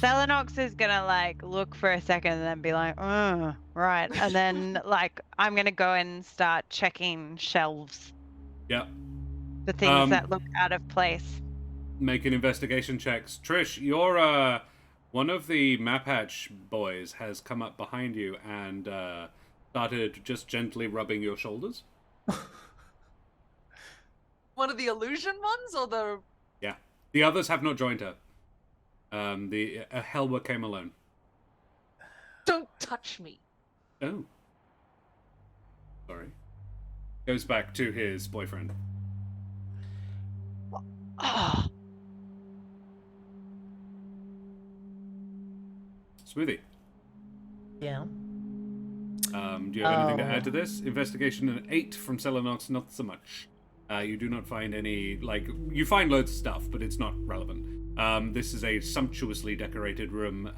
Selenox is gonna like look for a second and then be like, oh, right. And then like I'm gonna go and start checking shelves. Yeah. The things that look out of place. Making investigation checks. Trish, you're one of the Mapatch boys has come up behind you and started just gently rubbing your shoulders. One of the illusion ones, or the... Yeah. The others have not joined her. The Helwa came alone. Don't touch me. Oh. Sorry. Goes back to his boyfriend. Oh, Smoothie. Yeah. Do you have anything to add to this? Investigation an 8 from Selenox, not so much. You do not find any, you find loads of stuff, but it's not relevant. This is a sumptuously decorated room.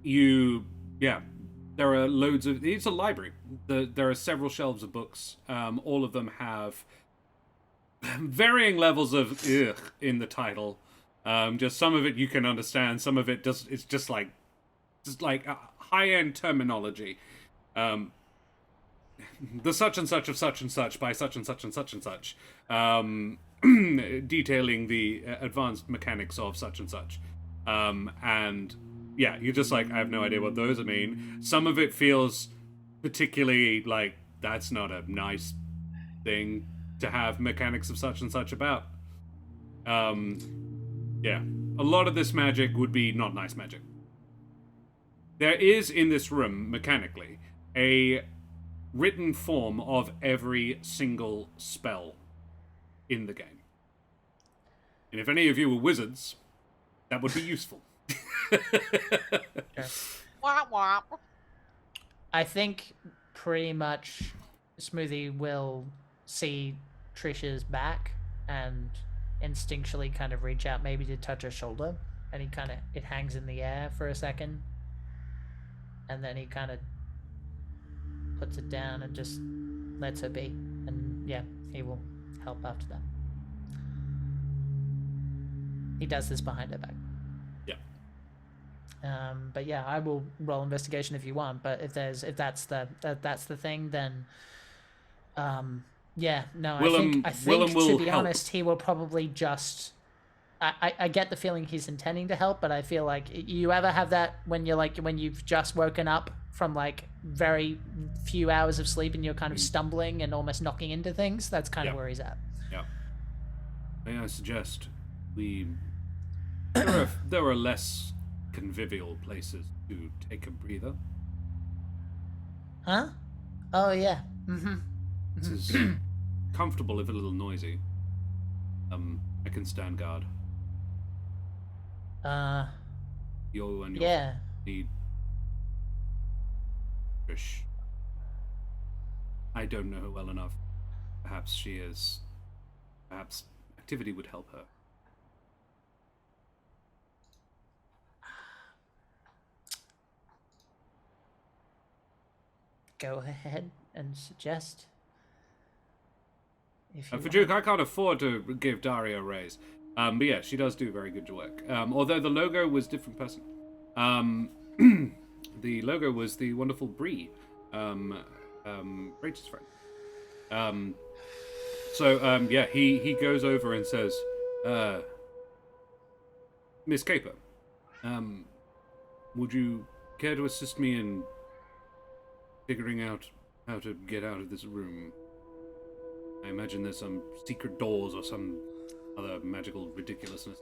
There are loads of, it's a library. There are several shelves of books. All of them have varying levels of ugh in the title. Just some of it you can understand, some of it it's just like high-end terminology. The such and such of such and such by such and such and such and such. Detailing the advanced mechanics of such and such. And yeah, you're just like, I have no idea what those mean. Some of it feels particularly like, that's not a nice thing to have mechanics of such and such about. Yeah, a lot of this magic would be not nice magic. There is in this room, mechanically, a written form of every single spell in the game. And if any of you were wizards, that would be useful. Wah, wah. I think pretty much Smoothie will see Trisha's back and instinctually kind of reach out maybe to touch her shoulder, and it hangs in the air for a second, and then he kind of puts it down and just lets her be, and yeah, he will help after that. He does this behind her back. But yeah, I will roll investigation if you want. But if that's the thing, then yeah, no, I think to be honest, he will probably just. I get the feeling he's intending to help, but I feel like you ever have that when you've just woken up from very few hours of sleep and you're kind of stumbling and almost knocking into things. That's kind of where he's at. Yeah. May I suggest there are less convivial places to take a breather. Huh? Oh yeah. Mm-hmm. This is comfortable if a little noisy. I can stand guard. You and your need. Trish. I don't know her well enough. Perhaps she is. Perhaps activity would help her. Go ahead and suggest. For Duke, I can't afford to give Daria a raise. But yeah, she does do very good work. Although the logo was a different person. The logo was the wonderful Bree, Rachel's friend. Yeah, he goes over and says, Miss Caper, would you care to assist me in figuring out how to get out of this room? I imagine there's some secret doors or some other magical ridiculousness.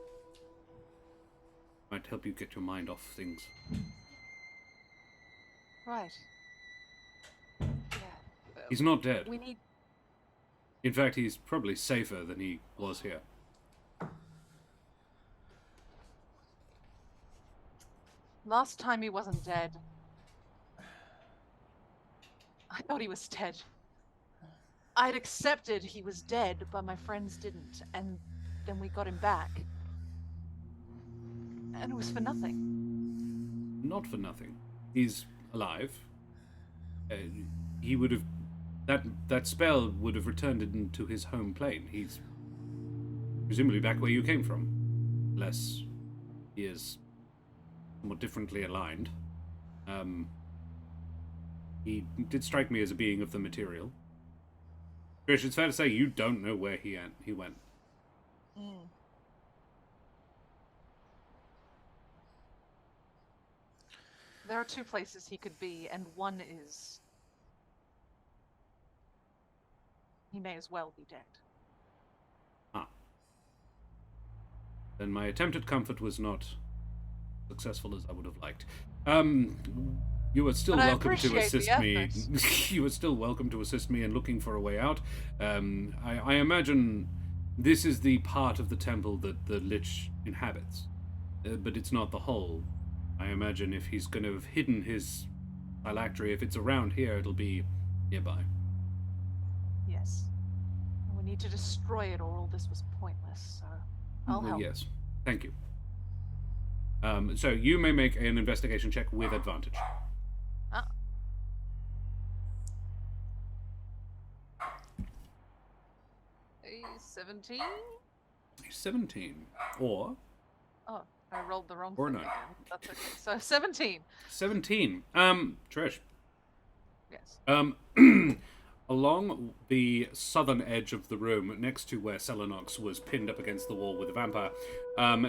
Might help you get your mind off things. Right. Yeah. He's not dead. We need. In fact, he's probably safer than he was here. Last time he wasn't dead. I thought he was dead. I'd accepted he was dead, but my friends didn't, and then we got him back. And it was for nothing. Not for nothing. He's alive. He would have... That spell would have returned him to his home plane. He's presumably back where you came from. Unless he is somewhat differently aligned. He did strike me as a being of the material. Trish, it's fair to say you don't know where he went. There are two places he could be, and one is... he may as well be dead. Ah. Then my attempt at comfort was not successful as I would have liked. You are still welcome to assist me. You are still welcome to assist me in looking for a way out. I imagine this is the part of the temple that the lich inhabits, but it's not the whole I imagine if he's going to have hidden his phylactery, if it's around here, it'll be nearby. Yes. We need to destroy it, or all this was pointless. So I'll help. Yes, thank you. So you may make an investigation check with advantage. 17? 17. Or... Oh, I rolled the wrong Or thing no. again. That's okay. So 17. 17. Trish. Yes. Along the southern edge of the room, next to where Selenox was pinned up against the wall with a vampire,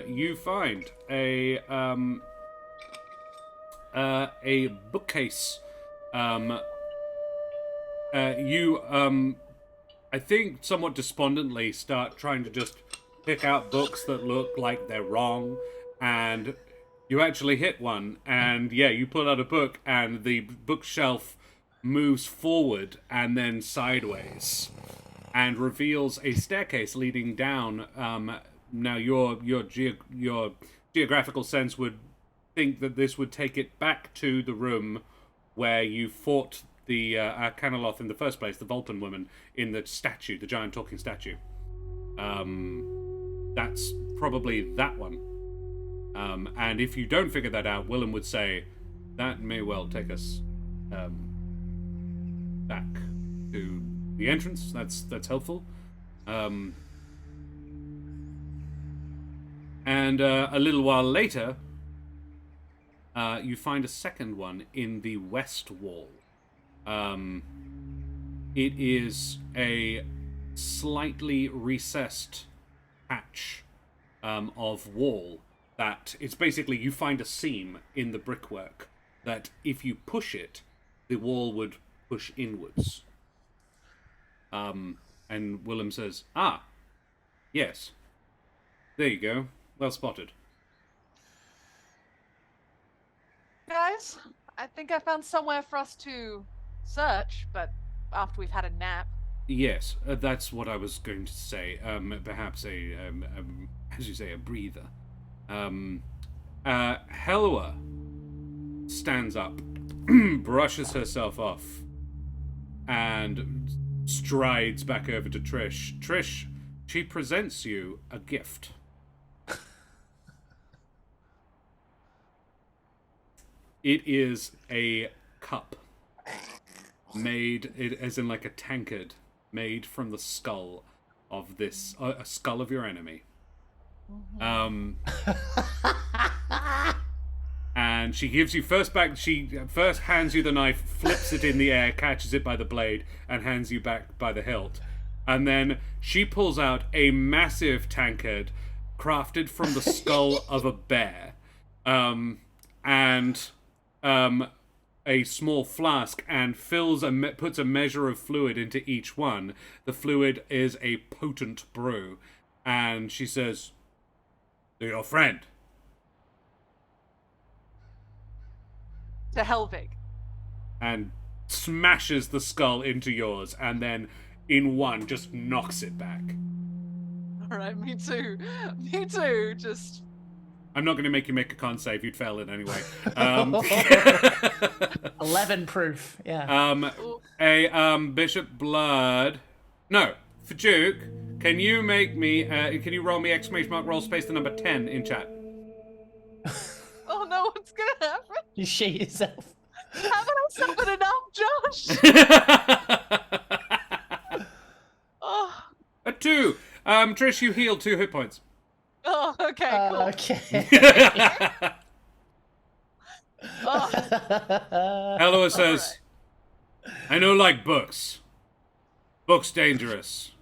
you find a bookcase. I think somewhat despondently start trying to just pick out books that look like they're wrong, and you actually hit one, and yeah, you pull out a book, and the bookshelf moves forward and then sideways, and reveals a staircase leading down. Now, your geographical sense would think that this would take it back to the room where you fought the Arcanaloth in the first place, the Vulcan woman, in the statue, the giant talking statue. That's probably that one. And if you don't figure that out, Willem would say, that may well take us back to the entrance. That's helpful. And a little while later, you find a second one in the west wall. It is a slightly recessed patch of wall that it's basically, you find a seam in the brickwork that if you push it, the wall would push inwards. And Willem says, yes. There you go. Well spotted. Guys, I think I found somewhere for us to search, but after we've had a nap. Yes, that's what I was going to say. Perhaps as you say, a breather. Helwa stands up, brushes herself off, and strides back over to Trish. Trish, she presents you a gift. It is a cup. Made, as in like a tankard, made from the skull of this, a skull of your enemy. And she gives you she first hands you the knife, flips it in the air, catches it by the blade, and hands you back by the hilt. And then she pulls out a massive tankard crafted from the skull of a bear. And a small flask, and puts a measure of fluid into each one. The fluid is a potent brew. And she says, to your friend. To Helvig. And smashes the skull into yours, and then in one just knocks it back. Alright, me too. Me too, just... I'm not going to make you make a con save, you'd fail it anyway. 11 proof, yeah. Bishop Blood... No, for Duke, can you make me... can you roll me exclamation mark roll space the number 10 in chat? Oh no, what's gonna happen? You shit yourself. Haven't I suffered enough, Josh? Oh. A 2. Trish, you heal 2 hit points. Oh, okay, cool. Okay. Oh. Hello says, I no like books. Books dangerous.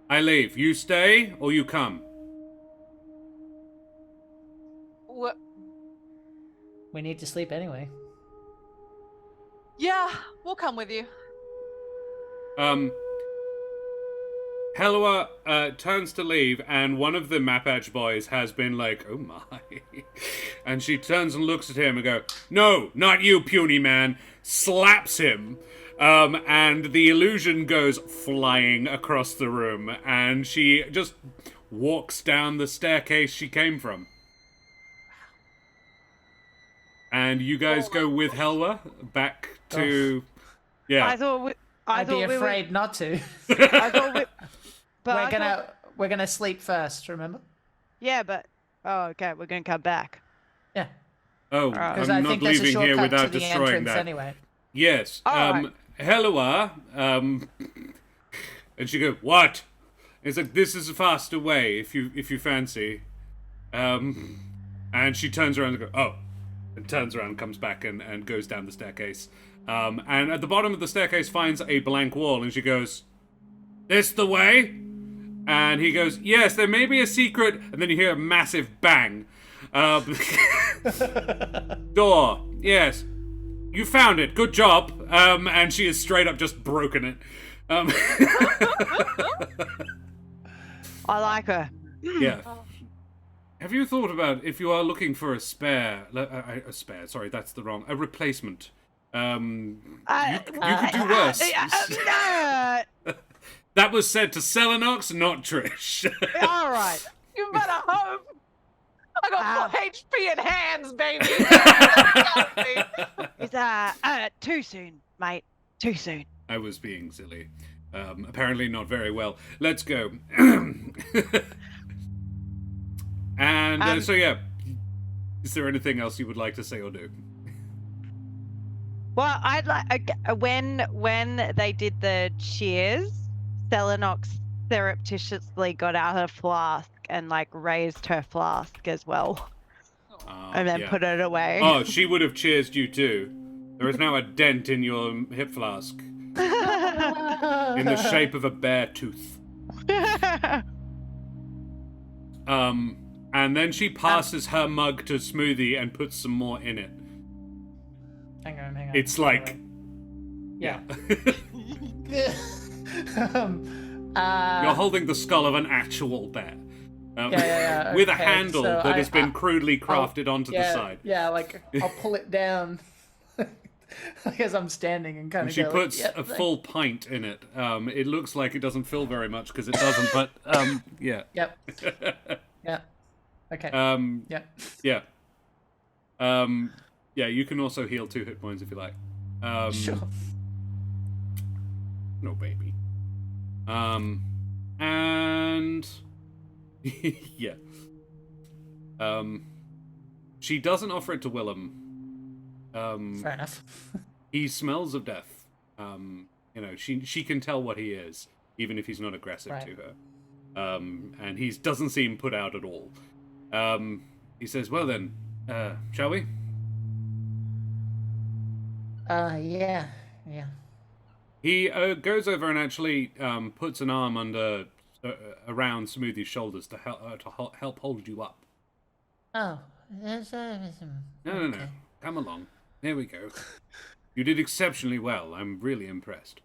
I leave. You stay or you come? What? We need to sleep anyway. Yeah, we'll come with you. Helwa turns to leave, and one of the Map Edge boys has been like, oh my. And she turns and looks at him and go, no, not you, puny man. Slaps him. And the illusion goes flying across the room, and she just walks down the staircase she came from. and you guys go with Helwa back to... Yeah. I thought I'd be we afraid not to. I thought we, but We're gonna sleep first, remember? Yeah, but okay, we're gonna come back. Yeah. Oh, Because I'm I not think there's a leaving here shortcut without to the destroying entrance that. anyway. Yes. Alright. Helwa, and she goes, what? It's like, this is a faster way if you fancy. And she turns around and goes, oh. And turns around, comes back and goes down the staircase. And at the bottom of the staircase finds a blank wall, and she goes, this the way? And he goes, yes, there may be a secret, and then you hear a massive bang. Door, yes. You found it, good job. And she has straight up just broken it. I like her. Yeah. Have you thought about if you are looking for a replacement? You could do worse. That was said to Selenox, not Trish. All right. You better hope. I got full HP in hands, baby. It's too soon, mate. Too soon. I was being silly. Apparently not very well. Let's go. And so yeah, is there anything else you would like to say or do? Well, I'd like when they did the cheers, Selenox surreptitiously got out her flask and like raised her flask as well, and then put it away. Oh, she would have cheersed you too. There is now a dent in your hip flask, in the shape of a bare tooth. And then she passes her mug to Smoothie and puts some more in it. Hang on. It's like... Yeah. You're holding the skull of an actual bear. Okay, With a handle so that has been crudely crafted onto the side. Yeah, like, I'll pull it down. Like as I'm standing and kind And of she go, puts like, a full pint in it. It looks like it doesn't fill very much because it doesn't, but yeah. Yep. Yeah. Okay. Yeah. Yeah. Yeah, you can also heal 2 hit points if you like. Sure. No, baby. And... yeah. She doesn't offer it to Willem. Fair enough. He smells of death. She can tell what he is, even if he's not aggressive to her. And he doesn't seem put out at all. He says, well then, shall we? Yeah. He goes over and actually puts an arm around Smoothie's shoulders to help hold you up. Oh. No. Come along. There we go. You did exceptionally well. I'm really impressed.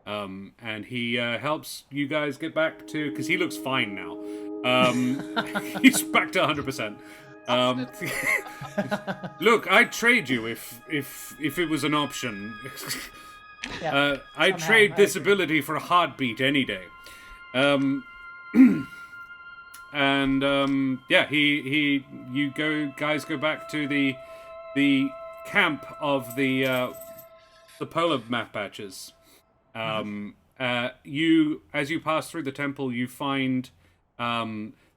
And he helps you guys get back to... Because he looks fine now. He's back to 100%. Look, I'd trade you if it was an option. Yeah. I'd trade this ability for a heartbeat any day. You guys go back to the camp of the polar map patches. As you pass through the temple, you find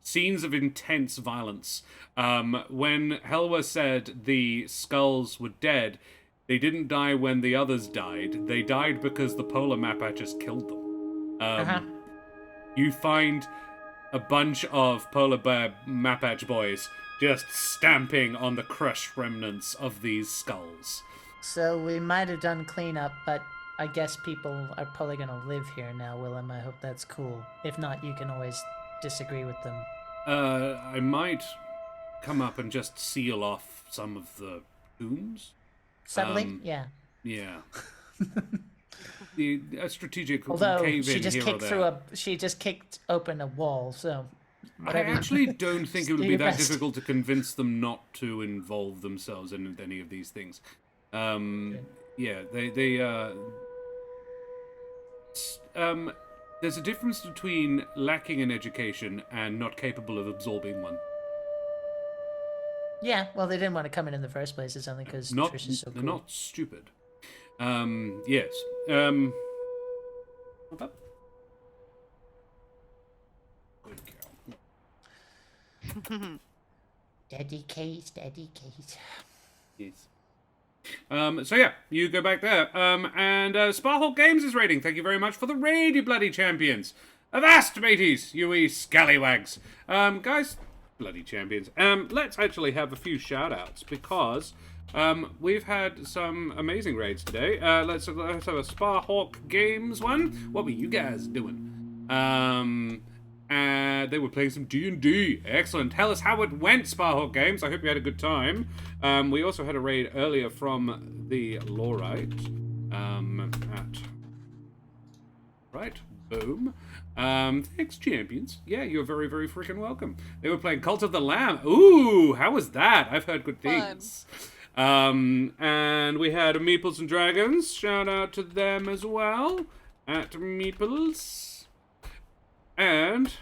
scenes of intense violence. When Helwa said the skulls were dead, they didn't die when the others died. They died because the polar map patches killed them. You find a bunch of polar bear Mapatch boys just stamping on the crushed remnants of these skulls. So we might have done cleanup, but I guess people are probably going to live here now, Willem. I hope that's cool. If not, you can always disagree with them. I might come up and just seal off some of the tombs. Suddenly? Yeah. Yeah. A strategic Although cave she in just here kicked or through there. she just kicked open a wall, so whatever. I actually don't think it would do be your that best. difficult to convince them not to involve themselves in any of these things. Yeah, there's a difference between lacking an education and not capable of absorbing one. Yeah, well, they didn't want to come in the first place. It's only because Trish is so cool. They're not stupid. Yes. What up? Good girl. Dedicate. Yes. So yeah, you go back there. And Sparhawk Games is raiding. Thank you very much for the raid, you bloody champions. Avast, mateys, you wee scallywags. Guys, bloody champions. Let's actually have a few shout-outs because we've had some amazing raids today. Let's have a Sparhawk Games one. What were you guys doing? They were playing some D&D. Excellent. Tell us how it went, Sparhawk Games. I hope you had a good time. We also had a raid earlier from the Lorite. Right. Boom. Thanks, champions. Yeah, you're very, very freaking welcome. They were playing Cult of the Lamb. Ooh, how was that? I've heard good things. And we had Meeples and Dragons. Shout out to them as well. At Meeples. And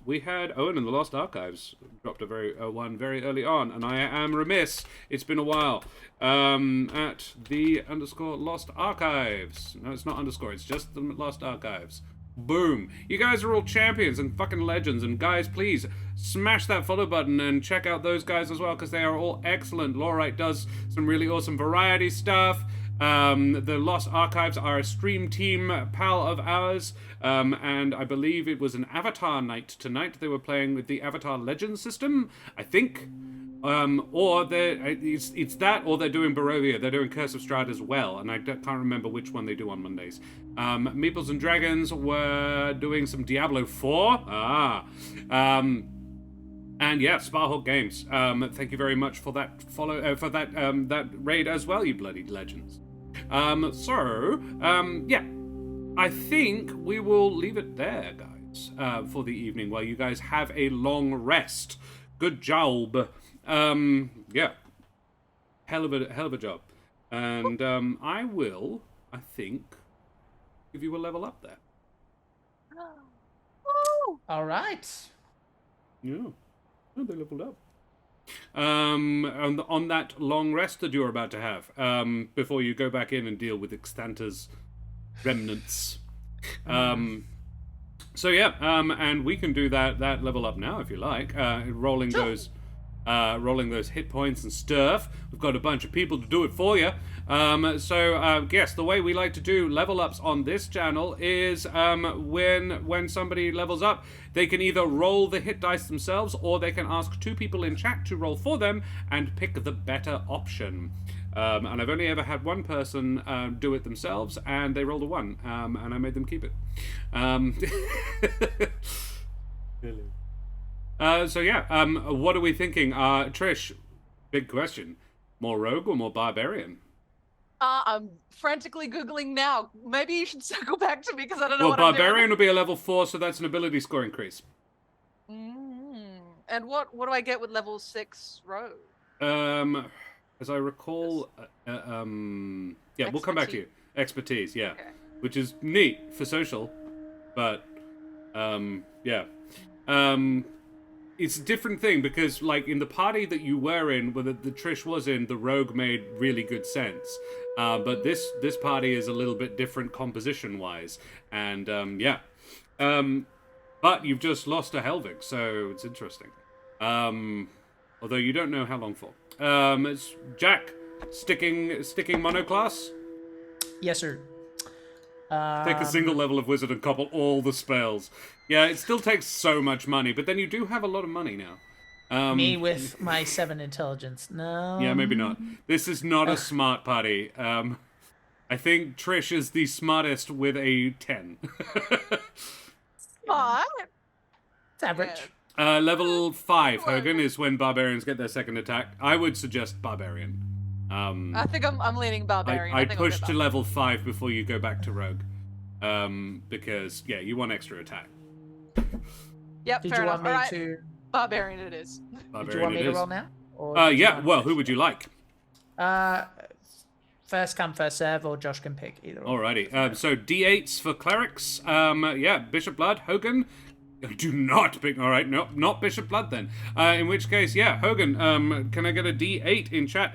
we had Owen and the Lost Archives dropped one very early on, and I am remiss. It's been a while. At the _Lost Archives. No, it's not underscore. It's just the Lost Archives. Boom. You guys are all champions and fucking legends, and guys, please smash that follow button and check out those guys as well, because they are all excellent. Lorite does some really awesome variety stuff. The Lost Archives are a stream team pal of ours, and I believe it was an Avatar night tonight. They were playing with the Avatar Legends system, I think. Or it's that, or they're doing Barovia. They're doing Curse of Strahd as well, and I can't remember which one they do on Mondays. Meeples and Dragons were doing some Diablo 4. And yeah, Sparhawk Games. Thank you very much for that that raid as well, you bloody legends. Yeah, I think we will leave it there, guys, for the evening while you guys have a long rest. Good job. Yeah, hell of a job. And I will, I think, give you a level up there. All right. Yeah. Oh, they leveled up. On that long rest that you're about to have, before you go back in and deal with Exthanter's remnants. So yeah, and we can do that level up now if you like. Rolling those hit points and stuff. We've got a bunch of people to do it for you. Yes, the way we like to do level ups on this channel is when somebody levels up, they can either roll the hit dice themselves, or they can ask two people in chat to roll for them and pick the better option. And I've only ever had one person do it themselves, and they rolled a 1, and I made them keep it. So yeah, what are we thinking? Trish, big question. More rogue or more barbarian? I'm frantically Googling now. Maybe you should circle back to me because I don't know what Well, I'm doing. barbarian will be a level 4, so that's an ability score increase. And what do I get with level 6 rogue? As I recall, yeah, we'll come back to you. Expertise, yeah. Okay. Which is neat for social, but, yeah. It's a different thing because, like, in the party that you were in, where the Trish was in, the rogue made really good sense. But this party is a little bit different composition-wise, and yeah. But you've just lost a Helvig, so it's interesting. Although you don't know how long for. It's Jack sticking monoclass. Yes, sir. Take a single level of wizard and couple all the spells. Yeah, it still takes so much money, but then you do have a lot of money now. Me with my 7 intelligence. No. Yeah, maybe not. This is not a smart party. I think Trish is the smartest with a 10. Smart? It's average. Level 5, Hogan, is when barbarians get their second attack. I would suggest barbarian. I think I'm leaning barbarian. I'd push to level 5 before you go back to rogue. Because, yeah, you want extra attack. Yep, Did fair you enough. want me to... Barbarian it is. Did you want me to roll now? Yeah, well, who would you like? First come, first serve, or Josh can pick either. Alrighty. So D8s for clerics. Yeah, Bishop Blood, Hogan. Do not pick. All right, no, not Bishop Blood then. In which case, yeah, Hogan. Can I get a D8 in chat? !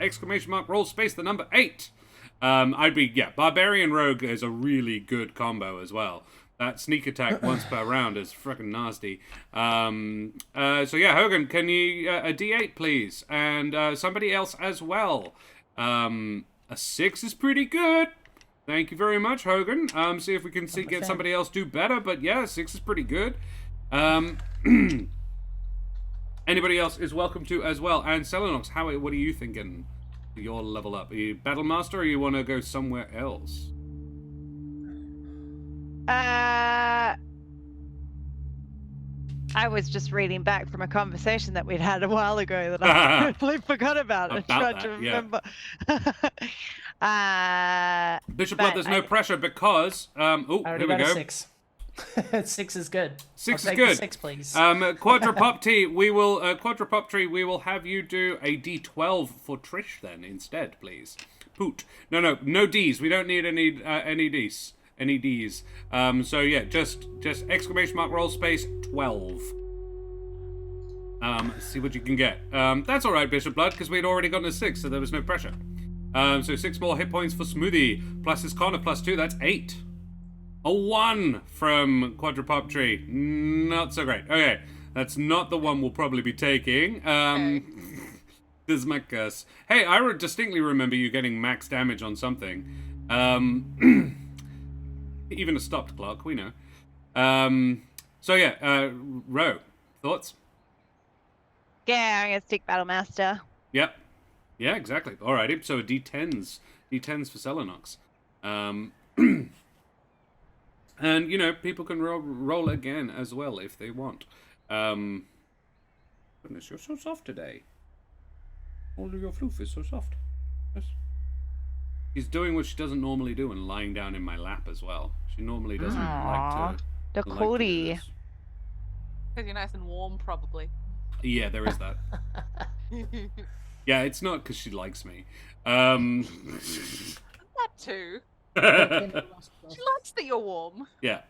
Roll space the number 8. Barbarian Rogue is a really good combo as well. That sneak attack once per round is freaking nasty. So yeah, Hogan, can you a D8 please, and somebody else as well. A 6 is pretty good. Thank you very much, Hogan. See if we can get somebody else do better. But yeah, 6 is pretty good. Anybody else is welcome to as well. And Selenox, what are you thinking? Your level up. Are you Battle Master, or you want to go somewhere else? I was just reading back from a conversation that we'd had a while ago that I totally forgot about. I tried to remember. Bishop Blood, there's no pressure because here we go. 6. 6 is good. 6 I'll is take good. the 6, please. Quadrupopty, we will have you do a D12 for Trish then instead, please. Poot. No D's. We don't need any D's. Any D's. So yeah, just ! Roll space 12. See what you can get. That's all right, Bishop Blood, because we'd already gotten a 6, so there was no pressure. So 6 more hit points for Smoothie, plus his con of +2, that's 8. A 1 from Quadrupoptree. Not so great. Okay, that's not the one we'll probably be taking. This is my curse. Hey, I distinctly remember you getting max damage on something. Even a stopped clock, we know. So yeah, Ro, thoughts? Yeah, I'm gonna stick Battle Master. Yep. Yeah, exactly. Alrighty, so D10s for Selenox. And, people can roll again as well if they want. Goodness, you're so soft today. All of your floof is so soft. Yes. She's doing what she doesn't normally do and lying down in my lap as well. She normally doesn't like to... The cootie. Because you're nice and warm, probably. Yeah, there is that. Yeah, it's not because she likes me. That too. She likes that you're warm. Yeah.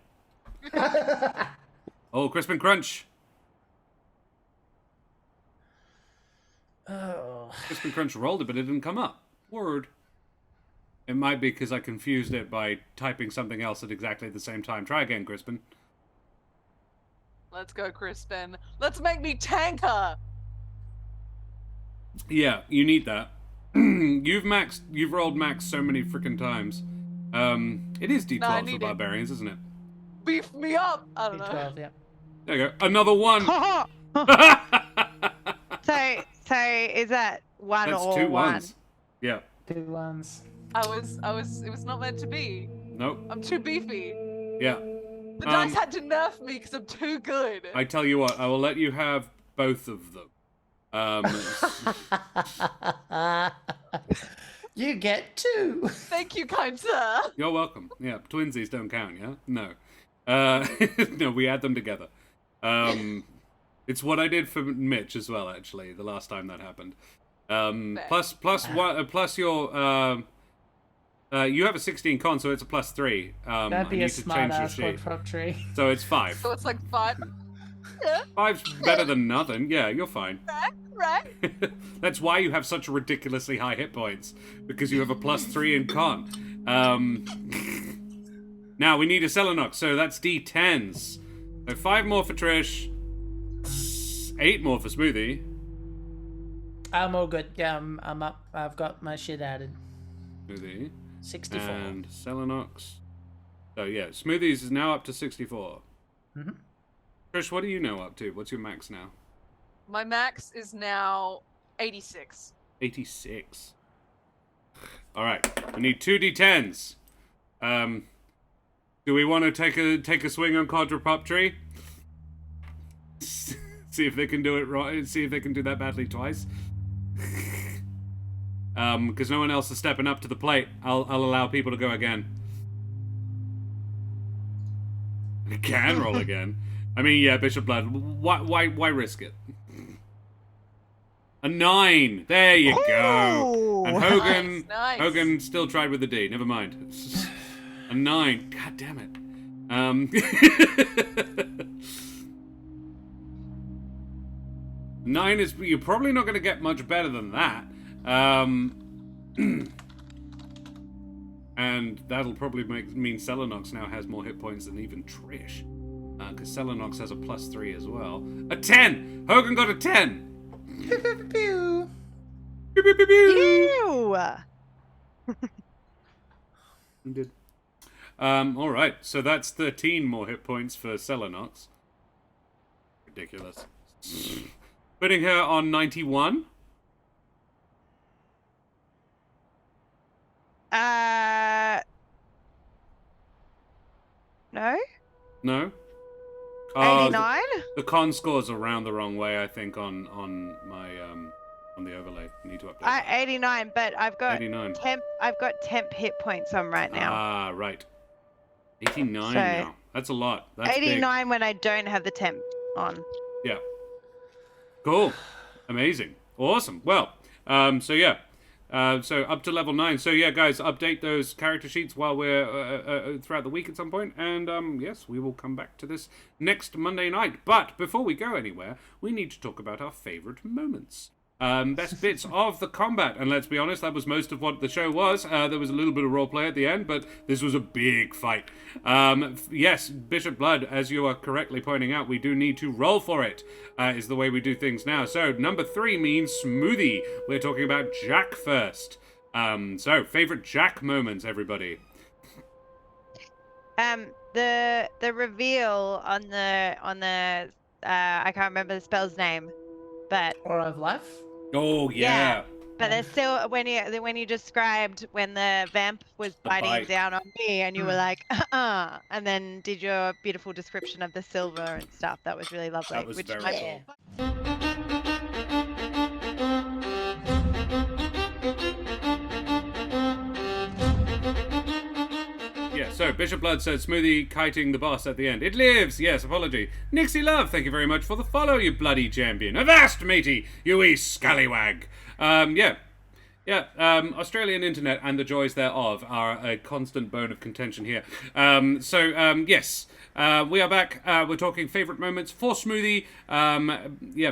Oh, Crisp and Crunch. Oh. Crisp and Crunch rolled it, but it didn't come up. Word. It might be because I confused it by typing something else at exactly the same time. Try again, Crispin. Let's go, Crispin. Let's make me tanker. Yeah, you need that. You've rolled max so many freaking times. It is D12 for barbarians, isn't it? Beef me up. I don't know. D12, yeah. There you go. Another 1. So is that 1 That's or 2 1? ones. Yeah. 2 1s. It was not meant to be. Nope. I'm too beefy. Yeah. The dice had to nerf me because I'm too good. I tell you what, I will let you have both of them. You get 2. Thank you, kind sir. You're welcome. Yeah, twinsies don't count, yeah? No. No, we add them together. It's what I did for Mitch as well, actually, the last time that happened. Plus your, you have a 16 con, so it's a +3. That'd be a smart ass Quadrupoptree. So it's 5. So it's like 5. Yeah. 5's better than nothing. Yeah, you're fine. Right. That's why you have such ridiculously high hit points, because you have a +3 in con. Now we need a Selenox, so that's D10s. So 5 more for Trish, 8 more for Smoothie. I'm all good. Yeah, I'm up. I've got my shit added. Smoothie. 64. And Selenox. So yeah, Smoothies is now up to 64. Mm-hmm. Trish, what are you now up to? What's your max now? My max is now 86. 86. All right, we need 2 D10s. Do we want to take a swing on Quadrupoptree? See if they can do it right. See if they can do that badly twice. Because no one else is stepping up to the plate. I'll allow people to go again. I can roll again. I mean, yeah, Bishop Blood. Why risk it? A 9. There you go. And Hogan, Nice. Hogan still tried with the D. Never mind. A 9. God damn it. 9 is... You're probably not going to get much better than that. And that'll probably mean Selenox now has more hit points than even Trish. Because Selenox has a +3 as well. A 10! Hogan got a 10! Pew, pew, pew, pew. Pew, pew, pew, pew. Ew! He did. Alright, so that's 13 more hit points for Selenox. Ridiculous. Putting her on 91. No? No? 89? The con scores around the wrong way, I think, on my on the overlay. Need to update. 89, but I've got 89. temp hit points on right now. Ah, right. 89 So, now. That's a lot. That's 89 big. when I don't have the temp on. Yeah. Cool. Amazing. Awesome. Well, so yeah. So up to level 9. So yeah, guys, update those character sheets while we're throughout the week at some point. And yes, we will come back to this next Monday night. But before we go anywhere, we need to talk about our favorite moments. Best bits of the combat. And let's be honest, that was most of what the show was. There was a little bit of roleplay at the end, but this was a big fight. Yes, Bishop Blood, as you are correctly pointing out, we do need to roll for it, is the way we do things now. So number 3 means smoothie. We're talking about Jack first. So favorite Jack moments, everybody. The reveal on the I can't remember the spell's name, but Aura of Life? Oh, yeah. but there's still when you described when the vamp was biting bite. down on me and you were like, and then did your beautiful description of the silver and stuff. That was really lovely. That was very cool. Yeah, so Bishop Blood said smoothie kiting the boss at the end. It lives! Yes, apology. Nixie Love, thank you very much for the follow, you bloody champion. Avast, matey, you wee scallywag. Australian internet and the joys thereof are a constant bone of contention here. Yes, we are back. We're talking favourite moments for Smoothie.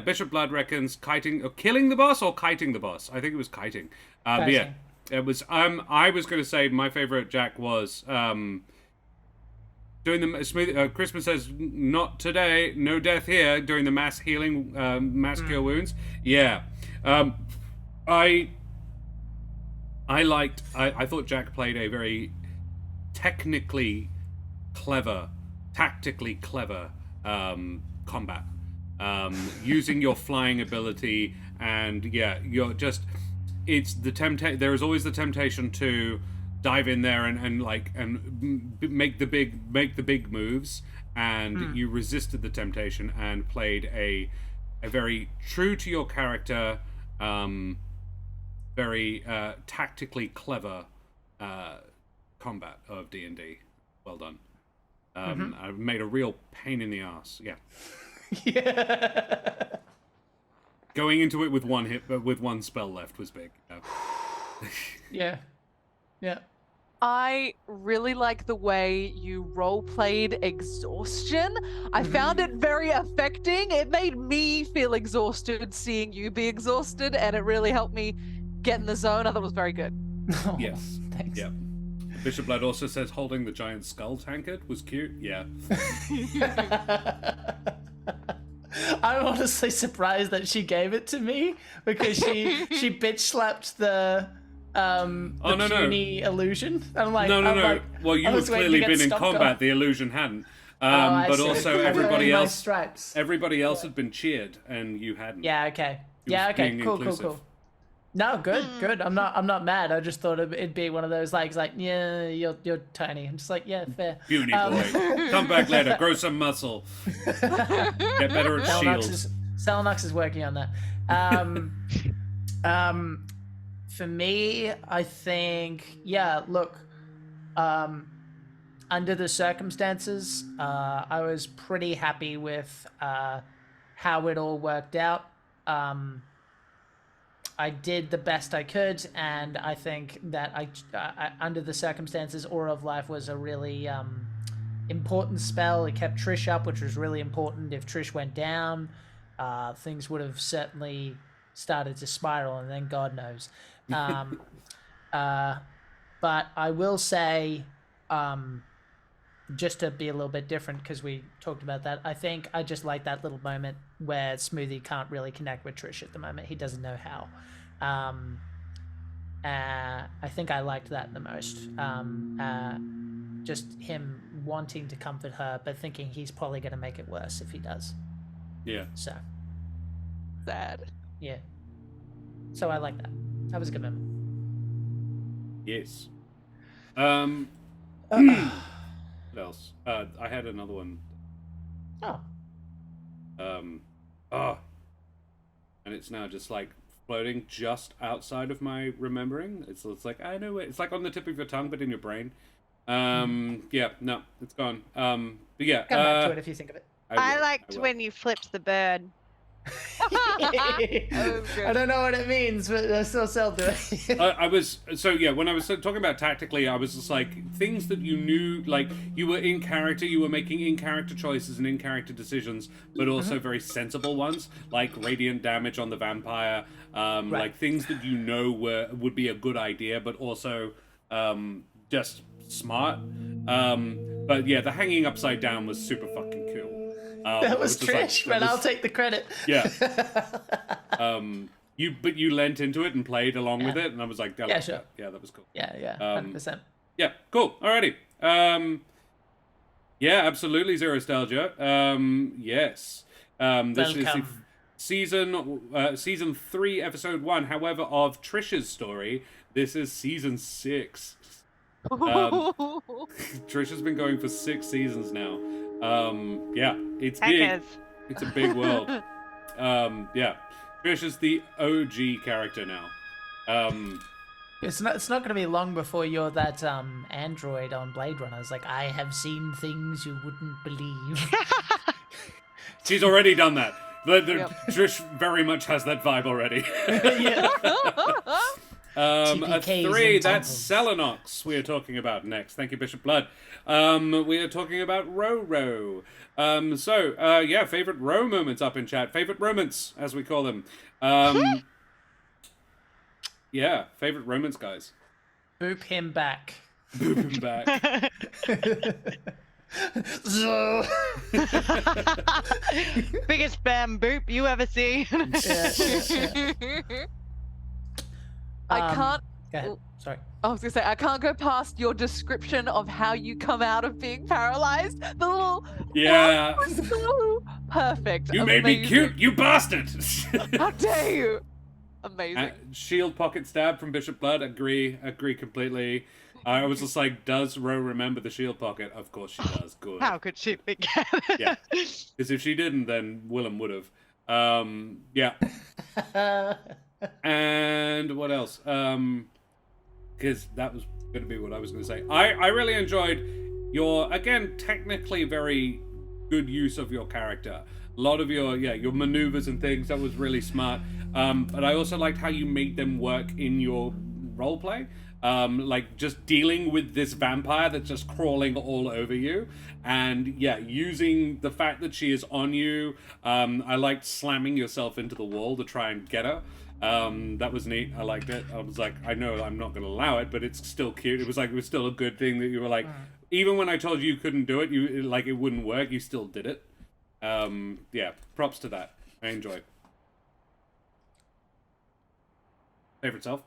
Bishop Blood reckons killing the boss or kiting the boss. I think it was kiting. But yeah, it was. I was going to say my favourite Jack was doing the smoothie. Crispin says not today, no death here. Doing the mass healing, mass cure wounds. Yeah, I thought Jack played a very tactically clever combat, using your flying ability, and yeah, you're just. It's the there is always the temptation to dive in there and make the big moves, and you resisted the temptation and played a very true to your character, very tactically clever combat of D&D. Well done. I made a real pain in the ass. Yeah. Yeah. Going into it with one hit, but with one spell left was big. Yeah. Yeah. I really like the way you role-played exhaustion. I found it very affecting. It made me feel exhausted seeing you be exhausted, and it really helped me get in the zone. I thought it was very good. Oh, Yes. Thanks. Yeah. Bishop Blood also says holding the giant skull tankard was cute. Yeah. I'm honestly surprised that she gave it to me because she bitch slapped the puny illusion. I'm like, No. Well, you I had was waiting to clearly get been in stopped combat. off. The illusion hadn't. I But see. also I everybody wear my else. stripes. Everybody else had been cheered, and you hadn't. Yeah. Okay. It Yeah. was Okay. being Cool. inclusive. Cool. No, good. I'm not mad. I just thought it'd be one of those like yeah, you're tiny. I'm just like, yeah, fair. Puny boy, come back later, grow some muscle, get better at shields. Selenox is working on that. For me, I think, yeah, look, under the circumstances, I was pretty happy with how it all worked out. I did the best I could, and I think that I under the circumstances, Aura of Life was a really important spell. It kept Trish up, which was really important if Trish went down. things would have certainly started to spiral, and then God knows. But I will say, just to be a little bit different, because we talked about that, I think I just like that little moment where Smoothie can't really connect with Trish at the moment. He doesn't know how. I think I liked that the most. Just him wanting to comfort her, but thinking he's probably going to make it worse if he does. Yeah. So. Sad. Yeah. So I like that. That was a good moment. Yes. What else? I had another one. Oh. And it's now just like floating just outside of my remembering. It's like I know it. It's like on the tip of your tongue, but in your brain. Yeah, no, it's gone. But yeah, Come back to it if you think of it. I liked when you flipped the bird. I don't know what it means, but I still sell to it. When I was talking about tactically, I was just like things that you knew, like you were in character, you were making in character choices and in character decisions, but also very sensible ones, like radiant damage on the vampire, like things that you know would be a good idea, but also just smart. But yeah, the hanging upside down was super fucking cool. That was Trish, but I'll take the credit. Yeah. You lent into it and played along with it, and I was like, yeah, sure. Yeah, that was cool. Yeah, 100%. Yeah, cool. Alrighty. Yeah, absolutely, Zero Nostalgia. Yes. This is season 3, episode 1. However, of Trish's story, this is season 6. Trish has been going for 6 seasons now. Yeah, it's big. It's a big world. Yeah, Trish is the OG character now. It's not going to be long before you're that android on Blade Runner. It's like, I have seen things you wouldn't believe. She's already done that. Trish very much has that vibe already. A 3, that's Selenox we are talking about next. Thank you, Bishop Blood. We are talking about Ro-Ro. Yeah, favorite Ro moments up in chat. Favorite romance, as we call them. Yeah, favorite romance, guys. Boop him back. Boop him back. Biggest spam boop you ever seen. I can't. Go ahead. Sorry. I was gonna say I can't go past your description of how you come out of being paralyzed. The little was so perfect. You made me cute, you bastard! How dare you? Amazing. Shield pocket stab from Bishop Blood. Agree completely. I was just like, does Ro remember the shield pocket? Of course she does. Good. How could she forget? Yeah, because if she didn't, then Willem would have. Yeah. And what else? Because that was going to be what I was going to say. I really enjoyed your, again, technically very good use of your character. A lot of your maneuvers and things, that was really smart. But I also liked how you made them work in your roleplay. Like just dealing with this vampire that's just crawling all over you, and yeah, using the fact that she is on you. I liked slamming yourself into the wall to try and get her. That was neat. I liked it. I was like, I know I'm not going to allow it, but it's still cute. It was still a good thing that you were like, even when I told you couldn't do it, it wouldn't work, you still did it. Yeah, props to that. I enjoy. Favorite self?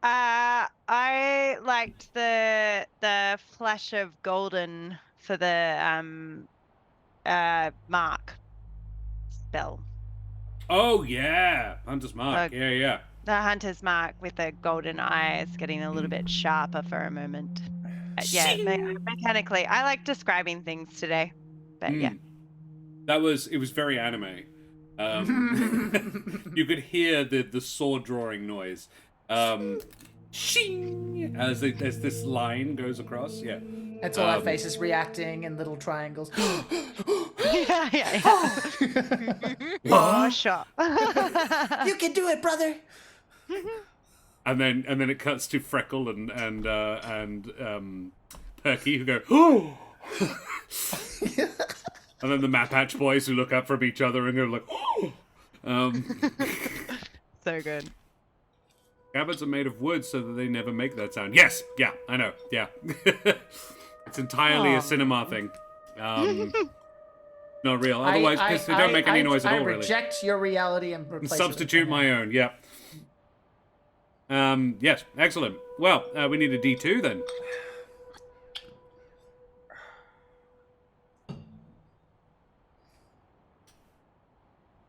I liked the flash of golden for the mark spell. Oh yeah, Hunter's Mark. Yeah. The Hunter's Mark with the golden eyes getting a little bit sharper for a moment. Yeah, mechanically, I like describing things today, but yeah. It was very anime. You could hear the sword drawing noise. Shing! As this line goes across, yeah. It's all our faces reacting in little triangles. yeah. Oh, shot. You can do it, brother. And then it cuts to Freckle and Perky who go, oh. And then the Map Patch boys who look up from each other and go like, oh! So good. Scabbards are made of wood so that they never make that sound. Yes! Yeah, I know. Yeah. It's entirely a cinema thing. Not real. Otherwise, because they don't make any noise at all, really. I reject your reality and replace Substitute it with my own, yeah. Yes, excellent. Well, we need a D2 then.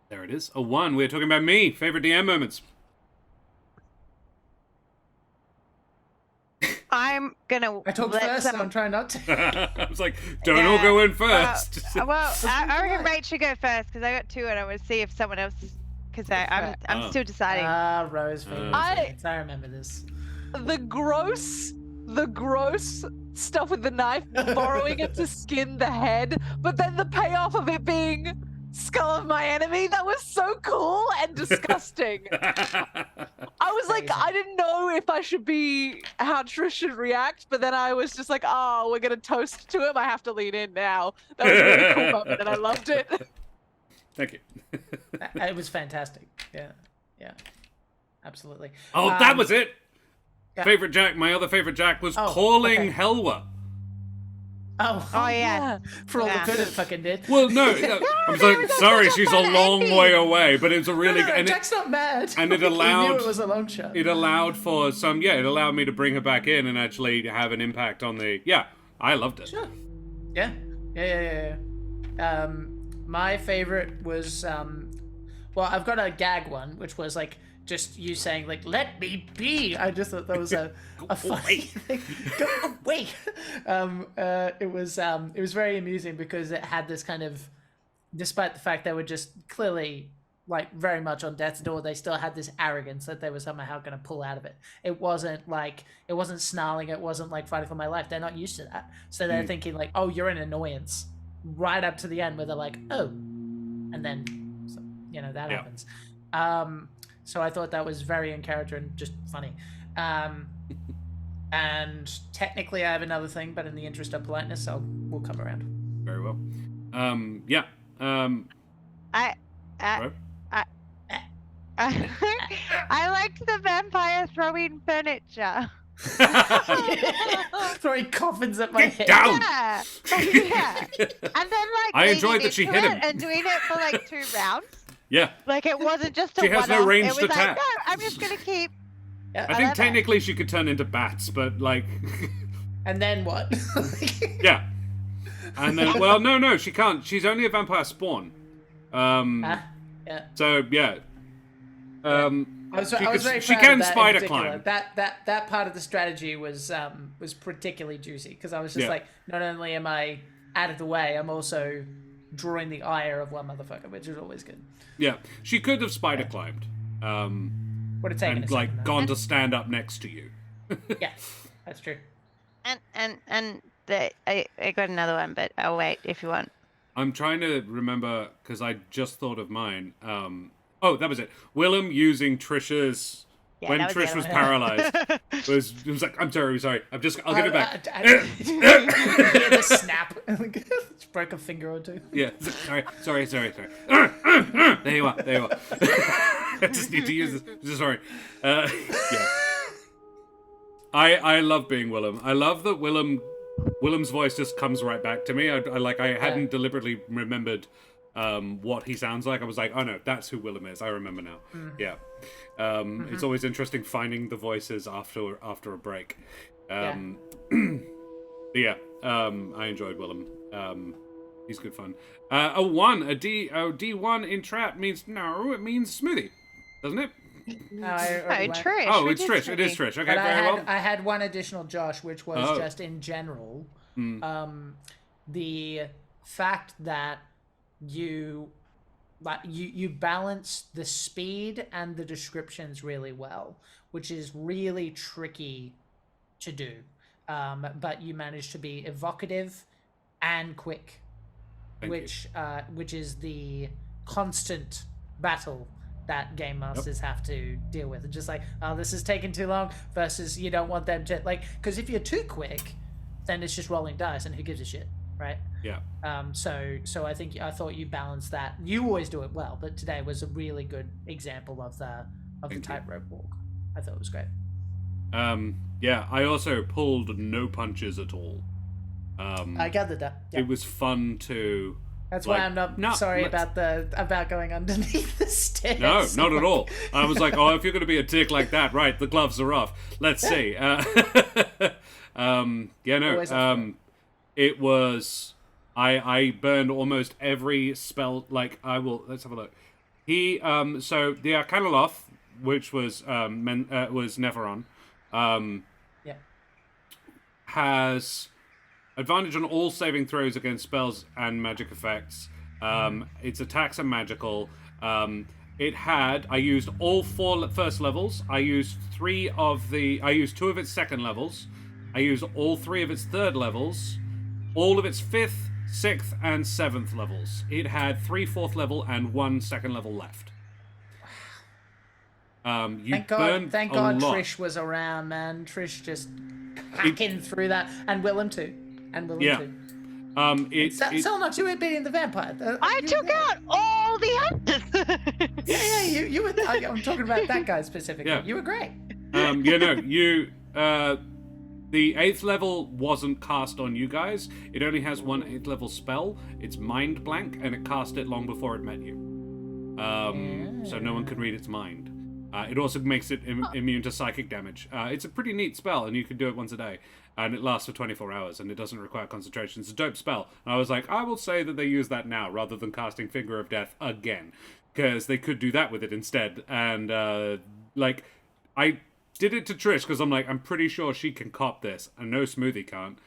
There it is. A 1. We're talking about me. Favorite DM moments. I talked first, and I'm trying not to. I was like, don't all go in first. Well, I reckon Rach should go first because I got 2, and I would see if someone else. Because I'm still deciding. Rose favorite. I remember this. The gross stuff with the knife, borrowing it to skin the head, but then the payoff of it being skull of my enemy, that was so cool and disgusting. I was like, I didn't know if I should be how Trish should react, but then I was just like, oh, we're gonna toast to him. I have to lean in now. That was a really cool moment, and I loved it. Thank you. It was fantastic. Yeah, absolutely. Oh, that was it. Yeah. Favorite Jack. My other favorite Jack was calling Helwa. Oh yeah. For all the good it fucking did. Well, no, I was like, sorry, she's a long way away, but it was a really good. Jack's not mad. And it He allowed. knew it was a long shot. It allowed for some. Yeah, it allowed me to bring her back in and actually have an impact on the. Yeah, I loved it. Sure. Yeah. My favorite was well, I've got a gag one, which was like just you saying like "Let me be." I just thought that was a funny thing. Go away. It was very amusing because it had this kind of, despite the fact they were just clearly like very much on death's door, they still had this arrogance that they were somehow going to pull out of it. It wasn't snarling. It wasn't like fighting for my life. They're not used to that, so they're thinking like, "Oh, you're an annoyance." Right up to the end where they're like, "Oh," and then that happens. So I thought that was very in character and just funny. And technically I have another thing, but in the interest of politeness, we'll come around. Very well. I liked the vampire throwing furniture. Throwing coffins at my head. Down. Yeah. And then like I enjoyed that she hit him and doing it for like 2 rounds. Yeah. Like it wasn't just a She has no one-off. ranged It was attack. like, no, I'm just gonna keep. I think technically she could turn into bats, but like. And then what? Yeah. And then, well, no, she can't. She's only a vampire spawn. Yeah. So yeah. I was very proud she of can that spider in particular. climb. That part of the strategy was particularly juicy because I was just like, not only am I out of the way, I'm also drawing the ire of one motherfucker, which is always good. Yeah, she could have spider climbed. Would have taken and a like second, gone to stand up next to you. Yeah, that's true. I got another one, but I'll wait if you want. I'm trying to remember because I just thought of mine. Oh, that was it. Willem using Trisha's when Trish was paralyzed. it was like, I'm sorry. I'll give it back. You hear the snap. Just broke a finger or two. Yeah. Sorry. There you are. I just need to use this. Sorry. Yeah. I love being Willem. I love that Willem's voice just comes right back to me. I hadn't deliberately remembered what he sounds like. I was like, oh no, that's who Willem is. I remember now. Yeah. It's always interesting finding the voices after a break. I enjoyed Willem. He's good fun. A D1 in trap means no, it means smoothie, doesn't it? Trish. Oh, it's Trish. It is Trish. Okay, but very well. I had one additional Josh, which was just in general, the fact that you balance the speed and the descriptions really well, which is really tricky to do. But you manage to be evocative and quick, which is the constant battle that game masters have to deal with. It's just like, oh, this is taking too long, versus you don't want them to, like, because if you're too quick, then it's just rolling dice, and who gives a shit? right? Yeah. So I thought you balanced that. You always do it well, but today was a really good example of the Thank you. tightrope walk. I thought it was great. Yeah, I also pulled no punches at all. I gathered that. Yeah. It was fun to. That's like, why I'm not no, sorry let's- about going underneath the stairs. No, not at all. I was like, oh, if you're going to be a dick like that, right, the gloves are off. Let's see. Yeah, no. It was. I burned almost every spell. Like, I will. Let's have a look. So the Arcanaloth, which was Neffereon, Yeah. has advantage on all saving throws against spells and magic effects. Its attacks are magical. I used all 4 first levels. I used 2 of its second levels. I used all 3 of its third levels. All of its 5th, 6th, and 7th levels. It had 3 4th level and 1 second level left. Thank God Trish was around, man. Trish just hacking through that, and Willem too. Too. Selenox, you were beating the vampire. I took out all the hunters. Yeah, you were. I'm talking about that guy specifically. Yeah. You were great. The 8th level wasn't cast on you guys. It only has 1 8th level spell. It's Mind Blank, and it cast it long before it met you. So no one could read its mind. It also makes it immune to psychic damage. It's a pretty neat spell, and you can do it once a day. And it lasts for 24 hours, and it doesn't require concentration. It's a dope spell. And I was like, I will say that they use that now, rather than casting Finger of Death again. Because they could do that with it instead. And, I did it to Trish, because I'm like, I'm pretty sure she can cop this. And no Smoothie can't.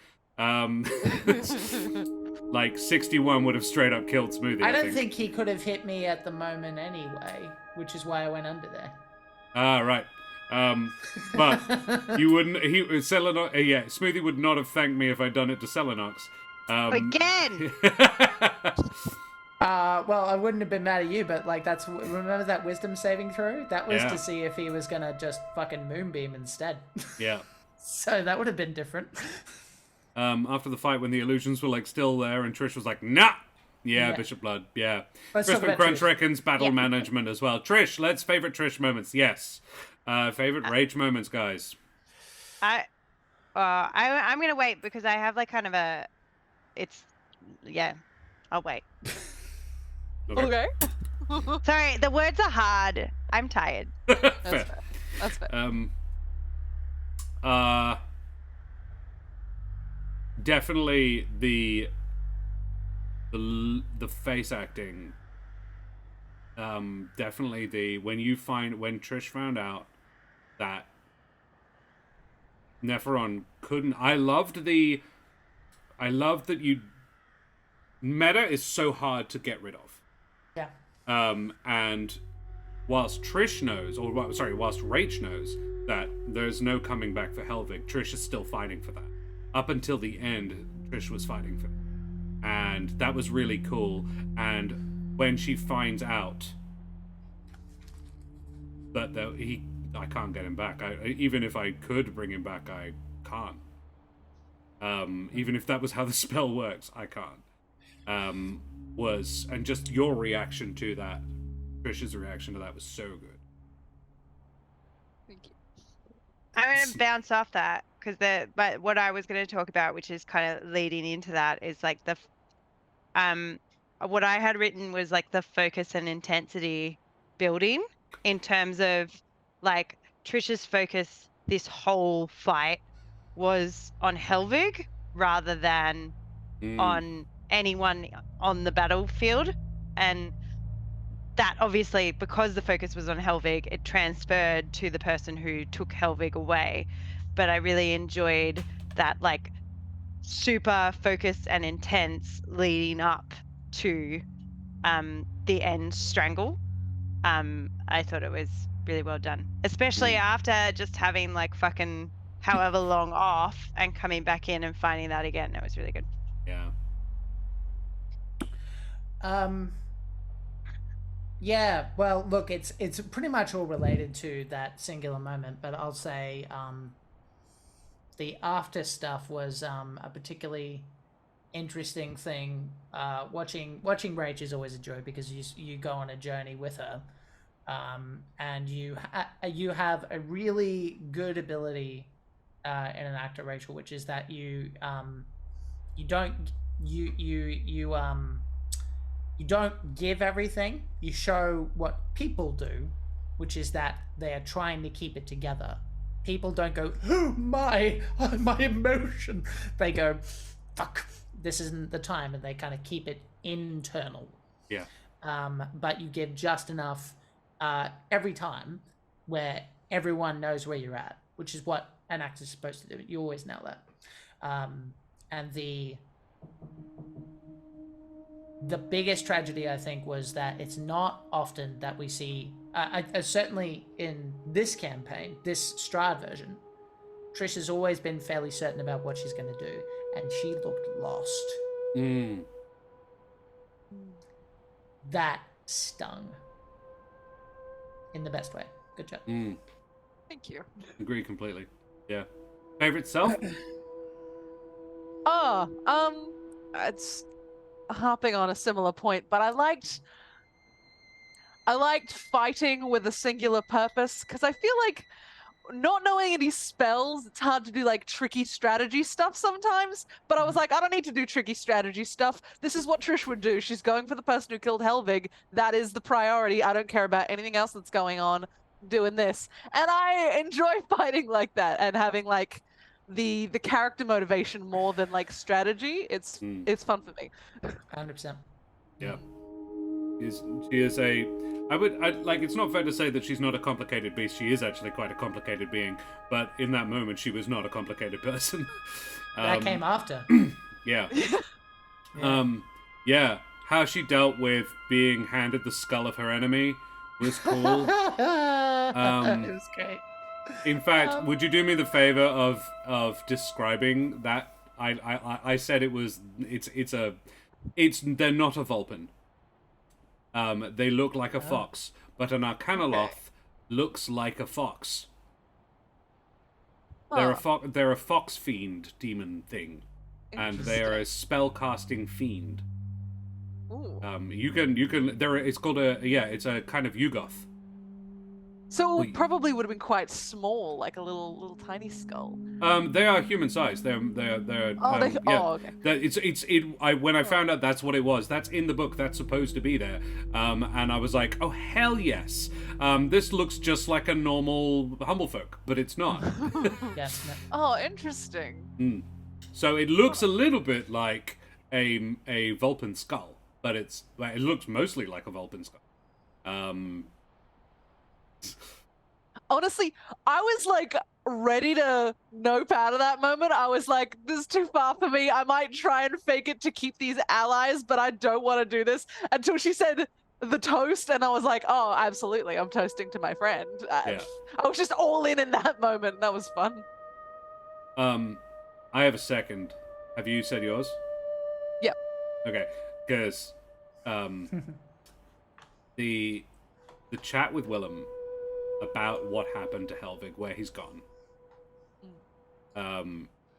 61 would have straight up killed Smoothie, I don't think he could have hit me at the moment anyway, which is why I went under there. Ah, right. But you wouldn't. Smoothie would not have thanked me if I'd done it to Selenox. Again. Well, I wouldn't have been mad at you, but remember that wisdom saving throw? That was Yeah. to see if he was gonna just fucking moonbeam instead. Yeah. So that would have been different. After the fight, when the illusions were still there, and Trish was like, "Nah." Yeah, Yeah. Bishop Blood. Yeah. Let's talk Crispin about Crunch Trish. reckons battle management as well. Trish, let's favorite Trish moments. Yes. Favorite rage moments, guys. I'm gonna wait because I have I'll wait. Okay. Sorry, the words are hard. I'm tired. Fair. That's fair. Definitely the face acting. Definitely when Trish found out that Neffereon couldn't. I loved that meta is so hard to get rid of. Yeah. And whilst Rach knows that there's no coming back for Helvig, Trish is still fighting for that. Up until the end, Trish was fighting for that. And that was really cool. And when she finds out that I can't get him back. Even if I could bring him back, I can't. Even if that was how the spell works, I can't. And just your reaction to that, Trish's reaction to that was so good. Thank you. I'm gonna bounce off that but what I was gonna talk about, which is kind of leading into that, is what I had written was the focus and intensity building in terms of Trish's focus this whole fight was on Helvig rather than on anyone on the battlefield, and that obviously, because the focus was on Helvig, it transferred to the person who took Helvig away. But I really enjoyed that super focused and intense leading up to the end strangle. I thought it was really well done, especially after just having fucking however long off and coming back in and finding that again. It was really good. Yeah. Yeah, well, look, it's pretty much all related to that singular moment, but I'll say the after stuff was a particularly interesting thing. Watching Rach is always a joy because you go on a journey with her, and you have a really good ability in an actor, Rachel, which is that you don't give everything. You show what people do, which is that they are trying to keep it together. People don't go, oh, my emotion. They go, fuck, this isn't the time, and they kind of keep it internal. Yeah. But you give just enough every time where everyone knows where you're at, which is what an actor's supposed to do. You always know that. And the biggest tragedy, I think, was that it's not often that we see, certainly in this campaign, this Strahd version, Trish has always been fairly certain about what she's going to do, and she looked lost. That stung. In the best way. Good job. Thank you. Agree completely. Yeah. Favorite self? It's harping on a similar point, but I liked fighting with a singular purpose, because I feel like not knowing any spells, it's hard to do like tricky strategy stuff sometimes, but I was like, I don't need to do tricky strategy stuff. This is what Trish would do. She's going for the person who killed Helvig. That is the priority. I don't care about anything else that's going on. Doing this. And I enjoy fighting like that and having like the character motivation more than like strategy. It's fun for me. 100%. Yeah. She is a... it's not fair to say that she's not a complicated beast. She is actually quite a complicated being. But in that moment, she was not a complicated person. That came after. Yeah. Yeah. How she dealt with being handed the skull of her enemy was cool. It was great. In fact, would you do me the favor of describing that? I said it was... They're not a Vulpin. They look like a fox, but an Arcanaloth looks like a fox. They're a fox fiend demon thing, and they are a spell-casting fiend. Ooh. You can. It's called it's a kind of Yugoth. So it probably would have been quite small, like a little tiny skull. They are human sized. They're. Okay. When I found out that's what it was, that's in the book. That's supposed to be there. And I was like, oh hell yes. This looks just like a normal Humblefolk, but it's not. Yes. No. Oh, interesting. So it looks a little bit like a Vulpin skull, but it looks mostly like a Vulpin skull. Honestly, I was like ready to nope out of that moment. I was like, this is too far for me. I might try and fake it to keep these allies, but I don't want to do this, until she said the toast, and I was like, oh, absolutely, I'm toasting to my friend. I was just all in that moment. That was fun. I have a second. Have you said yours? Yep. Okay, because the chat with Willem about what happened to Helvig, where he's gone.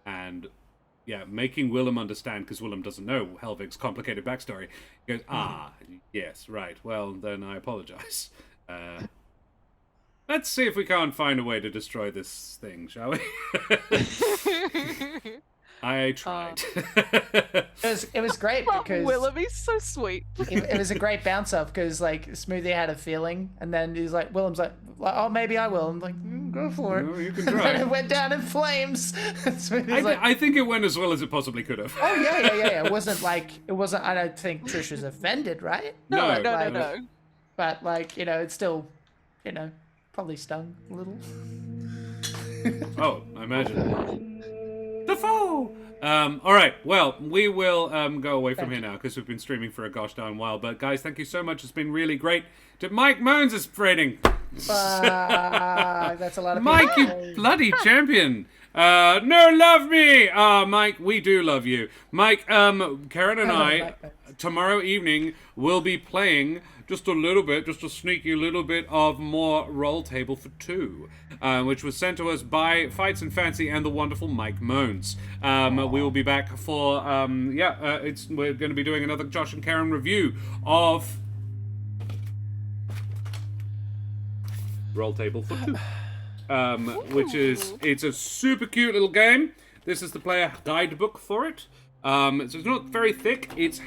And making Willem understand, because Willem doesn't know Helvig's complicated backstory. He goes, yes, right, well, then I apologize. Let's see if we can't find a way to destroy this thing, shall we? I tried. It was great because Willoughby's so sweet. it was a great bounce off, because like Smoothie had a feeling, and then he's like, Willem's like, oh, maybe I will. I'm like, go for it. No, you can try. And then it went down in flames. I think it went as well as it possibly could have. Oh yeah. It wasn't. I don't think Trish was offended, right? No. But like, it's still, probably stung a little. Oh, I imagine. The foe! All right, well, we will go away from here now, because we've been streaming for a gosh darn while. But guys, thank you so much. It's been really great. Mike Moans is fretting. That's a lot of Mike, you bloody champion. No, love me. Mike, we do love you. Mike, Karen and I tomorrow evening we'll be playing just a sneaky little bit of more Roll Table for Two, which was sent to us by Fights and Fancy and the wonderful Mike Moans. We will be back for, we're going to be doing another Josh and Karen review of Roll Table for Two, it's a super cute little game. This is the player guidebook for it. So it's not very thick. It's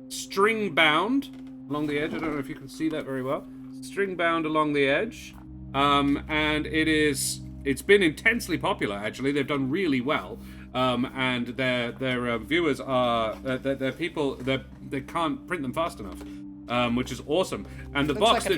string bound along the edge. I don't know if you can see that very well. String bound along the edge, and it's been intensely popular. Actually, they've done really well, and their viewers are their people. They can't print them fast enough, which is awesome. And the box that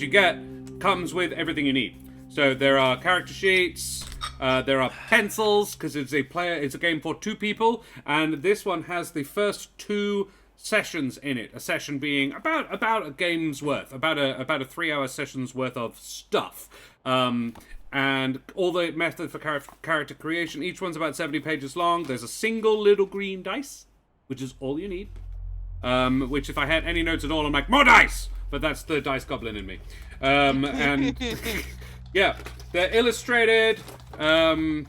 you get comes with everything you need. So there are character sheets. There are pencils, because it's a game for 2 people, and this one has the first 2 sessions in it. A session being about a game's worth, about a 3-hour session's worth of stuff, and all the method for character creation. Each one's about 70 pages long. There's a single little green dice, which is all you need. Which, if I had any notes at all, I'm like, more dice. But that's the dice goblin in me, and. Yeah, they're illustrated. They're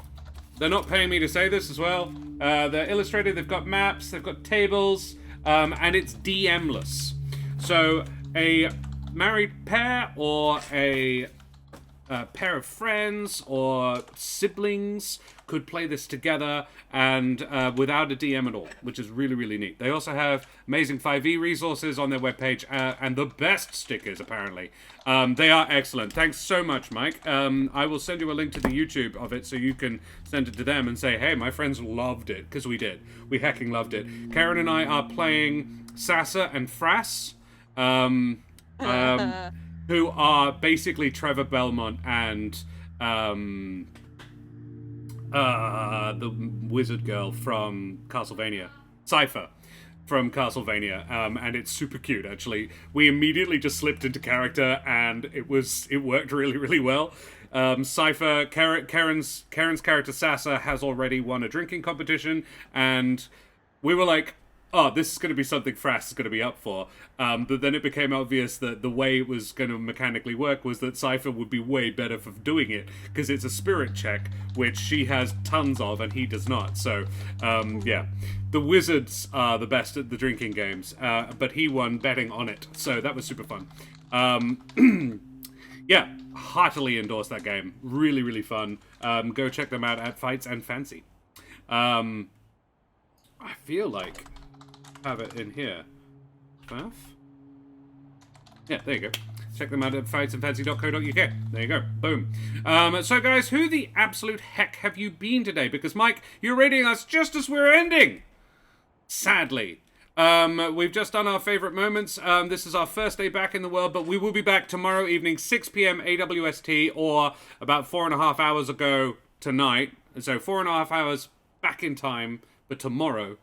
not paying me to say this as well. They're illustrated. They've got maps. They've got tables, and it's DM-less. So a married pair or a pair of friends or siblings could play this together and without a DM at all, which is really, really neat. They also have amazing 5e resources on their webpage and the best stickers, apparently. They are excellent. Thanks so much, Mike. I will send you a link to the YouTube of it so you can send it to them and say, hey, my friends loved it, because we did. We hecking loved it. Karen and I are playing Sasa and Frass, who are basically Trevor Belmont and the wizard girl from Castlevania, Cypher from Castlevania, and it's super cute. Actually, we immediately just slipped into character, and it worked really, really well. Cypher, Karen's character Sasa has already won a drinking competition, and we were like, oh, this is going to be something Frass is going to be up for. But then it became obvious that the way it was going to mechanically work was that Cypher would be way better for doing it, because it's a spirit check, which she has tons of and he does not. So, yeah. The wizards are the best at the drinking games, but he won betting on it. So that was super fun. Yeah, heartily endorse that game. Really, really fun. Go check them out at Fights and Fancy. I feel like have it in here. Faff? Yeah, there you go. Check them out at fightsandfancy.co.uk. There you go. Boom. So, guys, who the absolute heck have you been today? Because, Mike, you're rating us just as we're ending. Sadly. We've just done our favourite moments. This is our first day back in the world, but we will be back tomorrow evening, 6 p.m. AWST, or about 4.5 hours ago tonight. So 4.5 hours back in time, but tomorrow.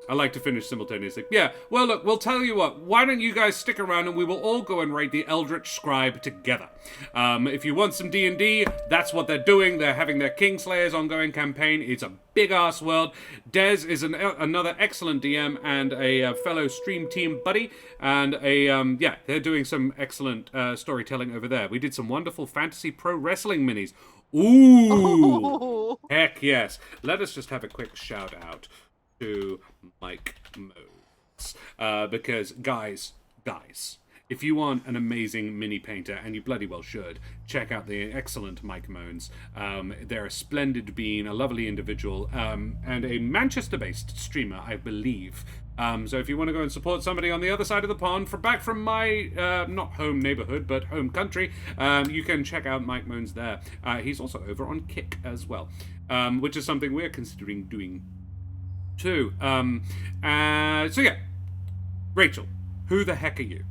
I like to finish simultaneously. Yeah, well, look, we'll tell you what. Why don't you guys stick around and we will all go and raid the Eldritch Scribe together. If you want some D&D, that's what they're doing. They're having their Kingslayers ongoing campaign. It's a big-ass world. Des is another excellent DM and a fellow stream team buddy. And yeah, they're doing some excellent storytelling over there. We did some wonderful fantasy pro wrestling minis. Ooh! Heck yes. Let us just have a quick shout-out to Mike Moans, because guys, if you want an amazing mini painter, and you bloody well should, check out the excellent Mike Moans. They're a splendid being, a lovely individual, and a Manchester-based streamer, I believe. So if you want to go and support somebody on the other side of the pond, back from my, not home neighborhood, but home country, you can check out Mike Moans there. He's also over on Kick as well, which is something we're considering doing too. So yeah, Rachel, who the heck are you?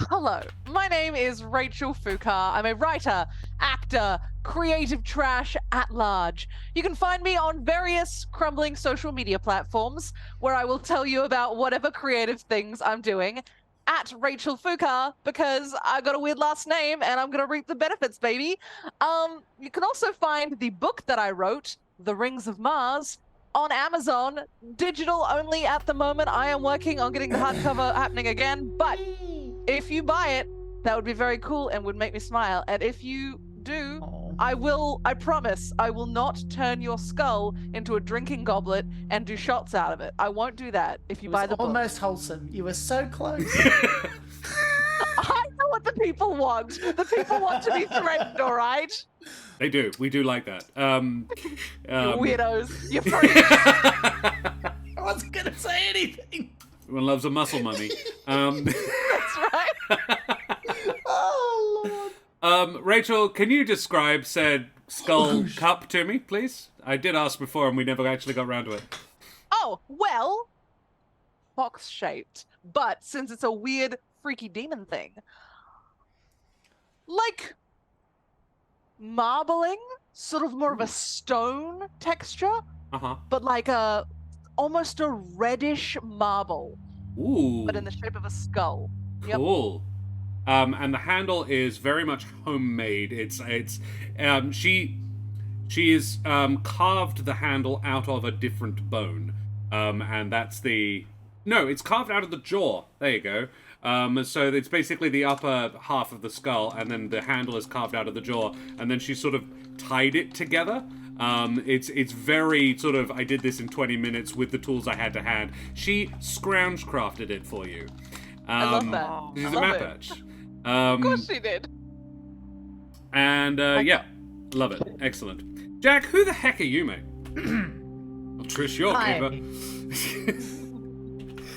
Hello, my name is Rachel Fukar. I'm a writer, actor, creative trash at large. You can find me on various crumbling social media platforms where I will tell you about whatever creative things I'm doing at Rachel Fukar, because I got a weird last name and I'm gonna reap the benefits, baby. You can also find the book that I wrote, The Rings of Mars, on Amazon, digital only at the moment. I am working on getting the hardcover happening again, but if you buy it, that would be very cool and would make me smile. And if you do, I promise, I will not turn your skull into a drinking goblet and do shots out of it. I won't do that if you buy the book. Almost wholesome. You were so close. I know what the people want. The people want to be threatened, all right? They do. We do like that. You weirdos. You're freaks. I wasn't going to say anything. Everyone loves a muscle mummy. That's right. Oh, Lord. Rachel, can you describe said skull cup to me, please? I did ask before and we never actually got around to it. Oh, well, box-shaped. But since it's a weird, freaky demon thing, like marbling, sort of more of a stone texture, but like almost a reddish marble. Ooh. But in the shape of a skull. Cool. Yep. And the handle is very much homemade. She is carved the handle out of a different bone. And that's it's carved out of the jaw. There you go. So it's basically the upper half of the skull, and then the handle is carved out of the jaw, and then she sort of tied it together. It's very sort of, I did this in 20 minutes with the tools I had to hand. She scrounge crafted it for you. I love that. She's I a love map it. edge. Of course she did. And, love it. Excellent. Jack, who the heck are you, mate? Well, Trish, you're Hi. keeper.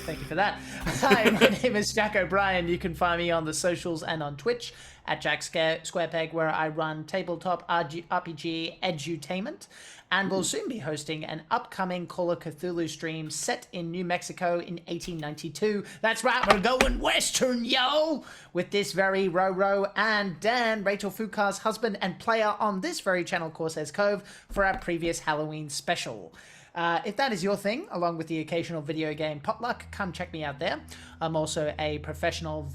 Thank you for that. Hi, my name is Jack O'Brien. You can find me on the socials and on Twitch at Jack Squarepeg, where I run tabletop RPG edutainment, and will soon be hosting an upcoming Call of Cthulhu stream set in New Mexico in 1892. That's right, we're going Western, yo! With this very Roro and Dan, Rachel Foucault's husband and player on this very channel, Corsair's Cove, for our previous Halloween special. If that is your thing, along with the occasional video game potluck, come check me out there. I'm also a professional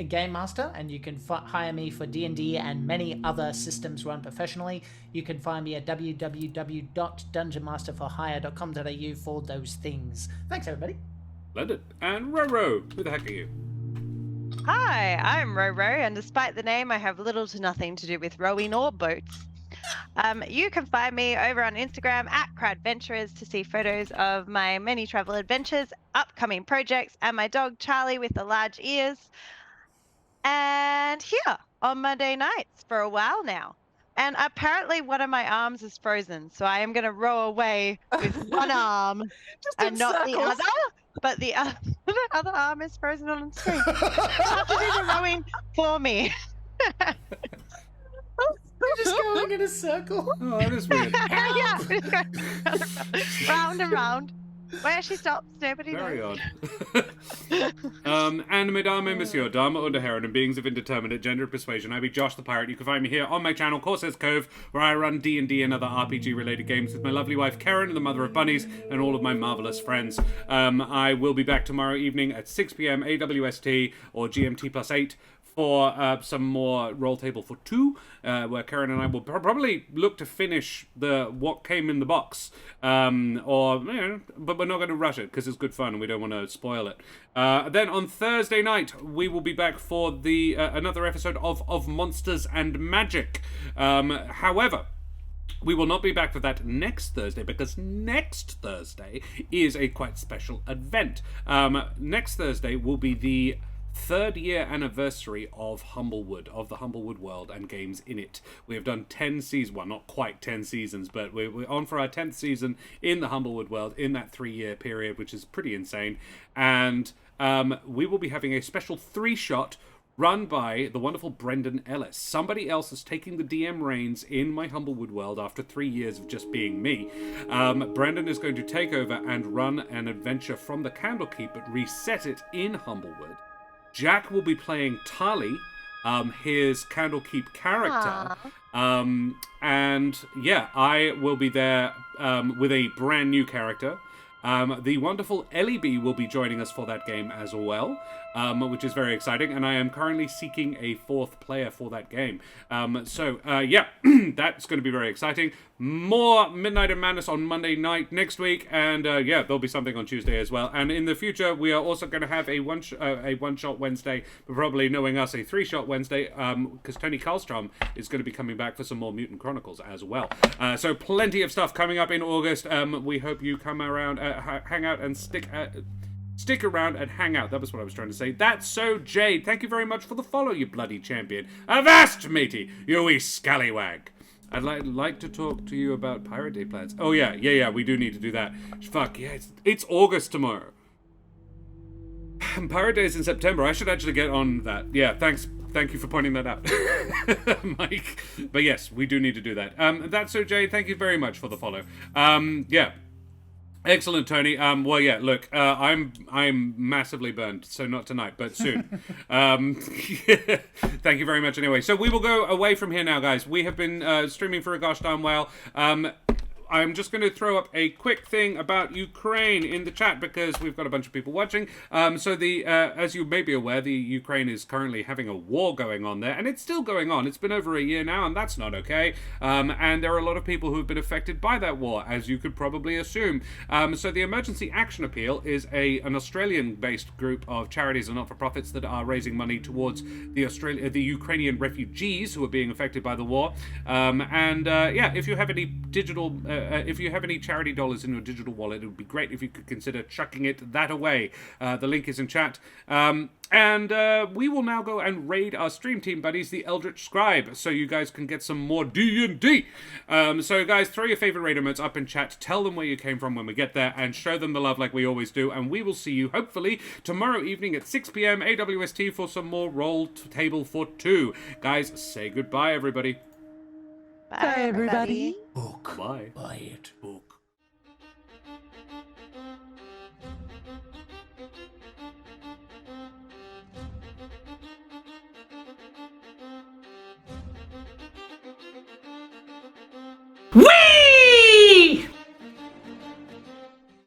game master, and you can hire me for D&D and many other systems run professionally. You can find me at www.dungeonmasterforhire.com.au for those things. Thanks, everybody. Splendid. And Roro, who the heck are you? Hi, I'm Roro, and despite the name, I have little to nothing to do with rowing or boats. You can find me over on Instagram at Crowdventurers to see photos of my many travel adventures, upcoming projects, and my dog Charlie with the large ears. And here on Monday nights for a while now. And apparently one of my arms is frozen, so I am going to row away with one arm and not the other. But the other arm is frozen on the screen. You'll have to do the rowing for me. We're just going in a circle. Oh, that is weird. Yeah, round and round. Where she stops, nobody Very knows. odd. And Mesdames, Monsieur, Dame Unterherren, and beings of indeterminate gender and persuasion, I be Josh the Pirate. You can find me here on my channel, Corsair's Cove, where I run D&D and other RPG-related games with my lovely wife, Karen, the mother of bunnies, and all of my marvellous friends. I will be back tomorrow evening at 6 p.m. AWST or GMT +8 for some more Roll Table for Two, where Karen and I will probably look to finish what came in the box, but we're not going to rush it because it's good fun and we don't want to spoil it. Then on Thursday night we will be back for the another episode of Monsters and Magic. However, we will not be back for that next Thursday, because next Thursday is a quite special event. Next Thursday will be the 3rd year anniversary of Humblewood, of the Humblewood world and games in it. We have done 10 seasons, well, not quite 10 seasons, but we're on for our 10th season in the Humblewood world in that 3-year period, which is pretty insane. And we will be having a special 3-shot run by the wonderful Brendan Ellis. Somebody else is taking the DM reins in my Humblewood world after 3 years of just being me. Brendan is going to take over and run an adventure from the Candlekeep, but reset it in Humblewood. Jack will be playing Tali, his Candlekeep character. And yeah, I will be there with a brand new character. The wonderful Ellie B will be joining us for that game as well. which is very exciting, and I am currently seeking a 4th player for that game. Yeah, that's going to be very exciting. More Midnight and Madness on Monday night next week, and yeah, there'll be something on Tuesday as well. And in the future, we are also going to have a one-shot Wednesday, but probably knowing us, a 3-shot Wednesday, because Tony Karlstrom is going to be coming back for some more Mutant Chronicles as well. So plenty of stuff coming up in August. We hope you come around, hang out, and stick around and hang out. That was what I was trying to say. That's so Jade. Thank you very much for the follow, you bloody champion. Avast, matey, you wee scallywag. I'd like to talk to you about Pirate Day plans. Oh, yeah, we do need to do that. Fuck, yeah, it's August tomorrow. Pirate Day is in September. I should actually get on that. Yeah, thank you for pointing that out, Mike. But yes, we do need to do that. That's so Jade. Thank you very much for the follow. Yeah. Excellent, Tony. Well, yeah, look, I'm massively burned, so not tonight, but soon. Thank you very much anyway. So we will go away from here now, guys. We have been streaming for a gosh darn while. I'm just going to throw up a quick thing about Ukraine in the chat because we've got a bunch of people watching. As you may be aware, the Ukraine is currently having a war going on there, and it's still going on. It's been over a year now, and that's not okay. And there are a lot of people who have been affected by that war, as you could probably assume. So the Emergency Action Appeal is an Australian-based group of charities and not-for-profits that are raising money towards the Ukrainian refugees who are being affected by the war. If you have any if you have any charity dollars in your digital wallet, it would be great if you could consider chucking it that away. The link is in chat. We will now go and raid our stream team buddies, the Eldritch Scribe, so you guys can get some more D&D. So guys, throw your favorite raider modes up in chat, tell them where you came from when we get there, and show them the love like we always do, and we will see you, hopefully, tomorrow evening at 6 p.m. AWST for some more Roll Table for 2. Guys, say goodbye, everybody. Bye, everybody. Book. Bye. Buy it. Book.